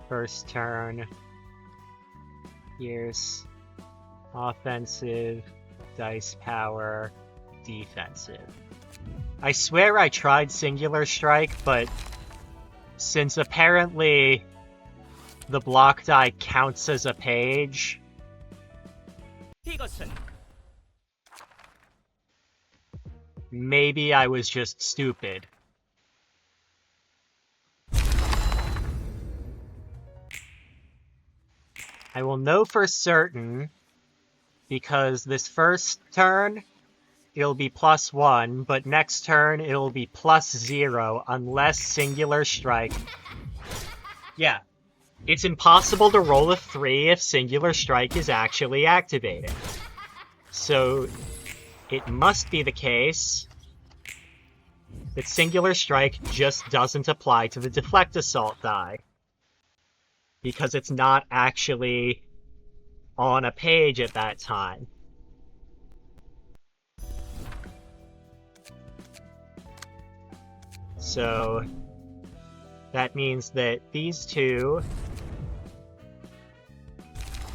First turn. Pierce. Offensive. Dice power. Defensive. I swear I tried Singular Strike, but since apparently the block die counts as a page, 이것은 maybe I was just stupid. I will know for certain because this first turn it'll be +1, but next turn it'll be +0 unless Singular Strike. Yeah, it's impossible to roll a 3 if Singular Strike is actually activated. So it must be the case that Singular Strike just doesn't apply to the Deflect Assault die. Because it's not actually on a page at that time. So that means that these two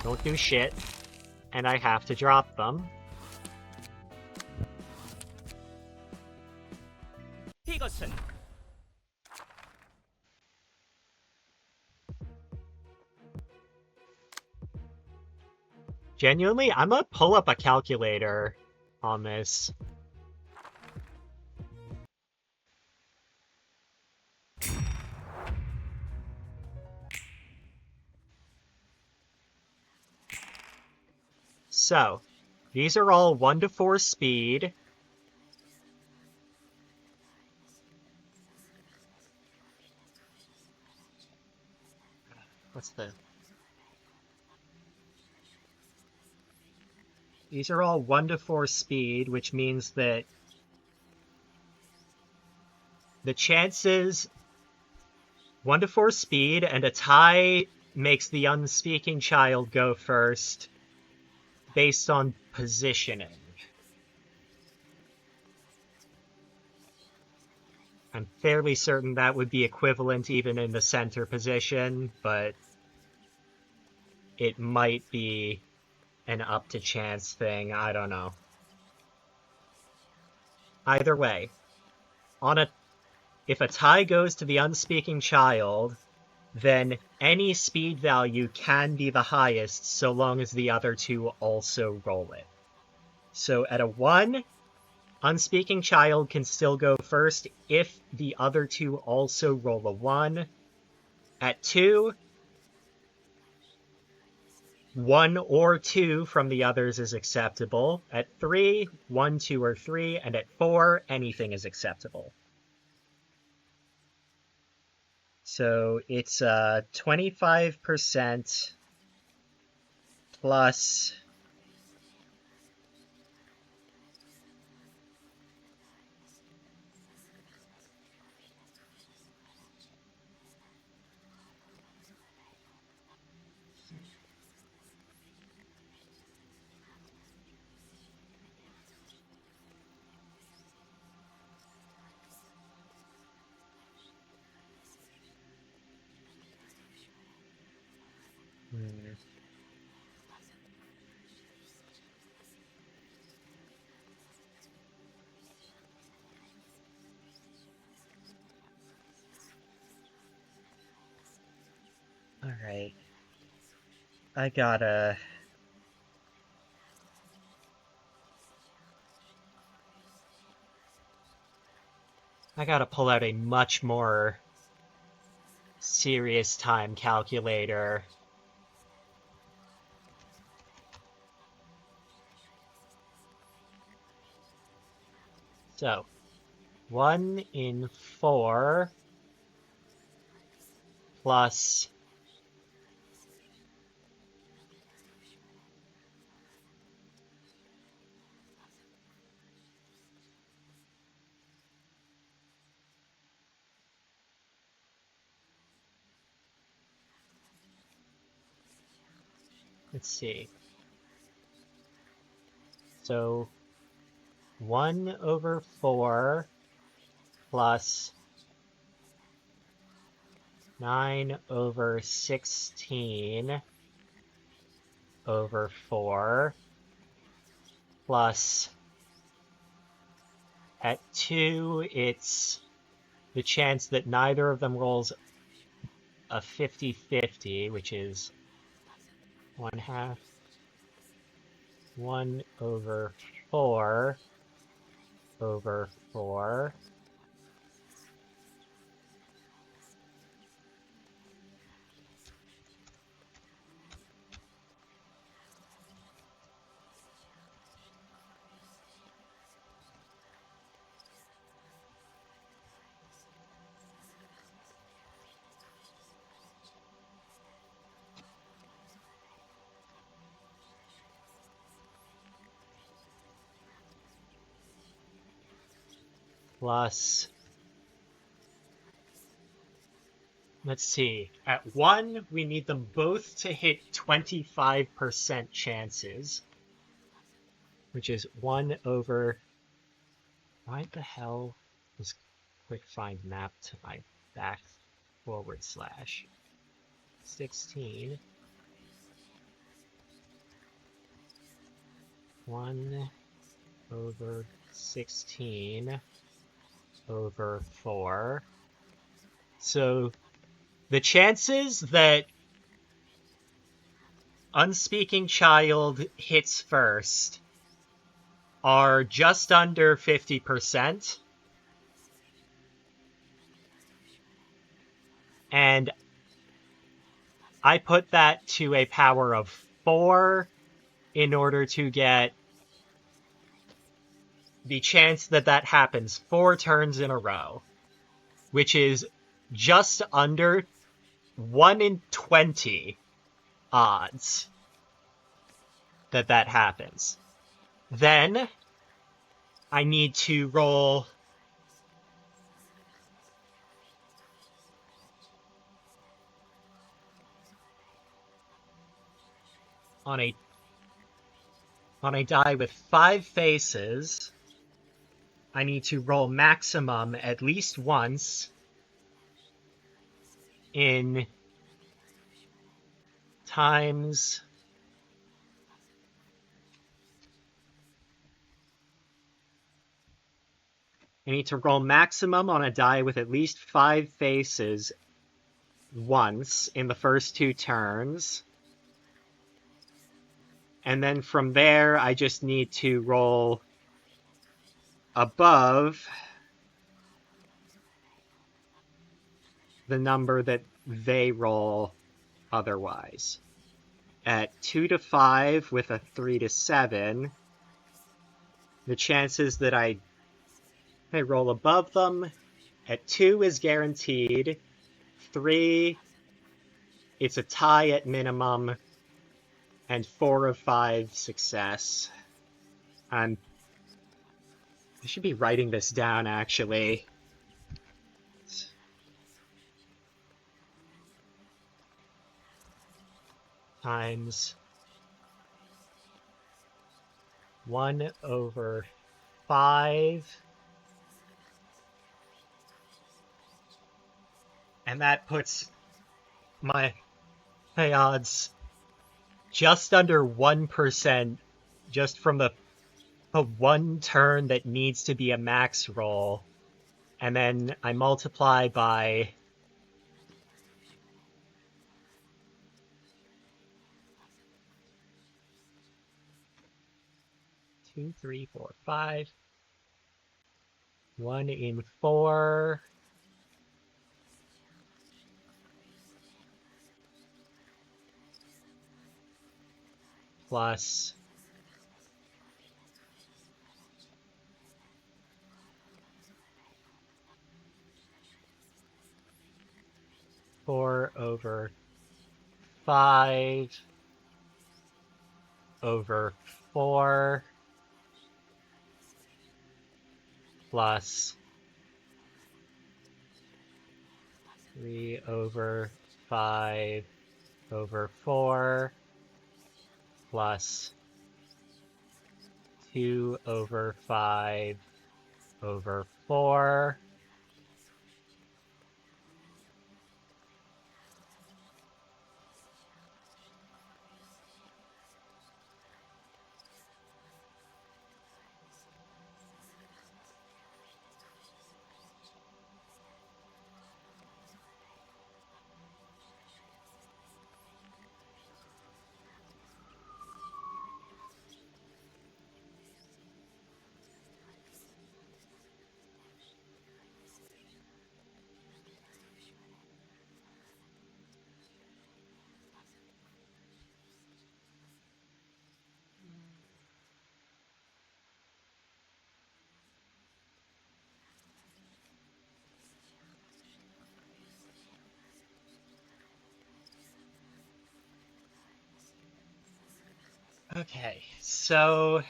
don't do shit, and I have to drop them. 이것은 Genuinely, I'm gonna pull up a calculator on this. So, these are all 1 to 4 speed. What's the... These are all 1 to 4 speed, which means that the chances 1 to 4 speed and a tie makes the unspeaking child go first based on positioning. I'm fairly certain that would be equivalent even in the center position, but it might be an up to chance thing, I don't know. Either way, if a tie goes to the unspeaking child, then any speed value can be the highest so long as the other two also roll it. So at a 1, unspeaking child can still go first if the other two also roll a 1. At 2, 1 or 2 from the others is acceptable. At 3, 1, 2, or 3. And at 4, anything is acceptable. So it's 25% plus... Alright. I gotta pull out a much more serious time calculator. So, 1 in 4 plus let's see. So 1/4 plus 9/16/4 plus at 2 it's the chance that neither of them rolls a 50-50, which is 1/2 1/4/4 plus, let's see, at 1 we need them both to hit 25% chances, which is 1/, why the hell was quick find map to my back /16 1/16/4. So the chances that Unspeaking Child hits first are just under 50%. And I put that to a power of 4 in order to get the chance that that happens 4 turns in a row, which is just under 1 in 20 odds that that happens. Then I need to roll on a die with 5 faces. I need to roll maximum at least once in times I need to roll maximum on a die with at least 5 faces once in the first 2 turns. And then from there, I just need to roll above the number that they roll otherwise. At 2 to 5 with a 3 to 7, the chances that I roll above them at 2 is guaranteed. 3, it's a tie at minimum. And 4 of 5 success. I should be writing this down, actually. Times 1/5. And that puts my odds just under 1%, just from the one turn that needs to be a max roll. And then I multiply by 2, 3, 4, 5. 1 in 4. Plus 4 over 5 over 4 plus 3 over 5 over 4 plus 2 over 5 over 4 Okay, so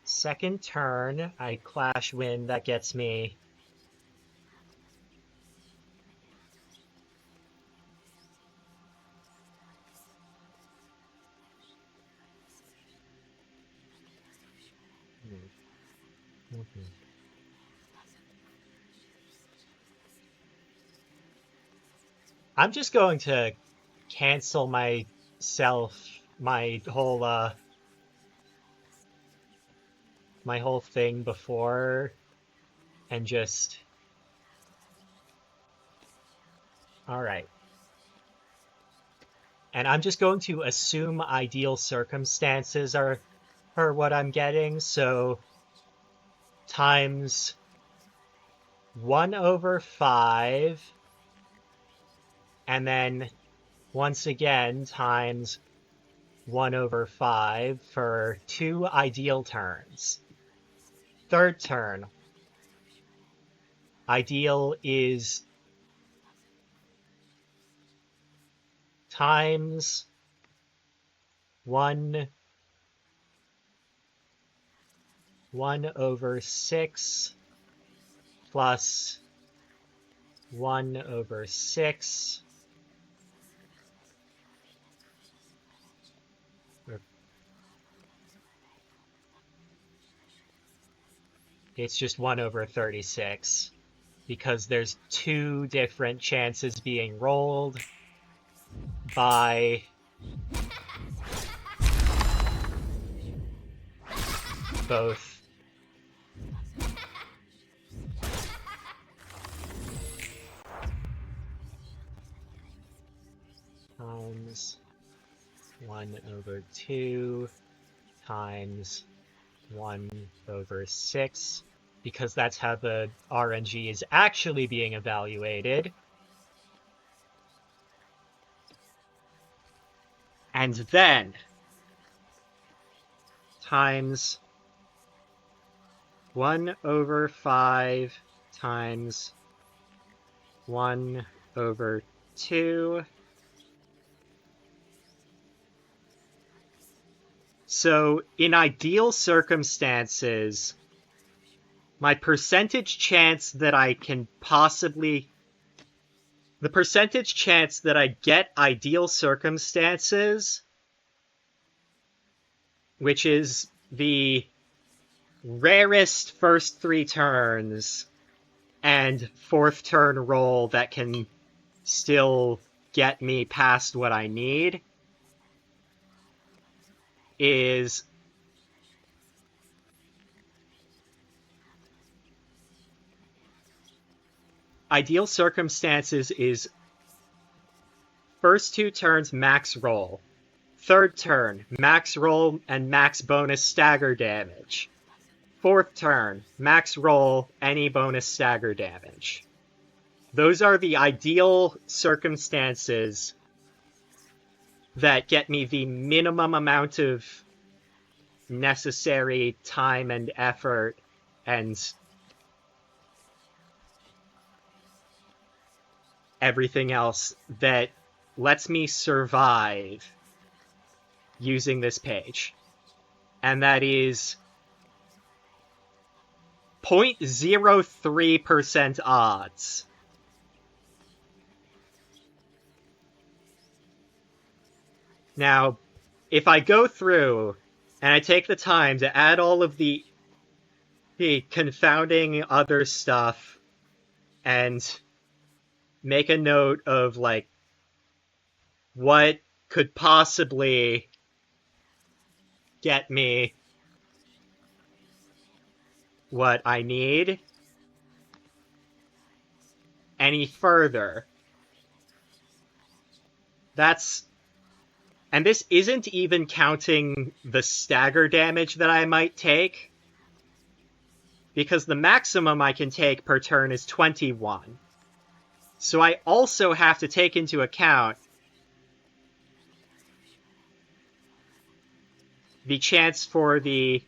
second turn, I Clash Wind, that gets me I'm just going to cancel my whole thing before and just all right. And I'm just going to assume ideal circumstances are what I'm getting, so times 1 over 5 and then once again times 1 over 5 for 2 ideal turns. Third turn, ideal is times 1 over 6 plus 1 over 6 it's just 1 over 36 because there's 2 different chances being rolled by both times 1 over 2 times 1 over 6, because that's how the RNG is actually being evaluated. And then times 1 over 5 times 1 over 2. So in ideal circumstances, my percentage chance that I can possibly... The percentage chance that I get ideal circumstances, which is the rarest first 3 turns and 4th turn roll that can still get me past what I need, is ideal circumstances is first 2 turns max roll, Third turn, max roll and max bonus stagger damage. Fourth turn, max roll, any bonus stagger damage. Those are the ideal circumstances that get me the minimum amount of necessary time and effort and everything else that lets me survive using this page. And that is 0.03% odds. Now, if I go through and I take the time to add all of the confounding other stuff and make a note of, like, what could possibly get me what I need any further. And this isn't even counting the stagger damage that I might take, because the maximum I can take per turn is 21. So I also have to take into account the chance for the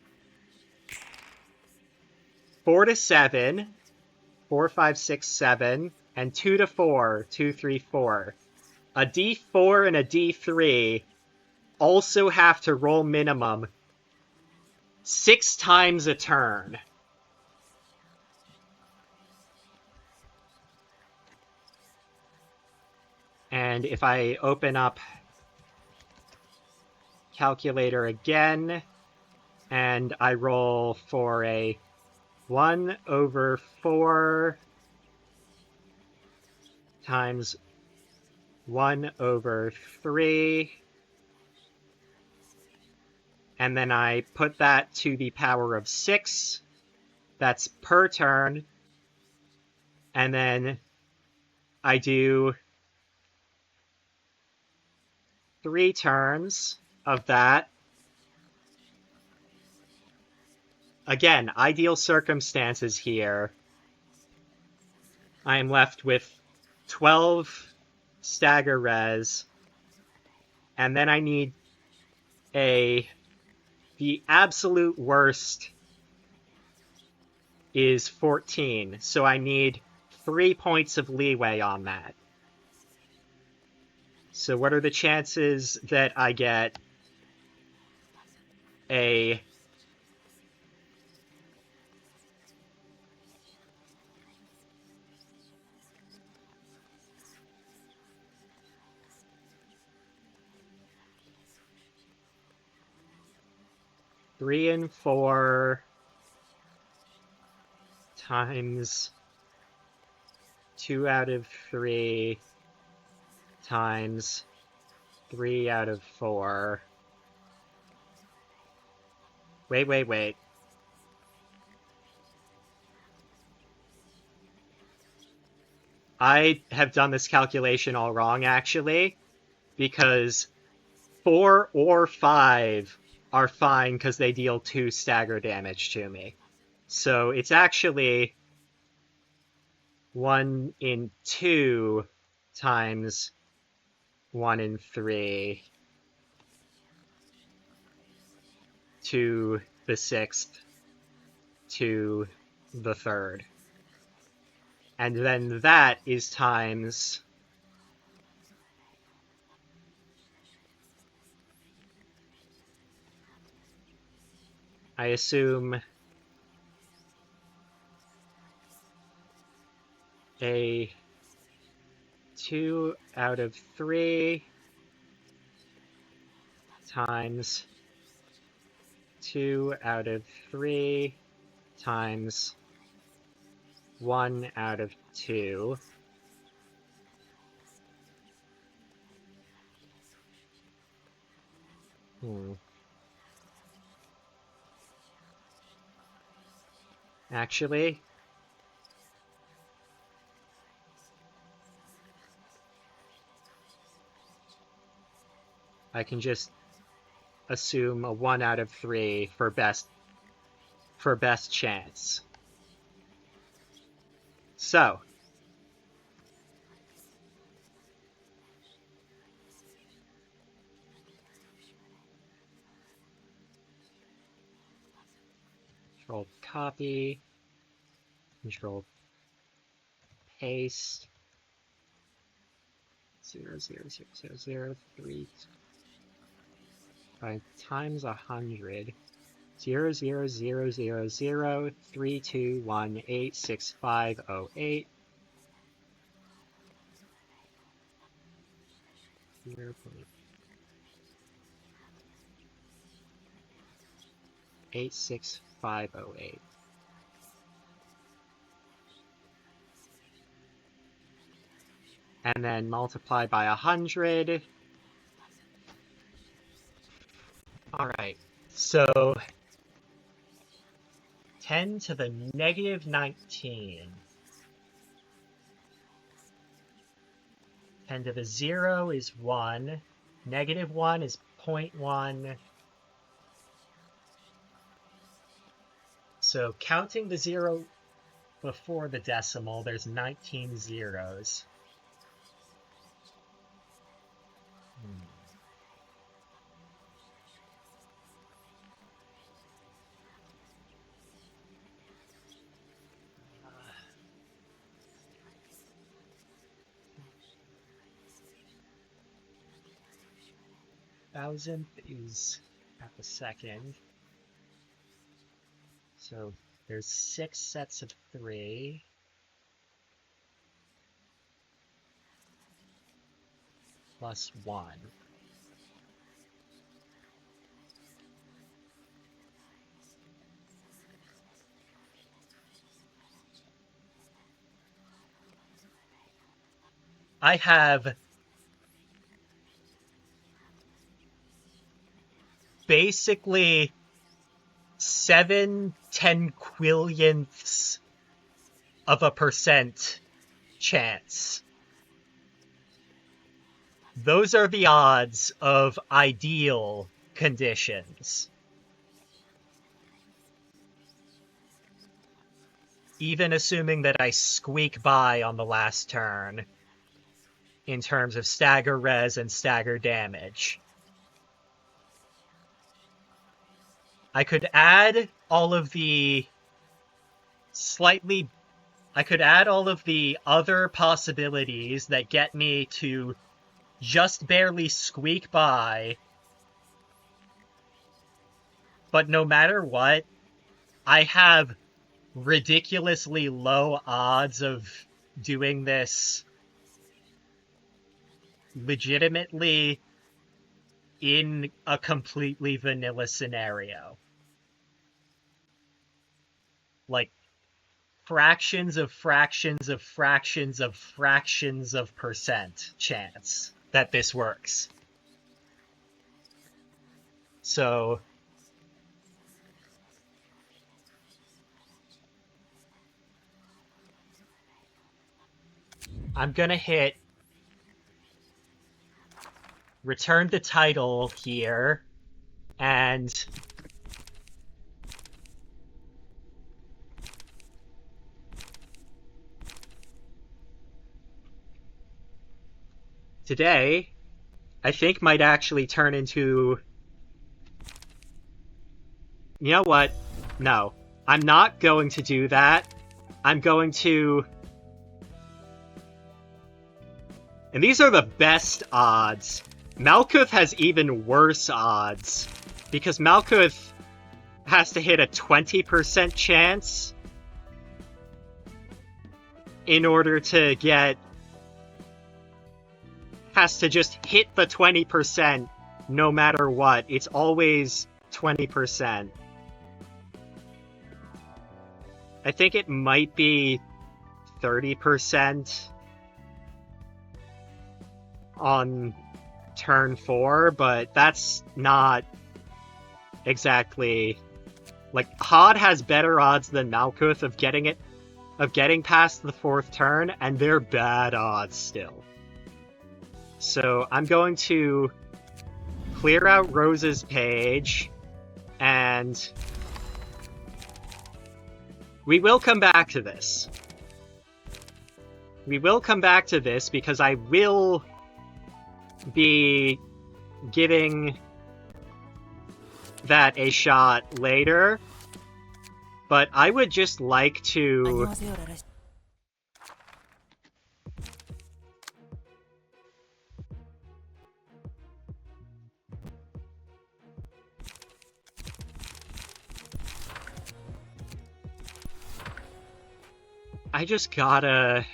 4 to 7, 4, 5, 6, 7, and 2 to 4, 2, 3, 4. A D4 and a D3 also have to roll minimum 6 times a turn. And if I open up calculator again, and I roll for a 1 over 4 times 1 over 3, and then I put that to the power of 6, that's per turn, and then I do 3 turns of that. Again, ideal circumstances here. I am left with 12 stagger res, and then I need the absolute worst is 14, so I need 3 points of leeway on that. So what are the chances that I get a 3 and 4 times 2 out of 3 times 3 out of 4. Wait. I have done this calculation all wrong, actually, because 4 or 5 are fine because they deal 2 stagger damage to me. So it's actually 1 in 2 times 1 in 3 to the 6th to the 3rd. And then that is times I assume a 2 out of 3 times 2 out of 3 times 1 out of 2. Actually, I can just assume a 1 out of 3 for best chance. So, Control copy, Control paste, 0.00003 times 100. 0.0000321865080. 0.86508. And then multiply by 100. Alright, so 10 to the negative 19. 10 to the 0 is 1. Negative 1 is 0.1. So counting the 0 before the decimal, there's 19 zeros. Thousandth is at the second. So there's 6 sets of 3. Plus 1. I have basically 7 10-quillionths of a percent chance. Those are the odds of ideal conditions. Even assuming that I squeak by on the last turn in terms of stagger res and stagger damage. I could add all of the other possibilities that get me to just barely squeak by. But no matter what, I have ridiculously low odds of doing this legitimately in a completely vanilla scenario. Like, fractions of fractions of fractions of fractions of percent chance that this works. So I'm gonna hit return the title here, and today, I think might actually turn into... You know what? No. I'm not going to do that. I'm going to... And these are the best odds. Malkuth has even worse odds, because Malkuth has to hit a 20% chance in order to get... has to just hit the 20% no matter what. It's always 20%. I think it might be 30% on turn 4, but that's not exactly... Like, Hod has better odds than Malkuth of getting past the 4th turn, and they're bad odds still. So I'm going to clear out Rose's page, and we will come back to this. We will come back to this because I will be giving that a shot later, but I would just like to 안녕하세요, 라라 씨. I just gotta...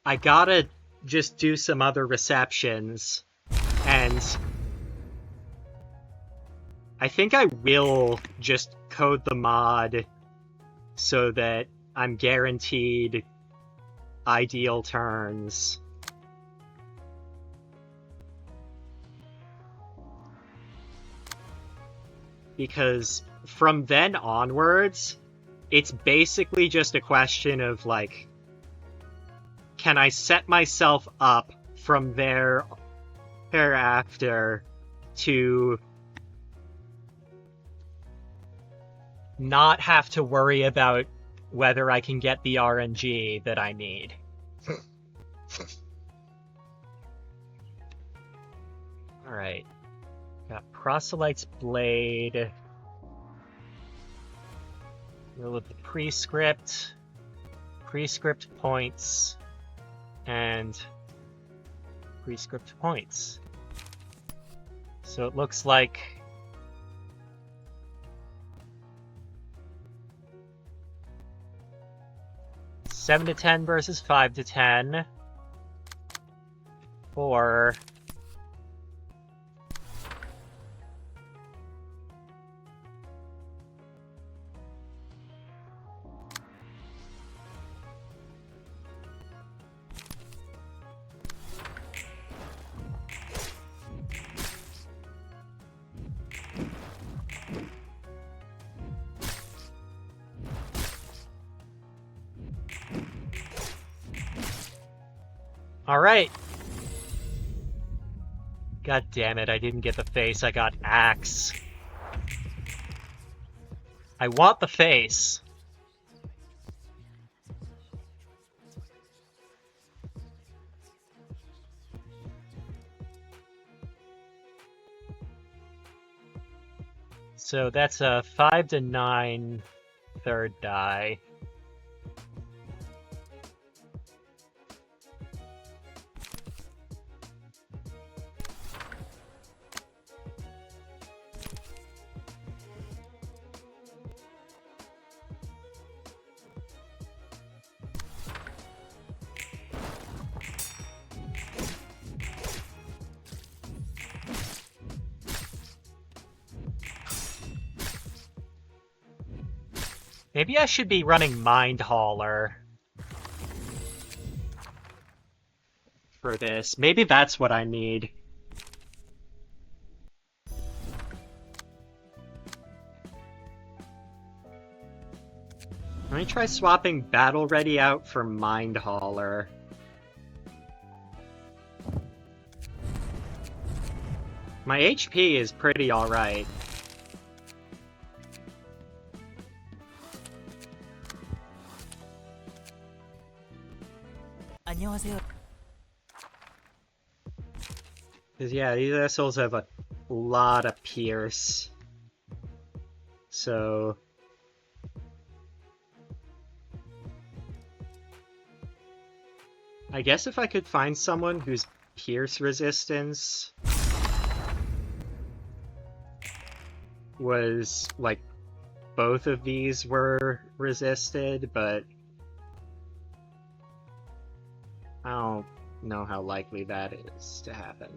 I gotta just do some other receptions, and I think I will just code the mod so that I'm guaranteed ideal turns. Because from then onwards, it's basically just a question of, like, can I set myself up from thereafter to not have to worry about whether I can get the RNG that I need. Alright. Got Proselyte's Blade. We'll with the Prescript. Prescript points. And Prescript points. So it looks like (7 to 10) versus 5 to 10, or alright. God damn it, I didn't get the face, I got Axe. I want the face. So that's a 5 to 9 third die. Maybe I should be running Mind Hauler for this. Maybe that's what I need. Let me try swapping Battle Ready out for Mind Hauler. My HP is pretty alright. 안녕하세요. Because, yeah, these assholes have a lot of Pierce. So... I guess if I could find someone whose Pierce resistance was, like, both of these were resisted, but... I don't know how likely that is to happen.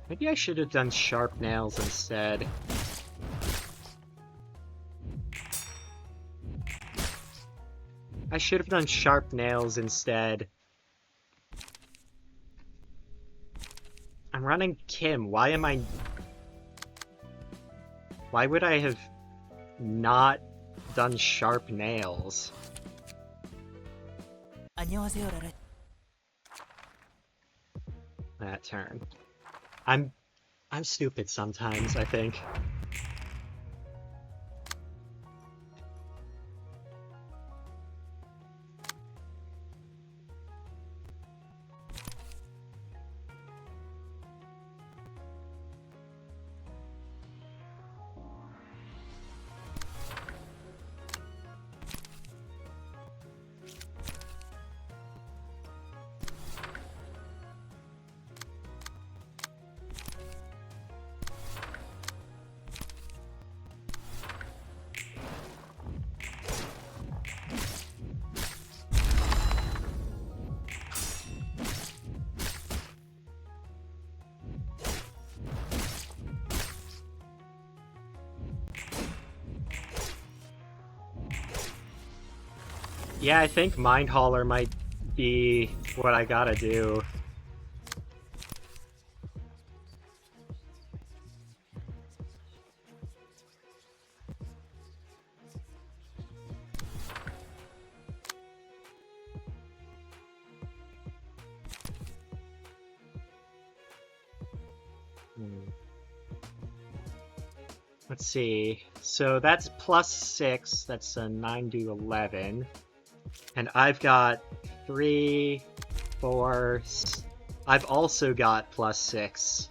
Maybe I should have done sharp nails instead. I should have done sharp nails instead. I'm running Kim. Why am I... Why would I have not done sharp nails? 안녕하세요, 라라. That turn. I'm stupid sometimes, I think. Yeah, I think Mind Hauler might be what I gotta do. Let's see. So that's +6. That's a 9 to 11. And I've got 3, 4... I've also got +6.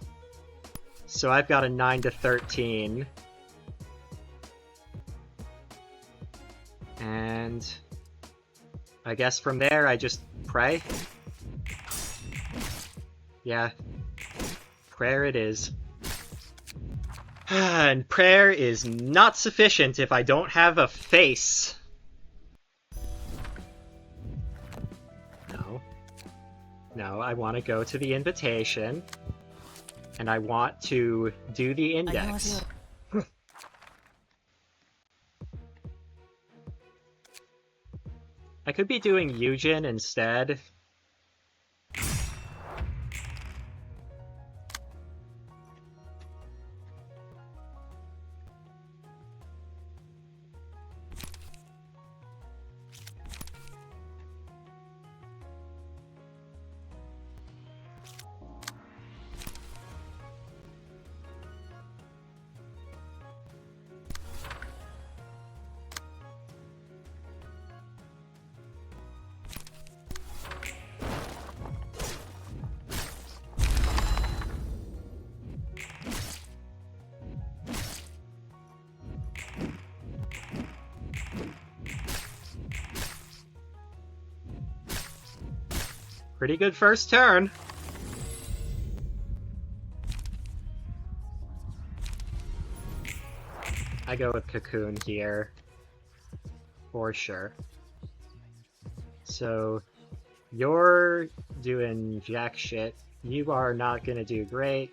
So I've got a 9 to 13. And I guess from there I just pray. Yeah. Prayer it is. And prayer is not sufficient if I don't have a face. No, I want to go to the invitation. And I want to do the index. I could be doing Eugen instead. Pretty good first turn. I go with Cocoon here. For sure. So, you're doing jack shit. You are not gonna do great.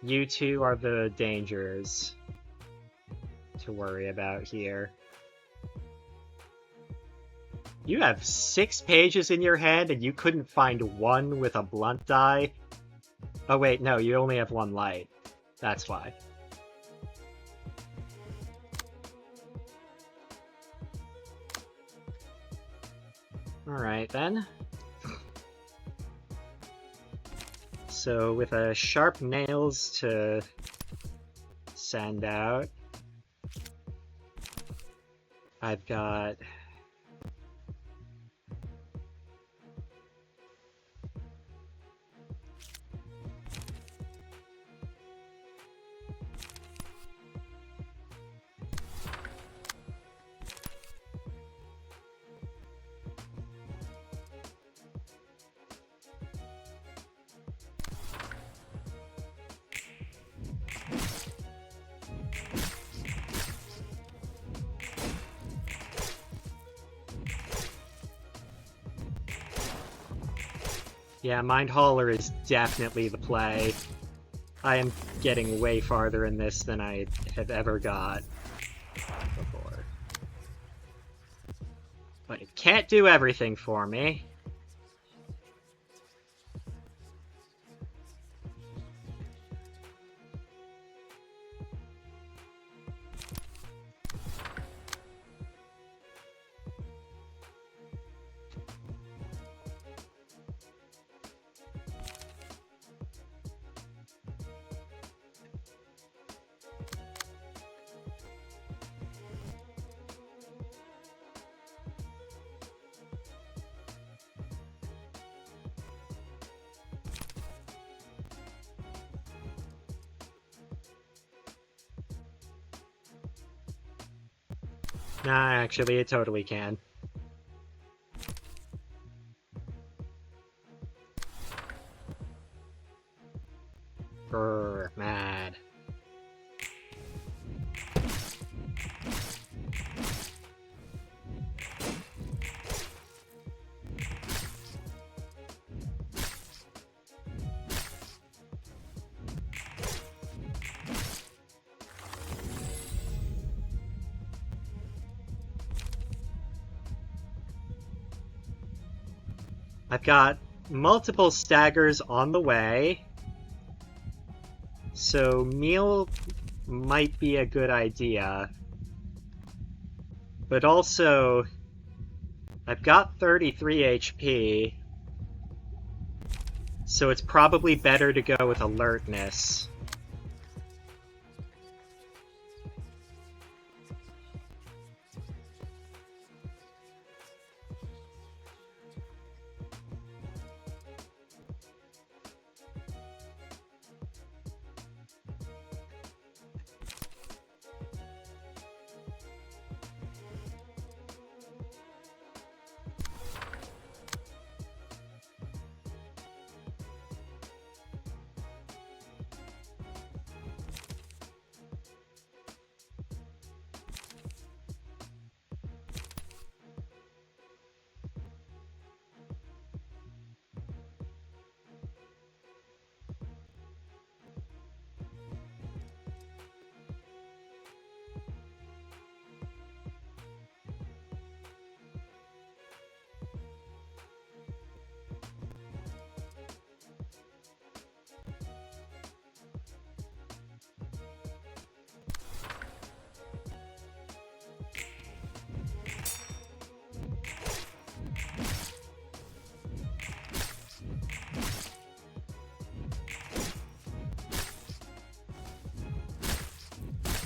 You two are the dangers to worry about here. You have 6 pages in your hand and you couldn't find one with a blunt die? Oh wait, no, you only have 1 light. That's why. Alright then. So with a sharp nails to send out, I've got... Yeah, Mind Hauler is definitely the play. I am getting way farther in this than I have ever got before. But it can't do everything for me. Nah, actually, it totally can. Brr, mad. I've got multiple staggers on the way, so meal might be a good idea. But also, I've got 33 HP, so it's probably better to go with alertness.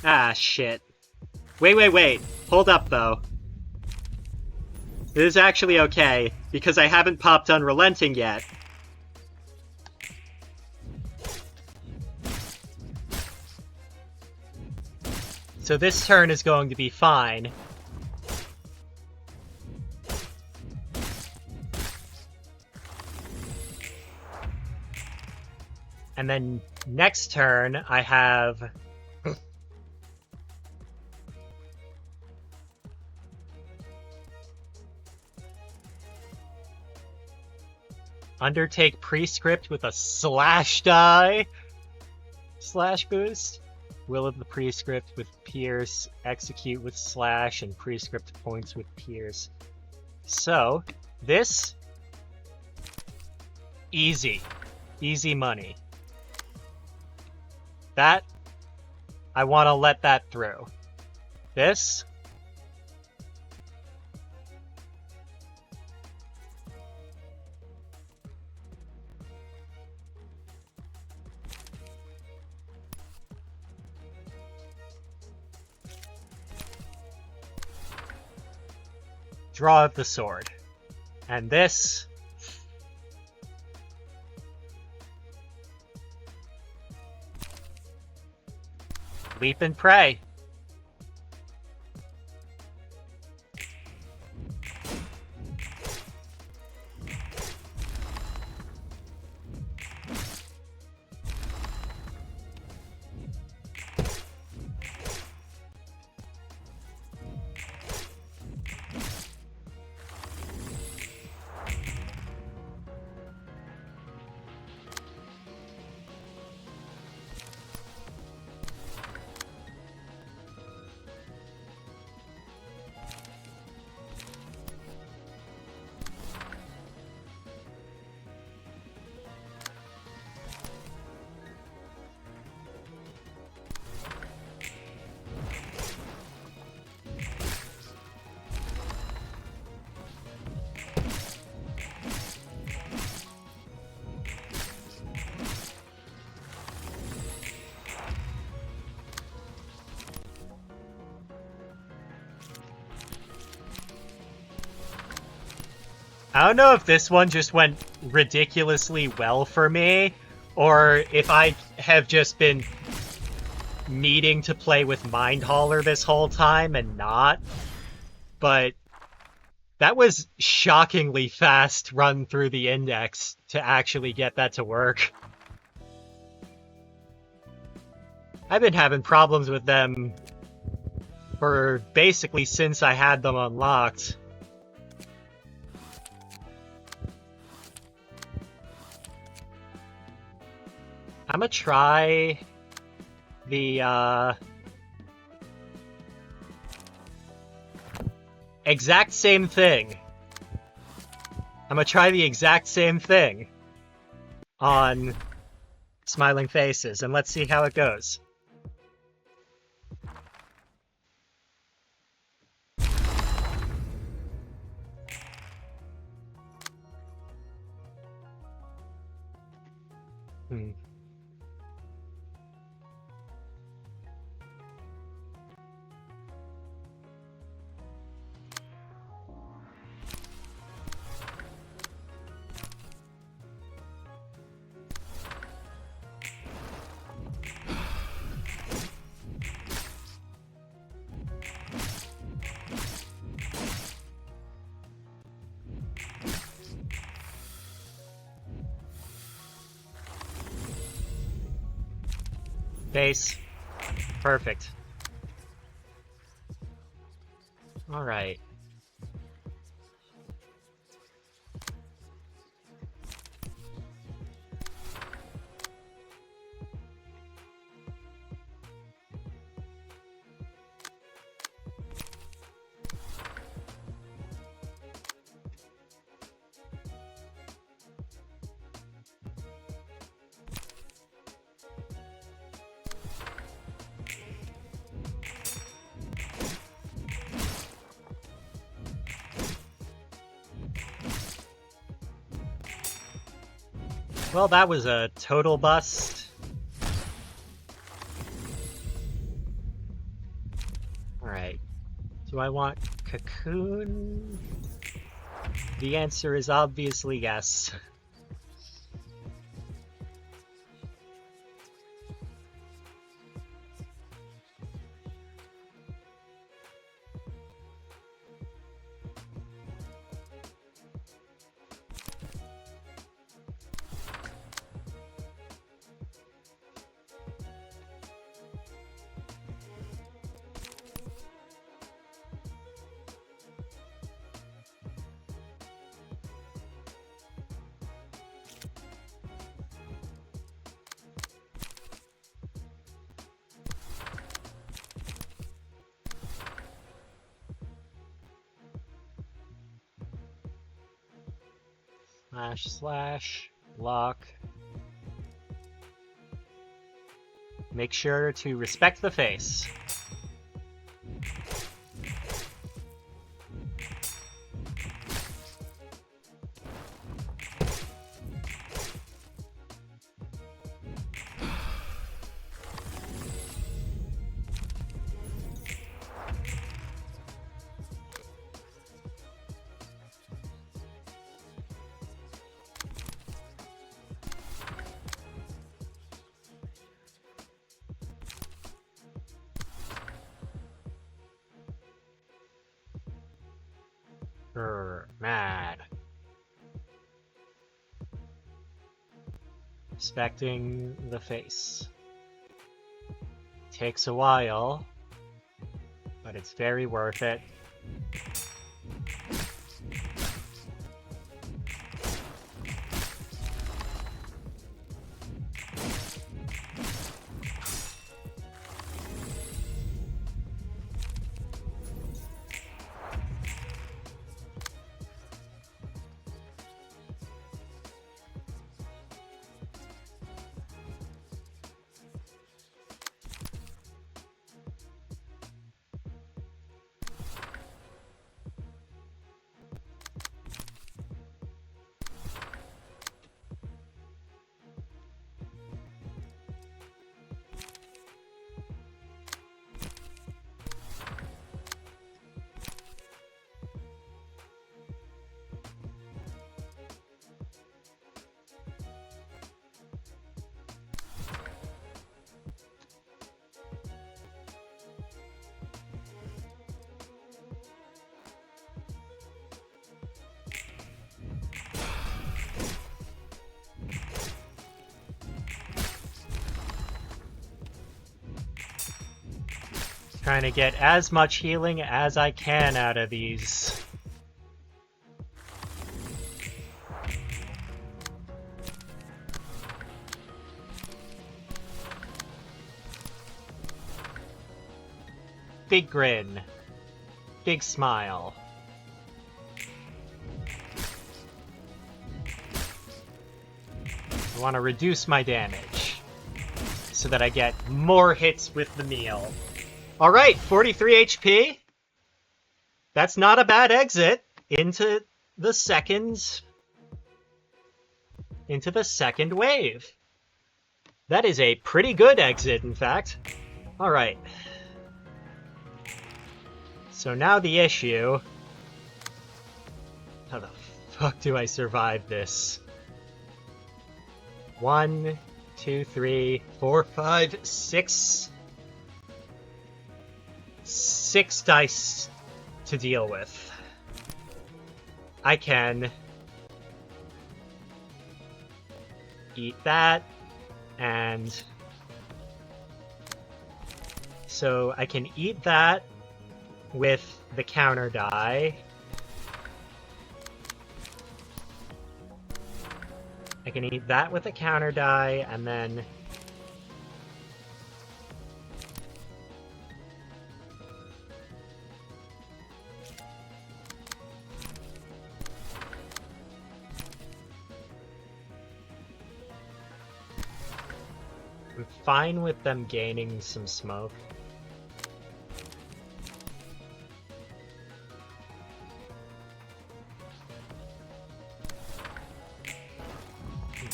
Ah, shit. Wait. Hold up, though. It is actually okay, because I haven't popped Unrelenting yet. So this turn is going to be fine. And then next turn, I have... Undertake Prescript with a slash die. Slash boost. Will of the Prescript with Pierce. Execute with slash and Prescript points with Pierce. So, this... Easy. Easy money. That... I want to let that through. This... Draw of the Sword. And this... Leap and Pray. I don't know if this one just went ridiculously well for me, or if I have just been needing to play with Mind Hauler this whole time and not. But that was shockingly fast run through the index to actually get that to work. I've been having problems with them for basically since I had them unlocked. I'm gonna try the exact same thing. I'm gonna try the exact same thing on Smiling Faces, and let's see how it goes. Base. Perfect. Alright. Well, that was a total bust. Alright. Do I want Cocoon? The answer is obviously yes. / block. Make sure to respect the face. Mad. Respecting the face. Takes a while, but it's very worth it. Trying to get as much healing as I can out of these. Big grin. Big smile. I want to reduce my damage so that I get more hits with the meal. Alright, 43 HP. That's not a bad exit into the second wave. That is a pretty good exit, in fact. Alright. So now the issue... How the fuck do I survive this? 1, 2, 3, 4, 5, 6... 6 dice to deal with. I can eat that, and so I can eat that with the counter die. I can eat that with a counter die, and then I'm fine with them gaining some smoke.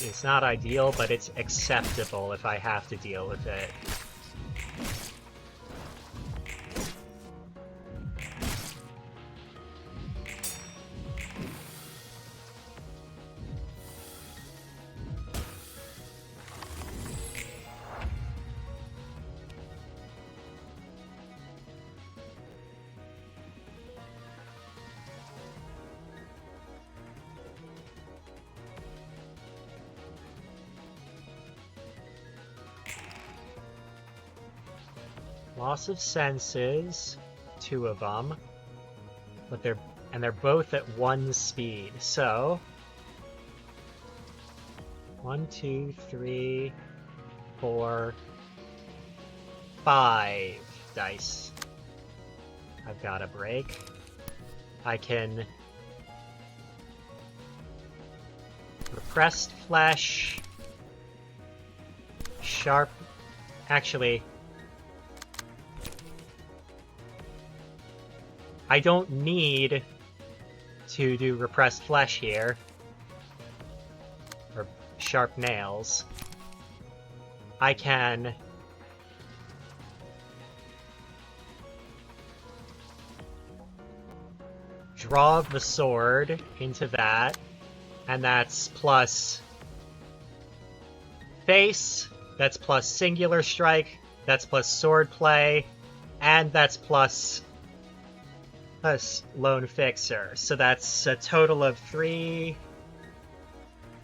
It's not ideal, but it's acceptable if I have to deal with it. Loss of senses, 2 of them, but they're both at 1 speed. So 1, 2, 3, 4, 5 dice. I've got a break. I can repressed flesh, sharp. Actually, I don't need to do repressed flesh here, or sharp nails. I can draw the sword into that, and that's plus face, that's plus singular strike, that's plus sword play, and that's plus a lone fixer. So that's a total of 3,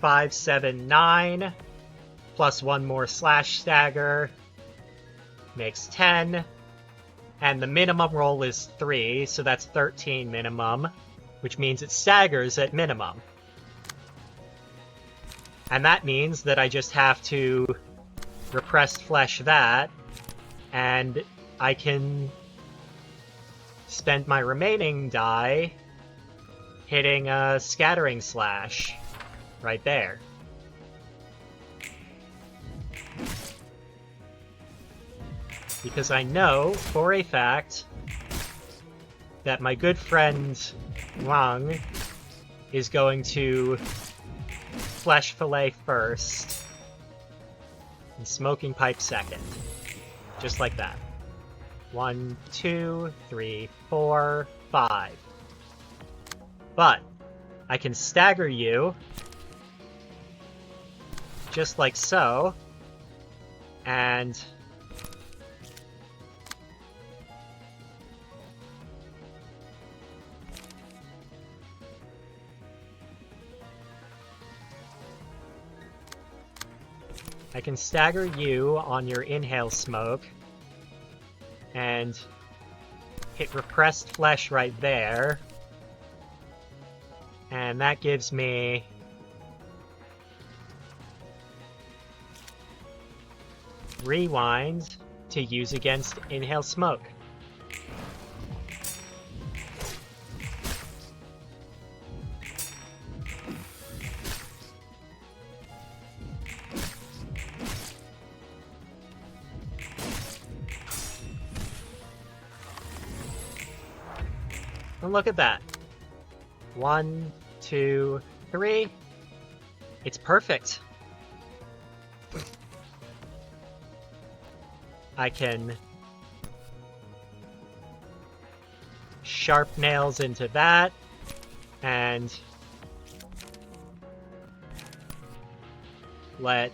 5, 7, 9, plus 1 more slash stagger, makes 10, and the minimum roll is 3, so that's 13 minimum, which means it staggers at minimum. And that means that I just have to repressed flesh that, and I can spend my remaining die hitting a scattering slash right there. Because I know for a fact that my good friend Wang is going to flesh fillet first and smoking pipe second. Just like that. 1, 2, 3, 4, 5. But I can stagger you just like so, and I can stagger you on your inhale smoke, and hit repressed flesh right there. And that gives me rewind to use against inhale smoke. And look at that. 1, 2, 3. It's perfect. I can sharp nails into that and let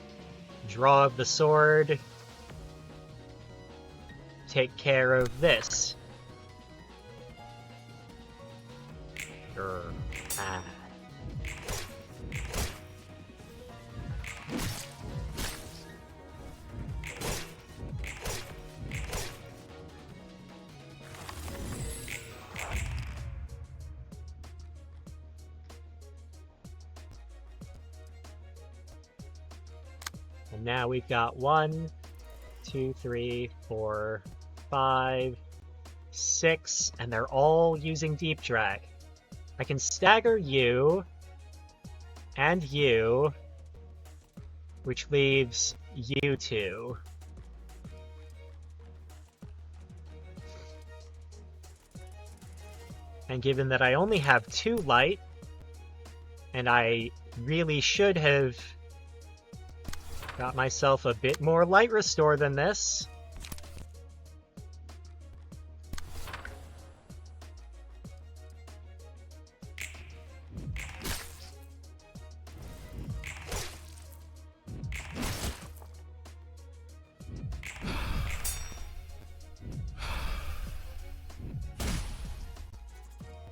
draw of the sword take care of this. Ah. And now we've got 1, 2, 3, 4, 5, 6, and they're all using deep drag. I can stagger you and you, which leaves you two. And given that I only have 2 light, and I really should have got myself a bit more light restore than this.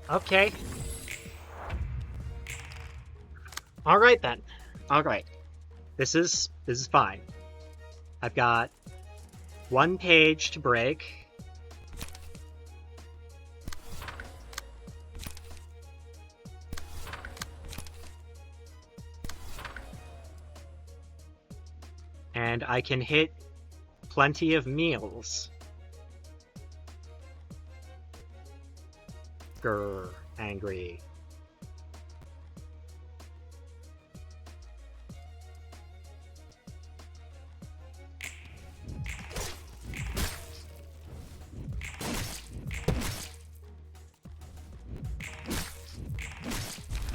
Okay. Alright then. Alright. This is fine. I've got 1 page to break. And I can hit plenty of meals. Grr, angry.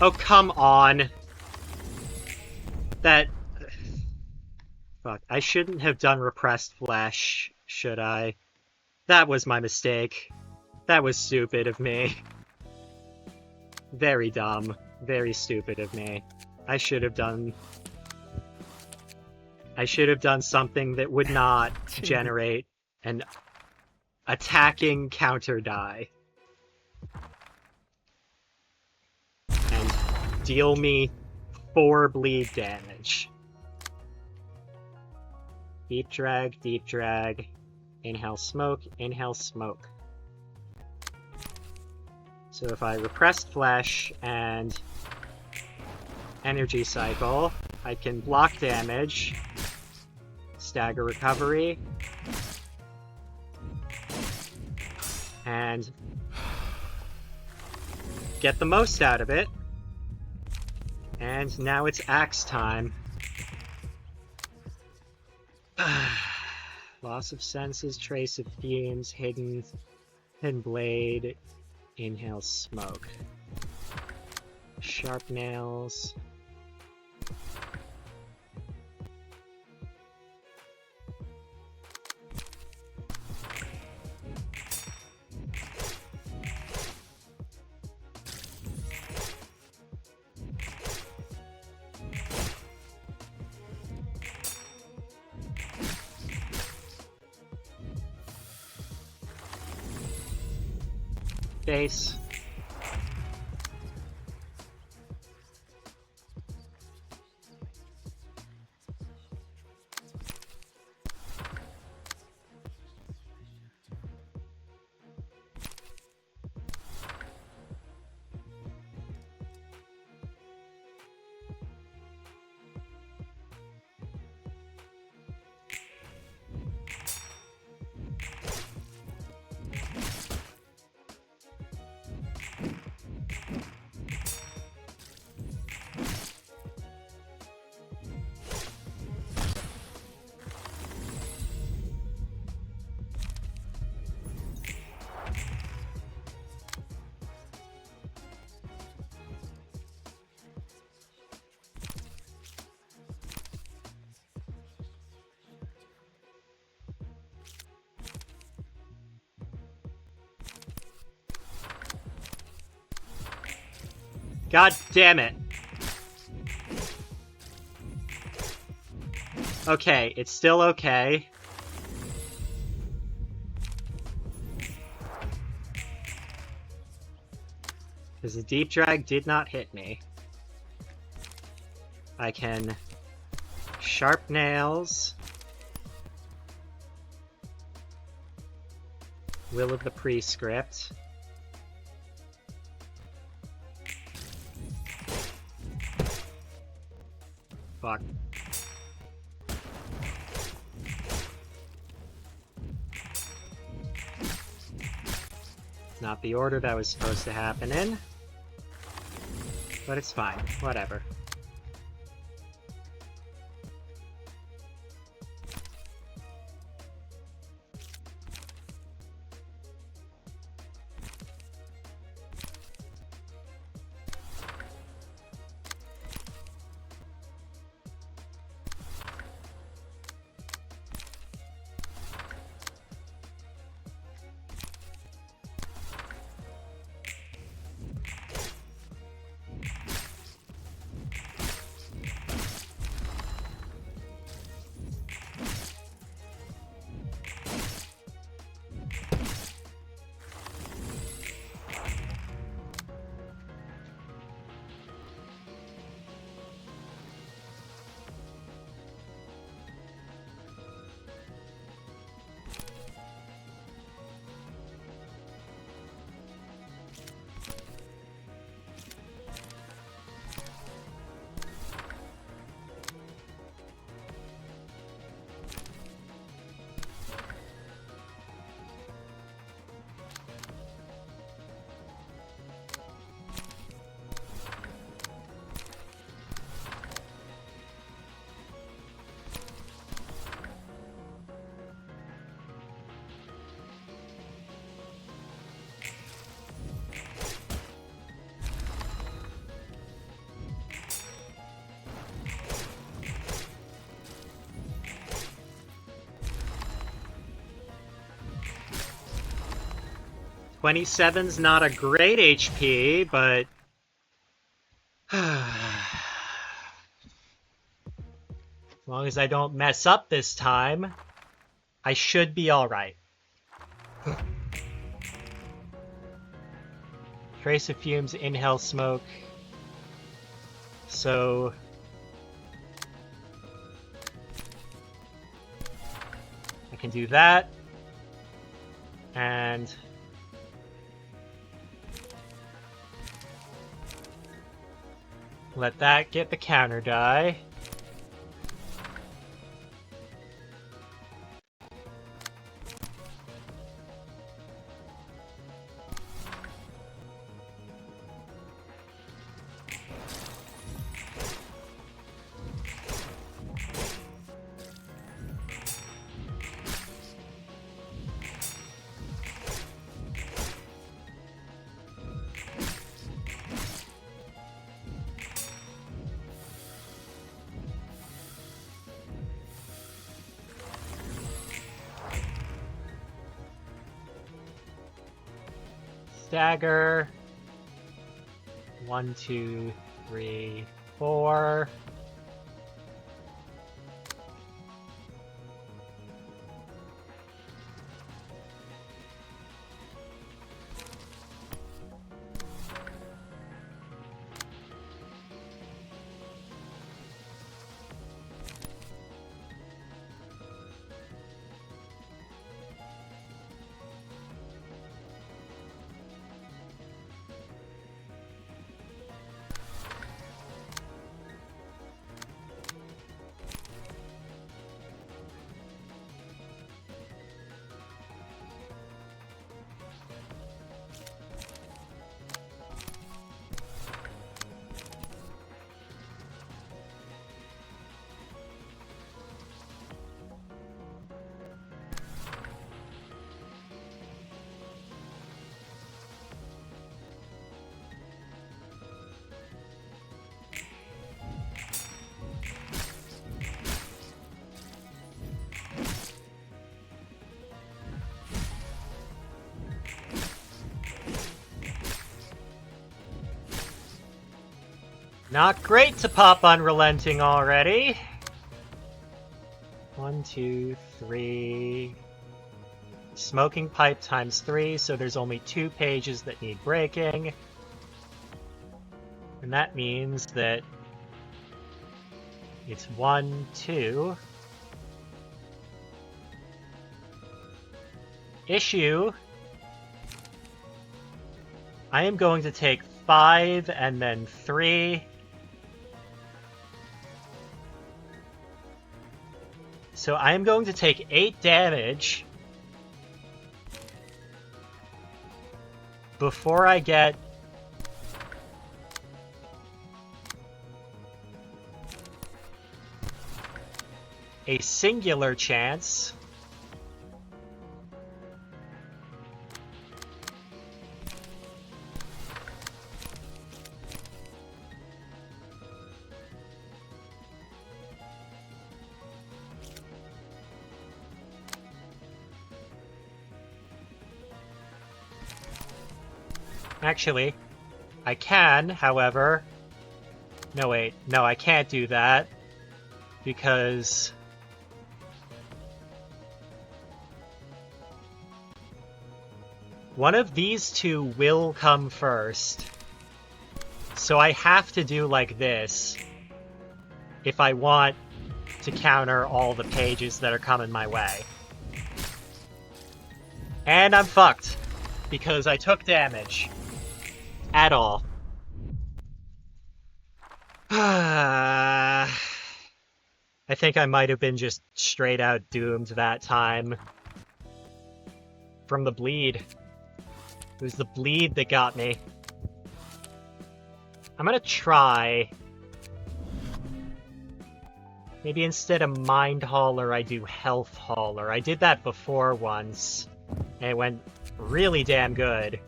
Oh, come on. That... Fuck, I shouldn't have done repressed flesh, should I? That was my mistake. That was stupid of me. Very dumb. Very stupid of me. I should have done something that would not generate an attacking counter die. And deal me 4 bleed damage. Deep drag, inhale smoke, inhale smoke. So if I repressed flesh and energy cycle, I can block damage, stagger recovery, and get the most out of it. And now it's axe time. Loss of senses, trace of fumes, hidden blade, inhale smoke. Sharp nails. Face. God damn it. Okay, it's still okay. Because the deep drag did not hit me. I can sharp nails. Will of the Prescript. Fuck. It's not the order that was supposed to happen in. But it's fine. Whatever. $27's not a great HP, but... as long as I don't mess up this time, I should be alright. Trace of fumes, inhale smoke. So... I can do that. And... let that get the counter die. Stagger. 1, 2, 3, 4. Not great to pop Unrelenting already. 1, 2, 3. Smoking Pipe times 3, so there's only 2 pages that need breaking. And that means that it's 1, 2. Issue. I am going to take 5 and then 3. So I am going to take 8 damage before I get a singular chance Actually, I can, however... No, wait. No, I can't do that. Because... one of these two will come first. So I have to do like this if I want to counter all the pages that are coming my way. And I'm fucked. Because I took damage. At all. I think I might have been just straight out doomed that time. From the bleed. It was the bleed that got me. I'm gonna try. Maybe instead of Mind Hauler, I do Health Hauler. I did that before once, and it went really damn good.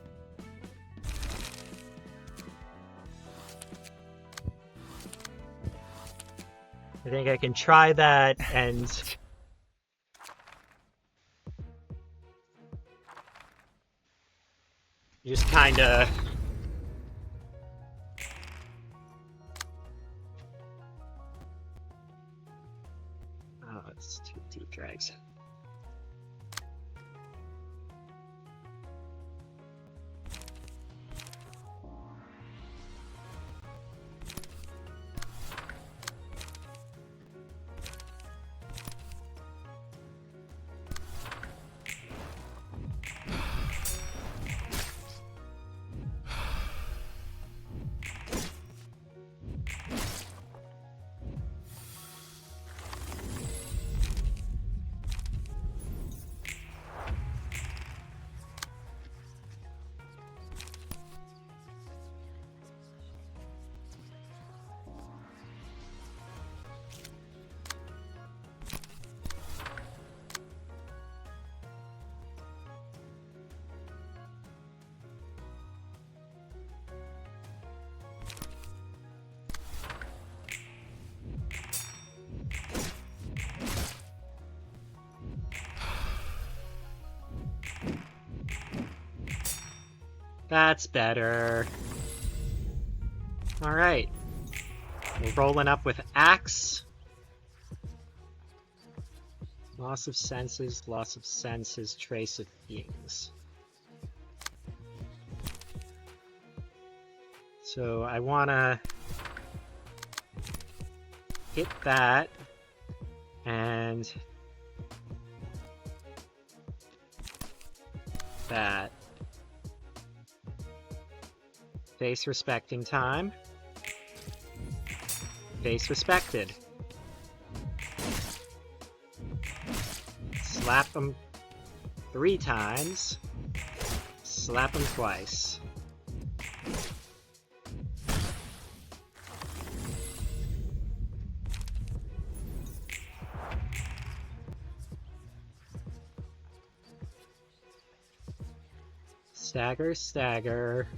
I think I can try that and... just kinda... Oh, it's 2 deep drags. That's better. Alright. We're rolling up with Axe. Loss of senses, trace of beings. So I wanna hit that and that. Face respecting time. Face respected. Slap them 3 times. Slap them twice. Stagger, stagger.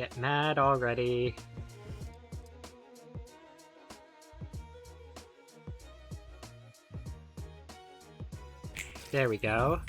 Get mad already. There we go.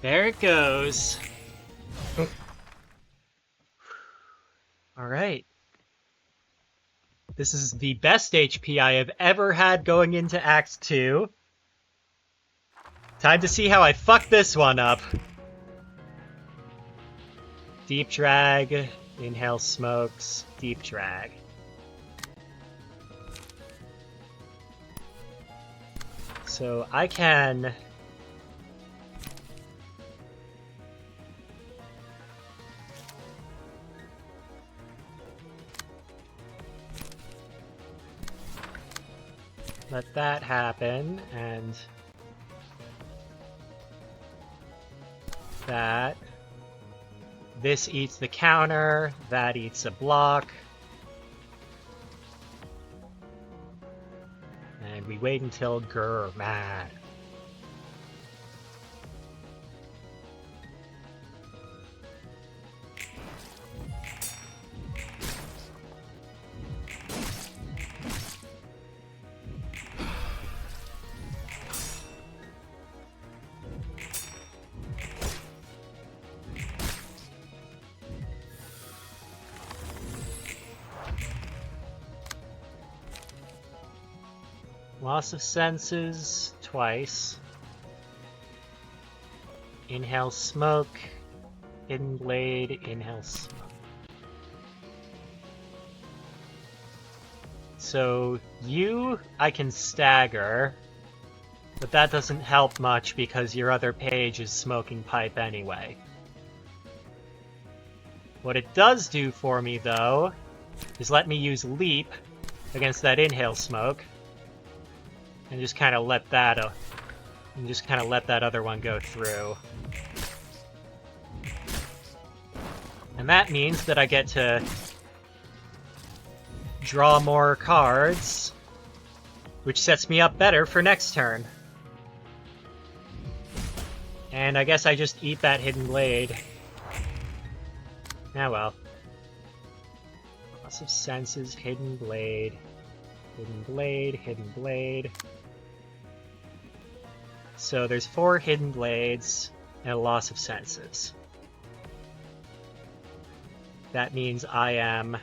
There it goes. Alright. This is the best HP I have ever had going into Act 2. Time to see how I fuck this one up. Deep drag, inhale smokes, deep drag. So I can... let that happen, and that. This eats the counter, that eats a block. And we wait until grr, mad. Loss of senses twice. Inhale smoke. Hidden blade, inhale smoke. So you, I can stagger, but that doesn't help much because your other page is smoking pipe anyway. What it does do for me though, is let me use leap against that inhale smoke. And just kind of let that other one go through. And that means that I get to draw more cards, which sets me up better for next turn. And I guess I just eat that hidden blade. Ah well. Loss of senses, hidden blade. Hidden blade, hidden blade. So there's 4 hidden blades and a loss of senses. That means I am...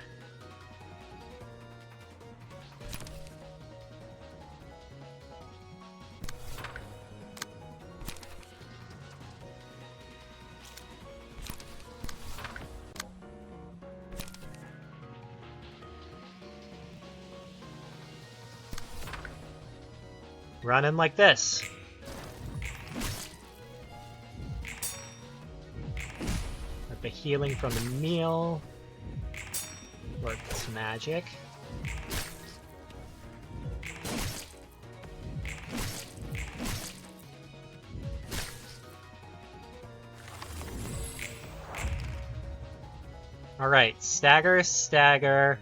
running like this. Let the healing from the meal work its magic. Alright, stagger, stagger.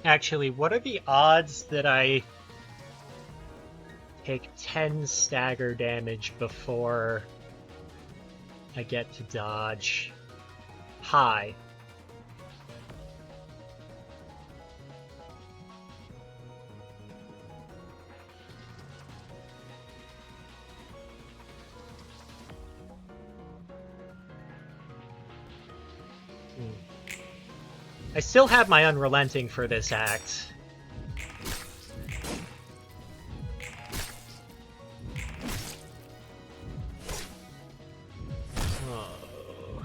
Actually, what are the odds that I take 10 stagger damage before I get to dodge? High. I still have my Unrelenting for this act. Oh.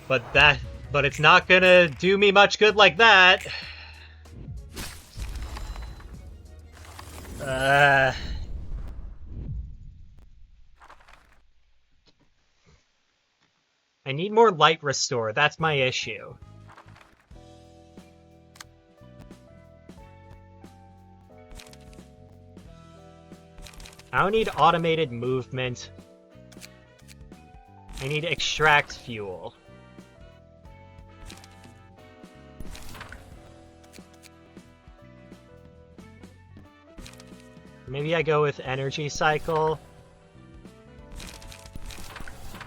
But it's not gonna do me much good like that. I need more light restore, that's my issue. I don't need automated movement. I need extract fuel. Maybe I go with energy cycle.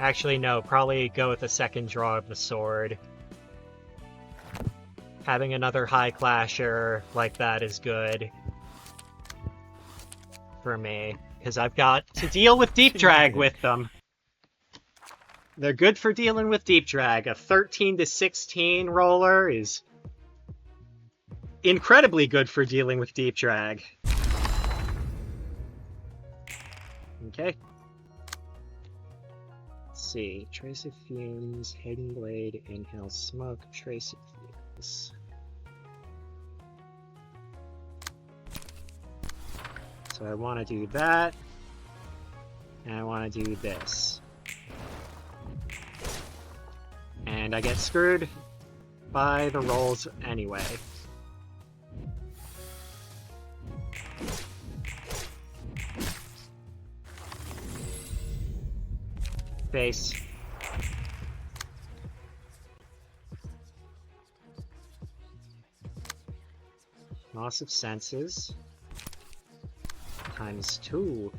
Actually, no, probably go with the second draw of the sword. Having another high clasher like that is good for me, because I've got to deal with deep drag with them. They're good for dealing with deep drag. A 13 to 16 roller is incredibly good for dealing with deep drag. Okay. Let's see. Trace of fumes, hidden blade, inhale smoke, trace of fumes. So I want to do that, and I want to do this. And I get screwed by the rolls anyway. Face. Loss of senses. Times 2.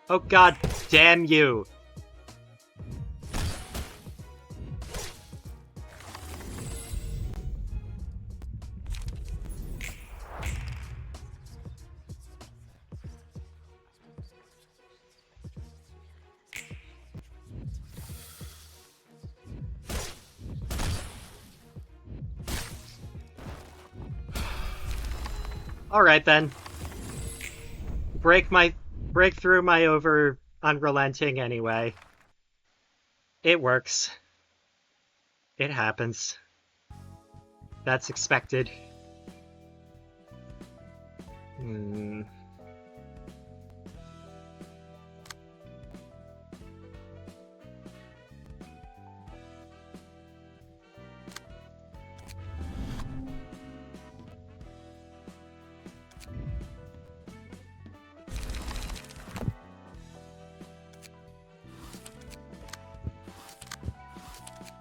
Oh god damn you! Alright then. Break through my unrelenting anyway. It works. It happens. That's expected.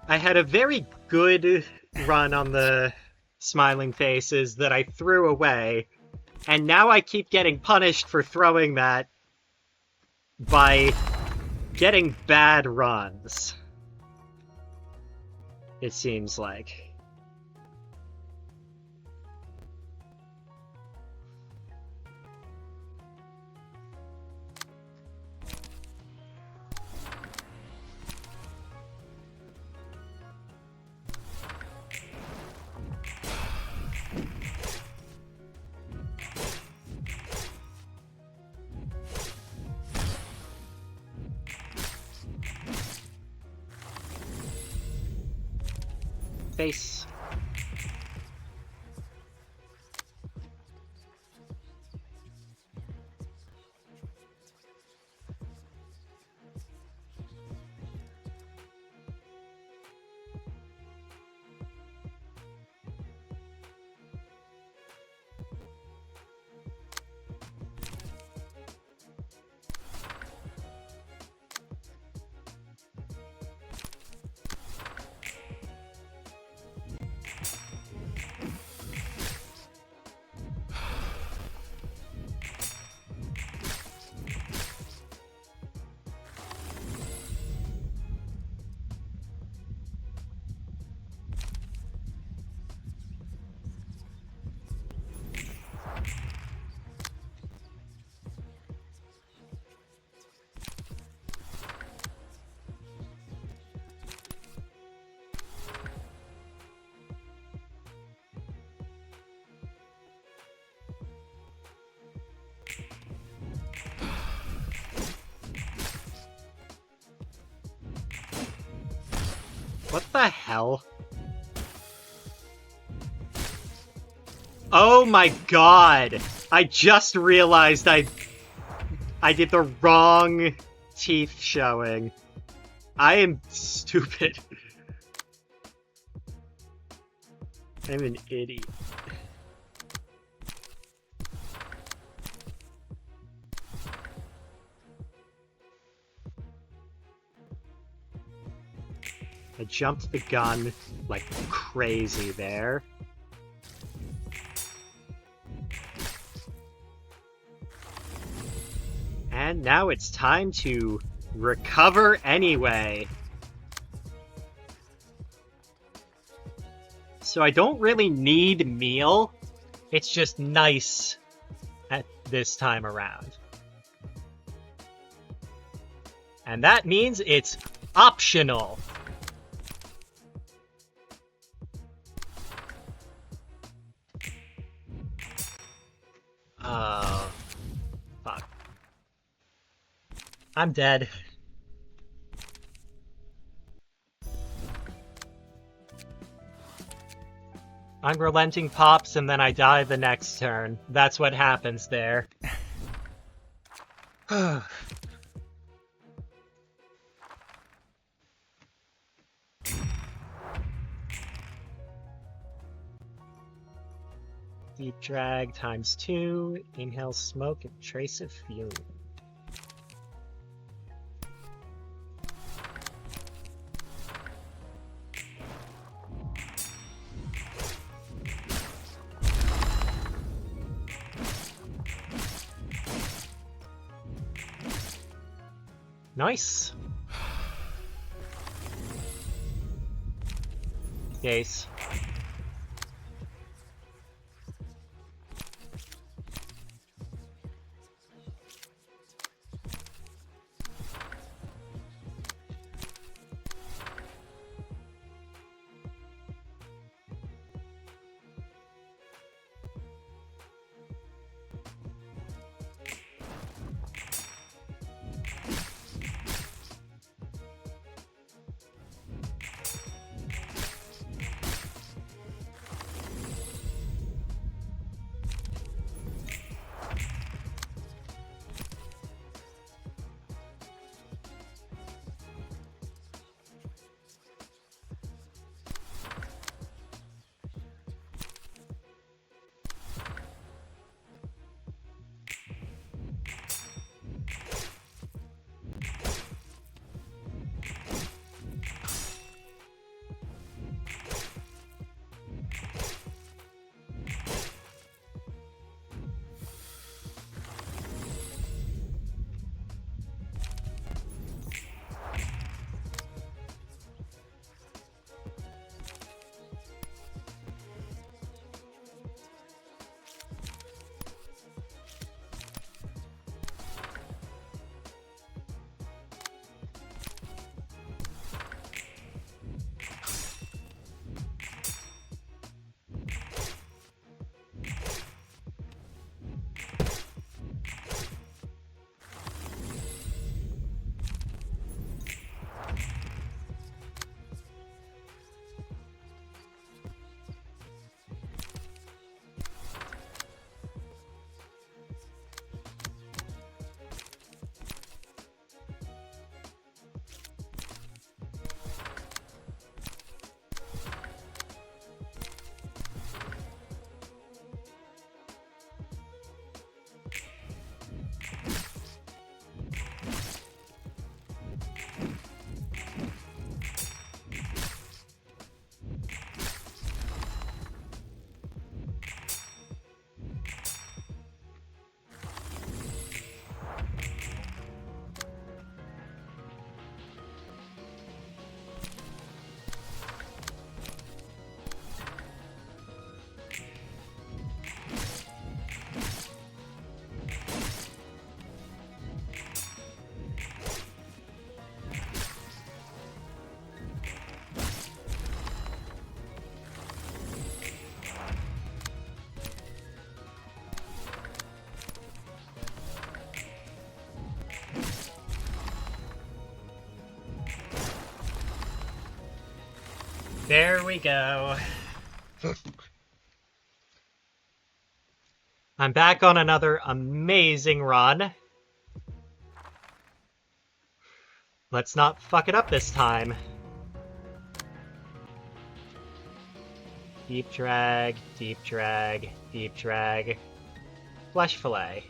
I had a very good run on the smiling faces that I threw away, and now I keep getting punished for throwing that by getting bad runs, it seems like. Face. What the hell? Oh my god! I just realized I did the wrong teeth showing. I am stupid. I'm an idiot. I jumped the gun like crazy there. And now it's time to recover anyway. So I don't really need meal. It's just nice at this time around. And that means it's optional. Oh, fuck. I'm dead. I'm relenting pops and then I die the next turn. That's what happens there. Deep drag ×2. Inhale smoke and trace of fume. Nice. Ace. There we go. I'm back on another amazing run. Let's not fuck it up this time. Deep drag, deep drag, deep drag. Flesh fillet.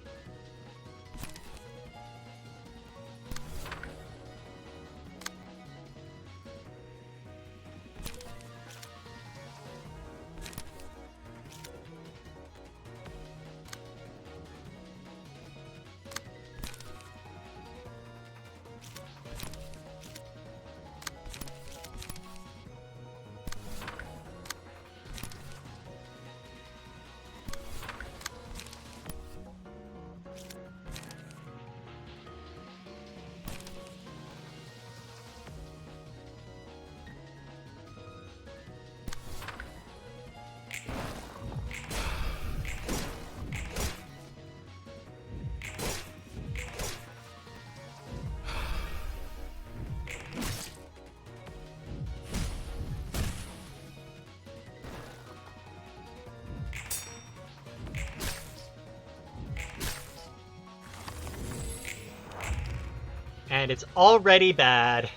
And it's already bad.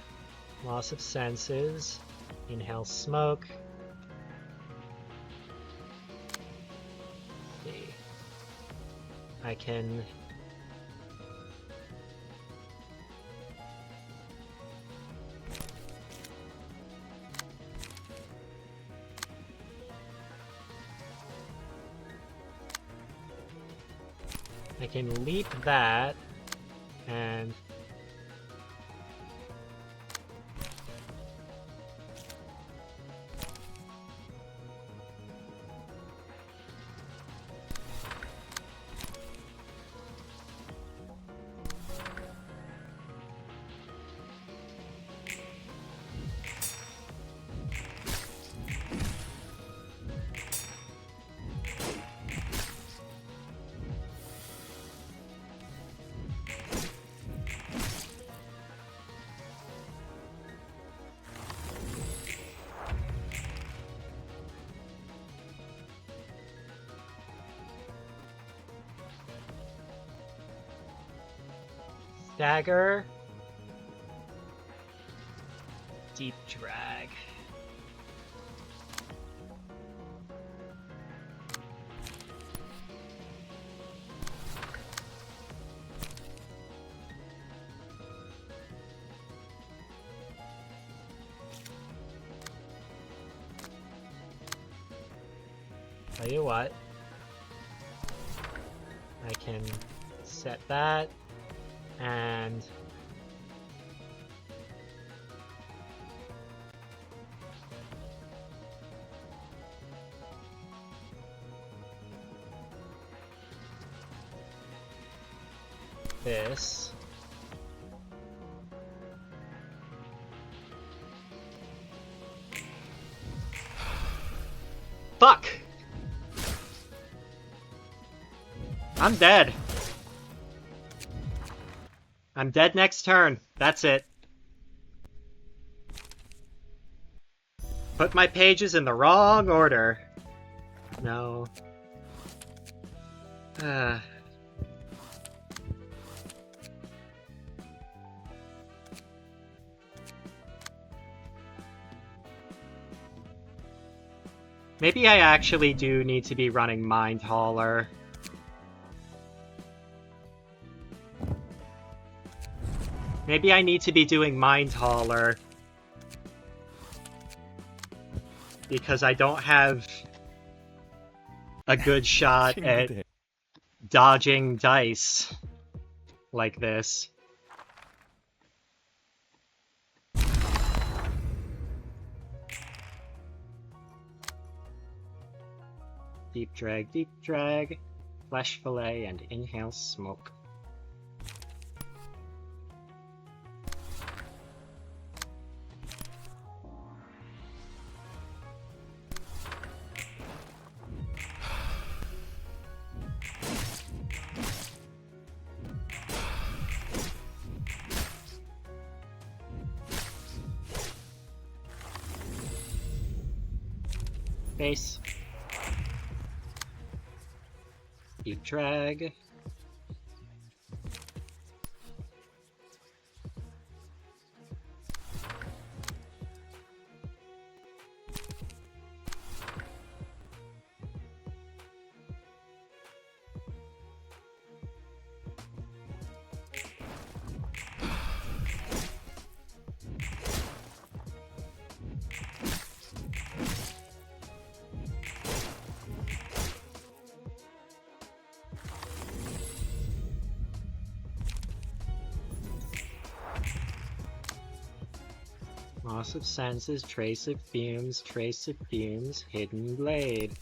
Loss of senses. Inhale smoke. Let's see. I can... leap that, and... Dagger. Deep drag. Tell you what, I can set that. And this. Fuck! I'm dead. I'm dead next turn. That's it. Put my pages in the wrong order. No. Maybe I actually do need to be running Mind Hauler. Maybe I need to be doing Mind Hauler because I don't have a good shot at dodging dice like this. Deep drag, flesh fillet, and inhale smoke. Face. Deep drag. Loss of senses, trace of fumes, hidden blade.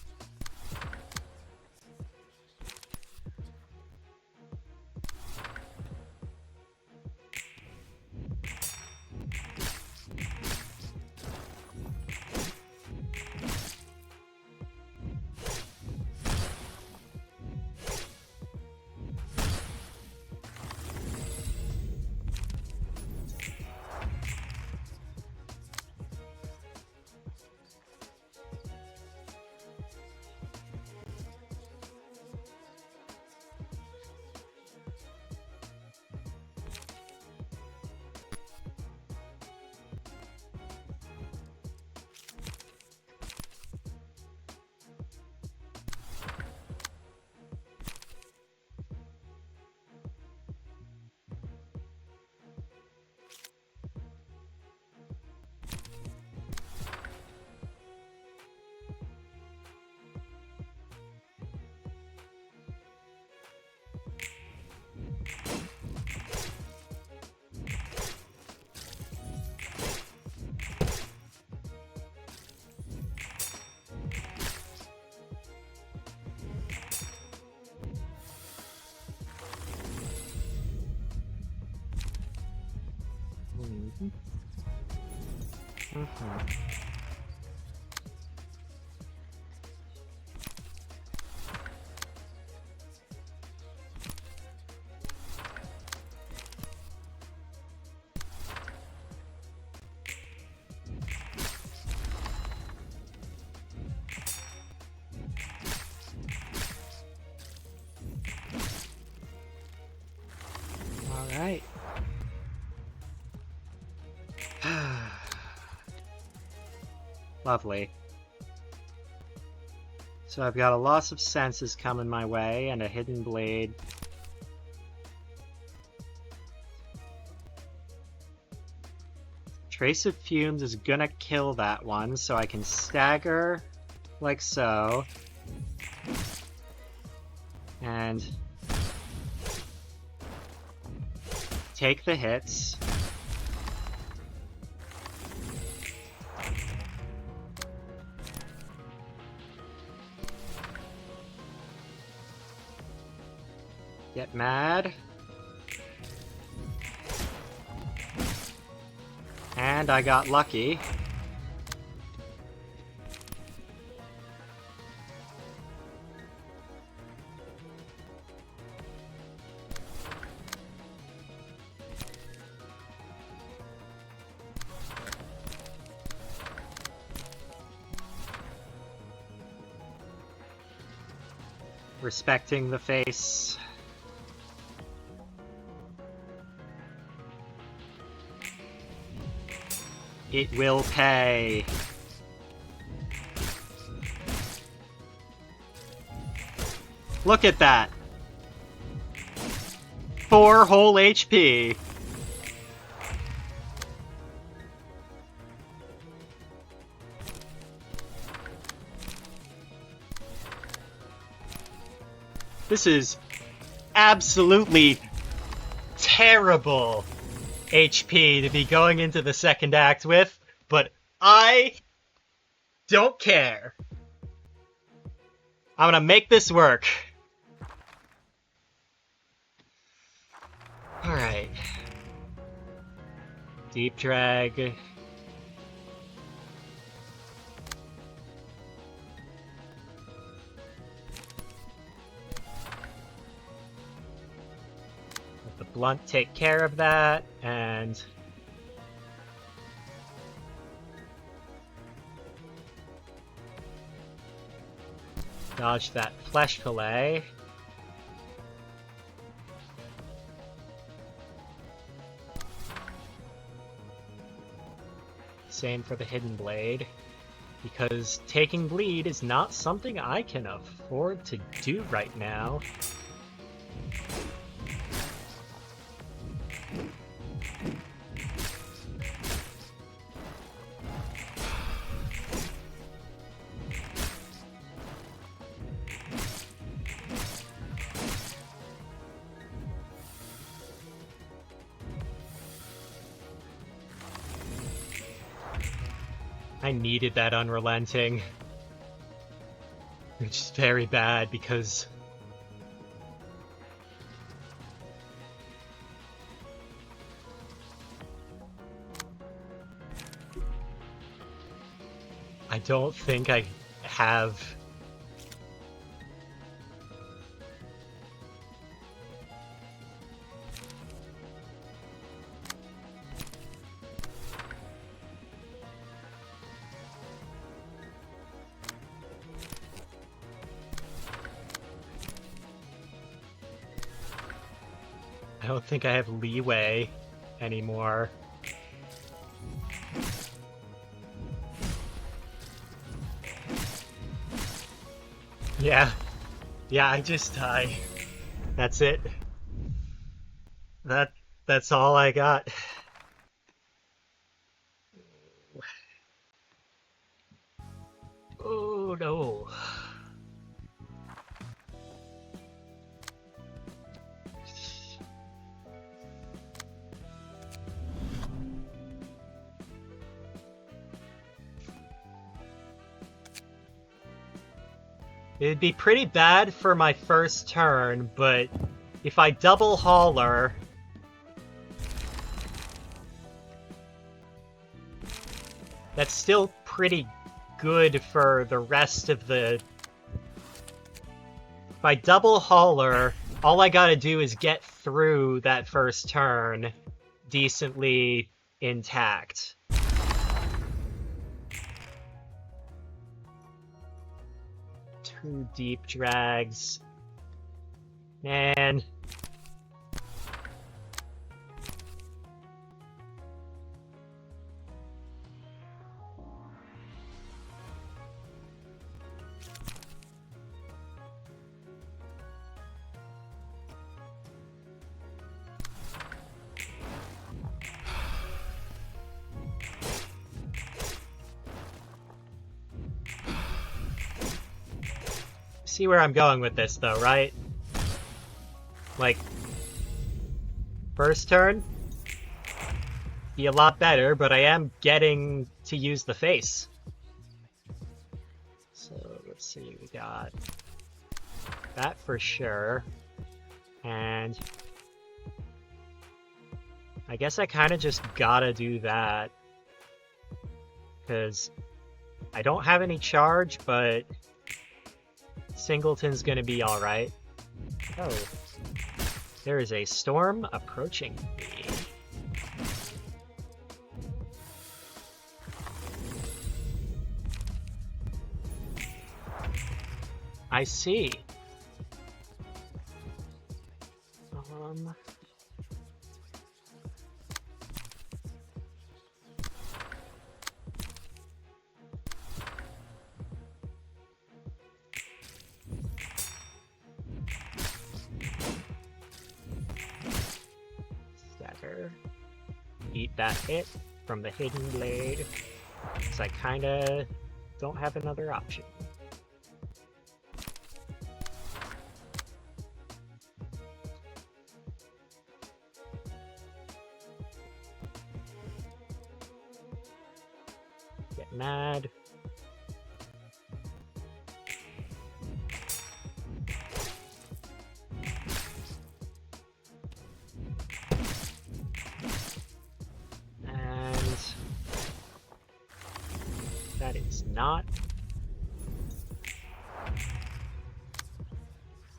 Alright. Lovely. So I've got a loss of senses coming my way and a hidden blade. Trace of fumes is gonna kill that one, so I can stagger like so. And take the hits. Get mad. And I got lucky. Respecting the face. It will pay. Look at that. 4 whole HP. This is absolutely terrible HP to be going into the second act with, but I don't care. I'm gonna make this work. Alright. Deep drag. Let the blunt take care of that, and Dodge that flesh fillet. Same for the hidden blade, because taking bleed is not something I can afford to do right now. I needed that unrelenting. Which is very bad because I don't think I have leeway anymore. Yeah, I just die. That's it. That's all I got. Oh no. It'd be pretty bad for my first turn, but if I double hauler, that's still pretty good for the rest of the... If I double hauler, all I gotta do is get through that first turn decently intact. Two deep drags. Man. See where I'm going with this, though, right? Like, first turn, be a lot better, but I am getting to use the face. So, let's see, we got that for sure. And I guess I kind of just gotta do that. Because I don't have any charge, but Singleton's gonna be alright. Oh. There is a storm approaching me. I see. Eat that hit from the hidden blade, because I kinda don't have another option. Get mad. That is not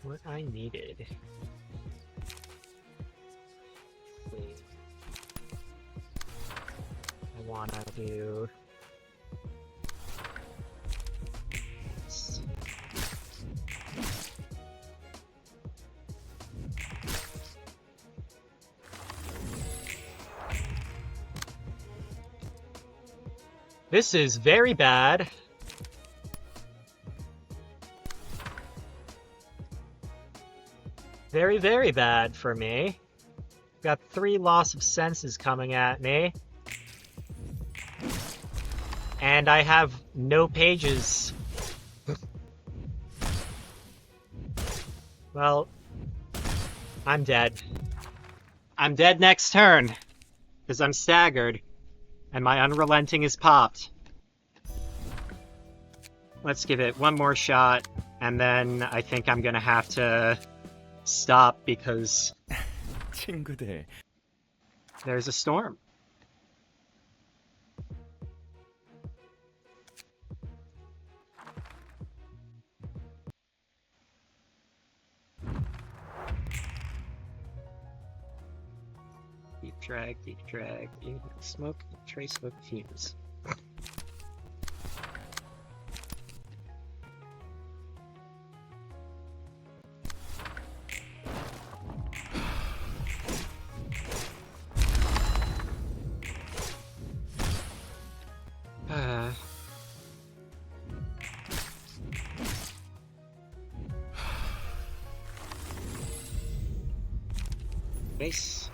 what I needed. Wait. I wanna do this. This is very bad. Very, very bad for me. Got 3 loss of senses coming at me. And I have no pages. Well, I'm dead. I'm dead next turn. Because I'm staggered. And my unrelenting is popped. Let's give it one more shot. And then I think I'm gonna have to stop because 친구들. there's a storm. Deep drag, smoke, trace smoke fumes. Base.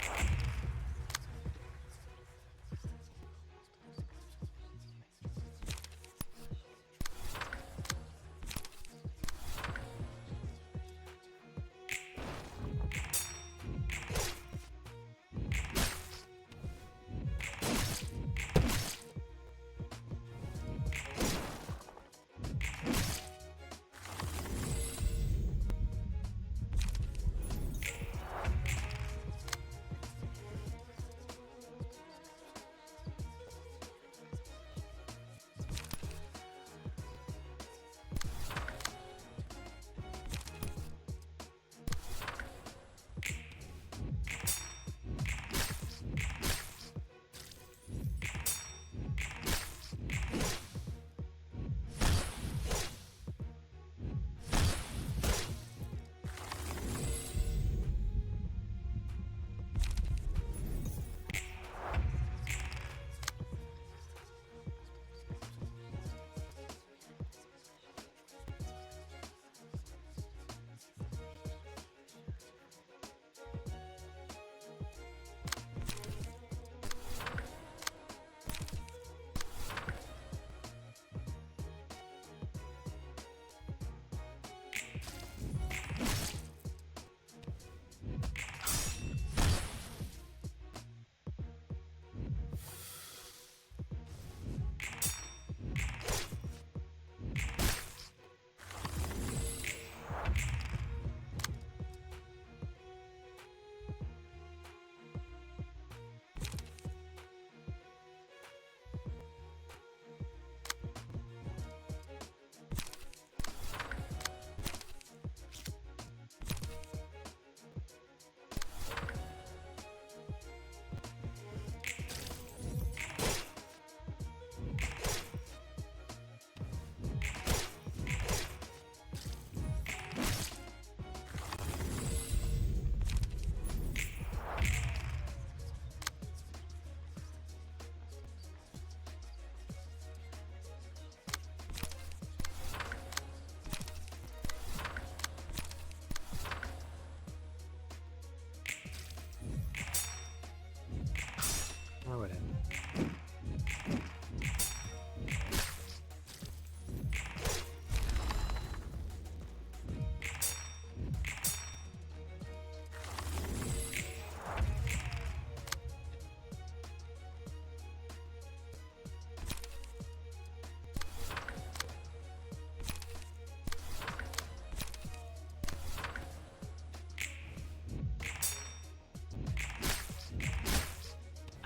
Or whatever.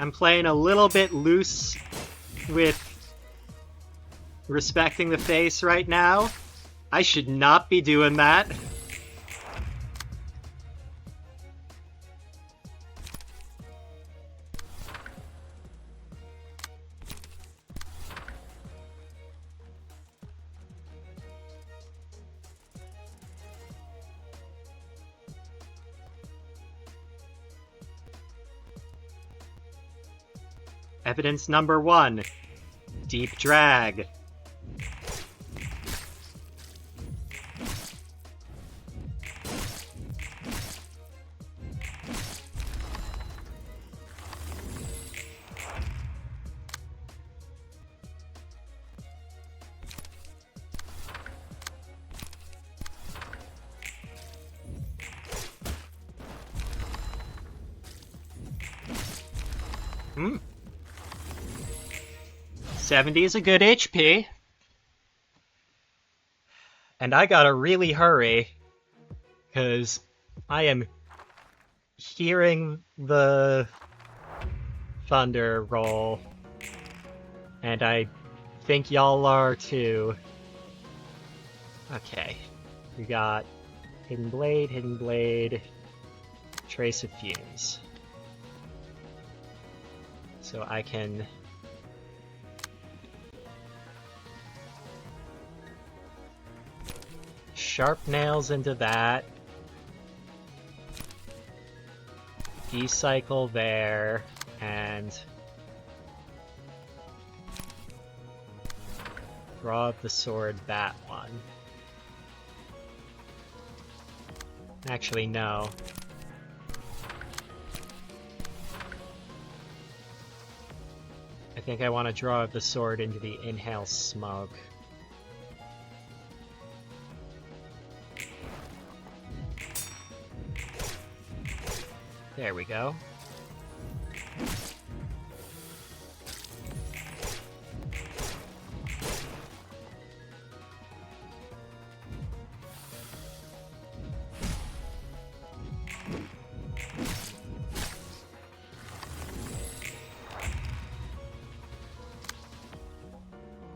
I'm playing a little bit loose with respecting the face right now. I should not be doing that. Evidence number 1. Deep drag. Hmm. 70 is a good HP. And I gotta really hurry, because I am hearing the thunder roll. And I think y'all are too. Okay. We got Hidden Blade, Trace of Fumes. So I can... Sharp Nails into that. Decycle there, and... Draw of the Sword that one. Actually, no. I think I want to draw of the Sword into the Inhale Smoke. There we go.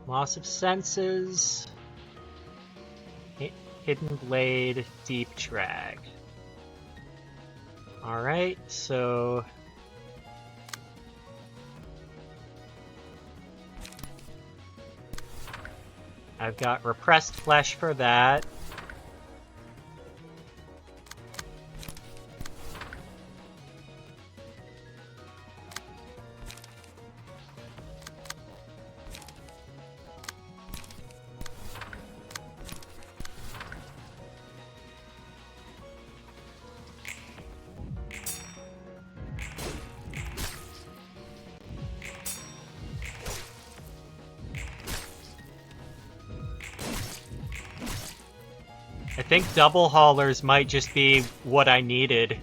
Loss of Senses, Hidden Blade, Deep Drag. Alright, so... I've got Repressed Flesh for that. I think double haulers might just be what I needed.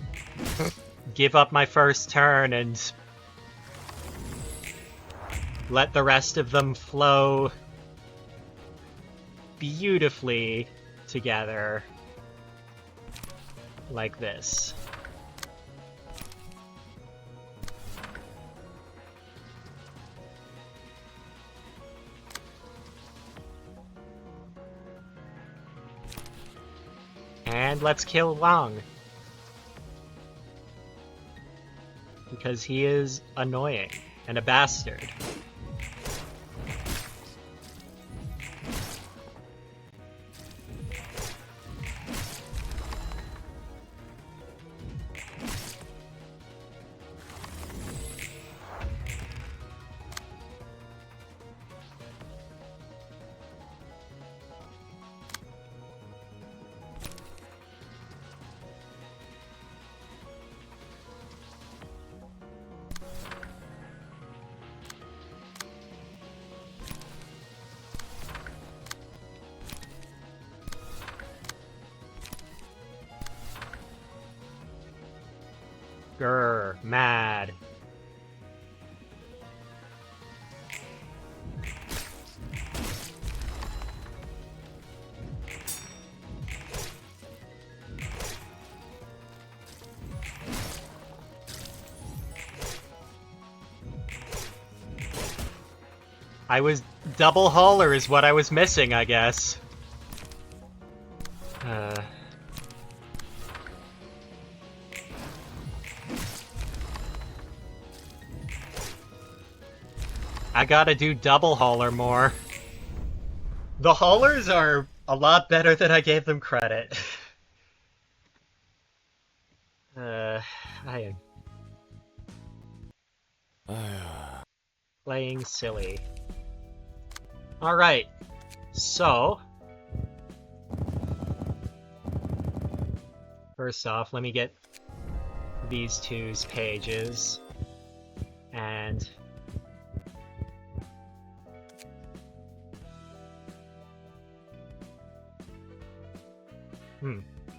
Give up my first turn and let the rest of them flow beautifully together like this. And let's kill Wang. Because he is annoying and a bastard. Grr, mad. Double hauler is what I was missing, I guess. I gotta do double hauler more. The haulers are a lot better than I gave them credit. I am playing silly. Alright, so... First off, let me get these two's pages. And...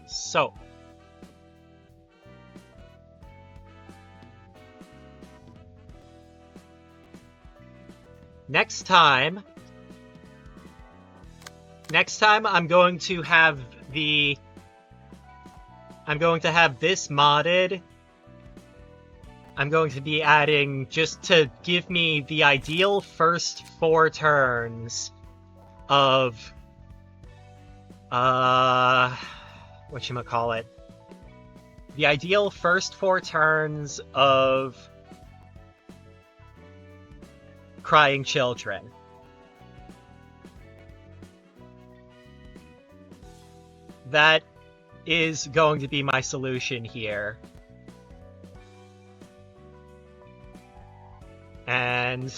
So... Next time I'm going to have this modded. I'm going to be adding, just to give me the ideal first 4 turns of, whatchamacallit? The ideal first 4 turns of crying children. That is going to be my solution here. And...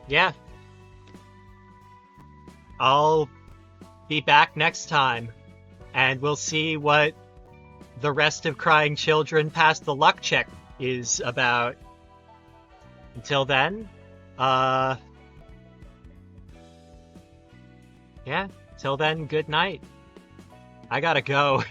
yeah. I'll be back next time, and we'll see what the rest of Crying Children past the luck check is about. Until then, yeah, till then, good night. I gotta go.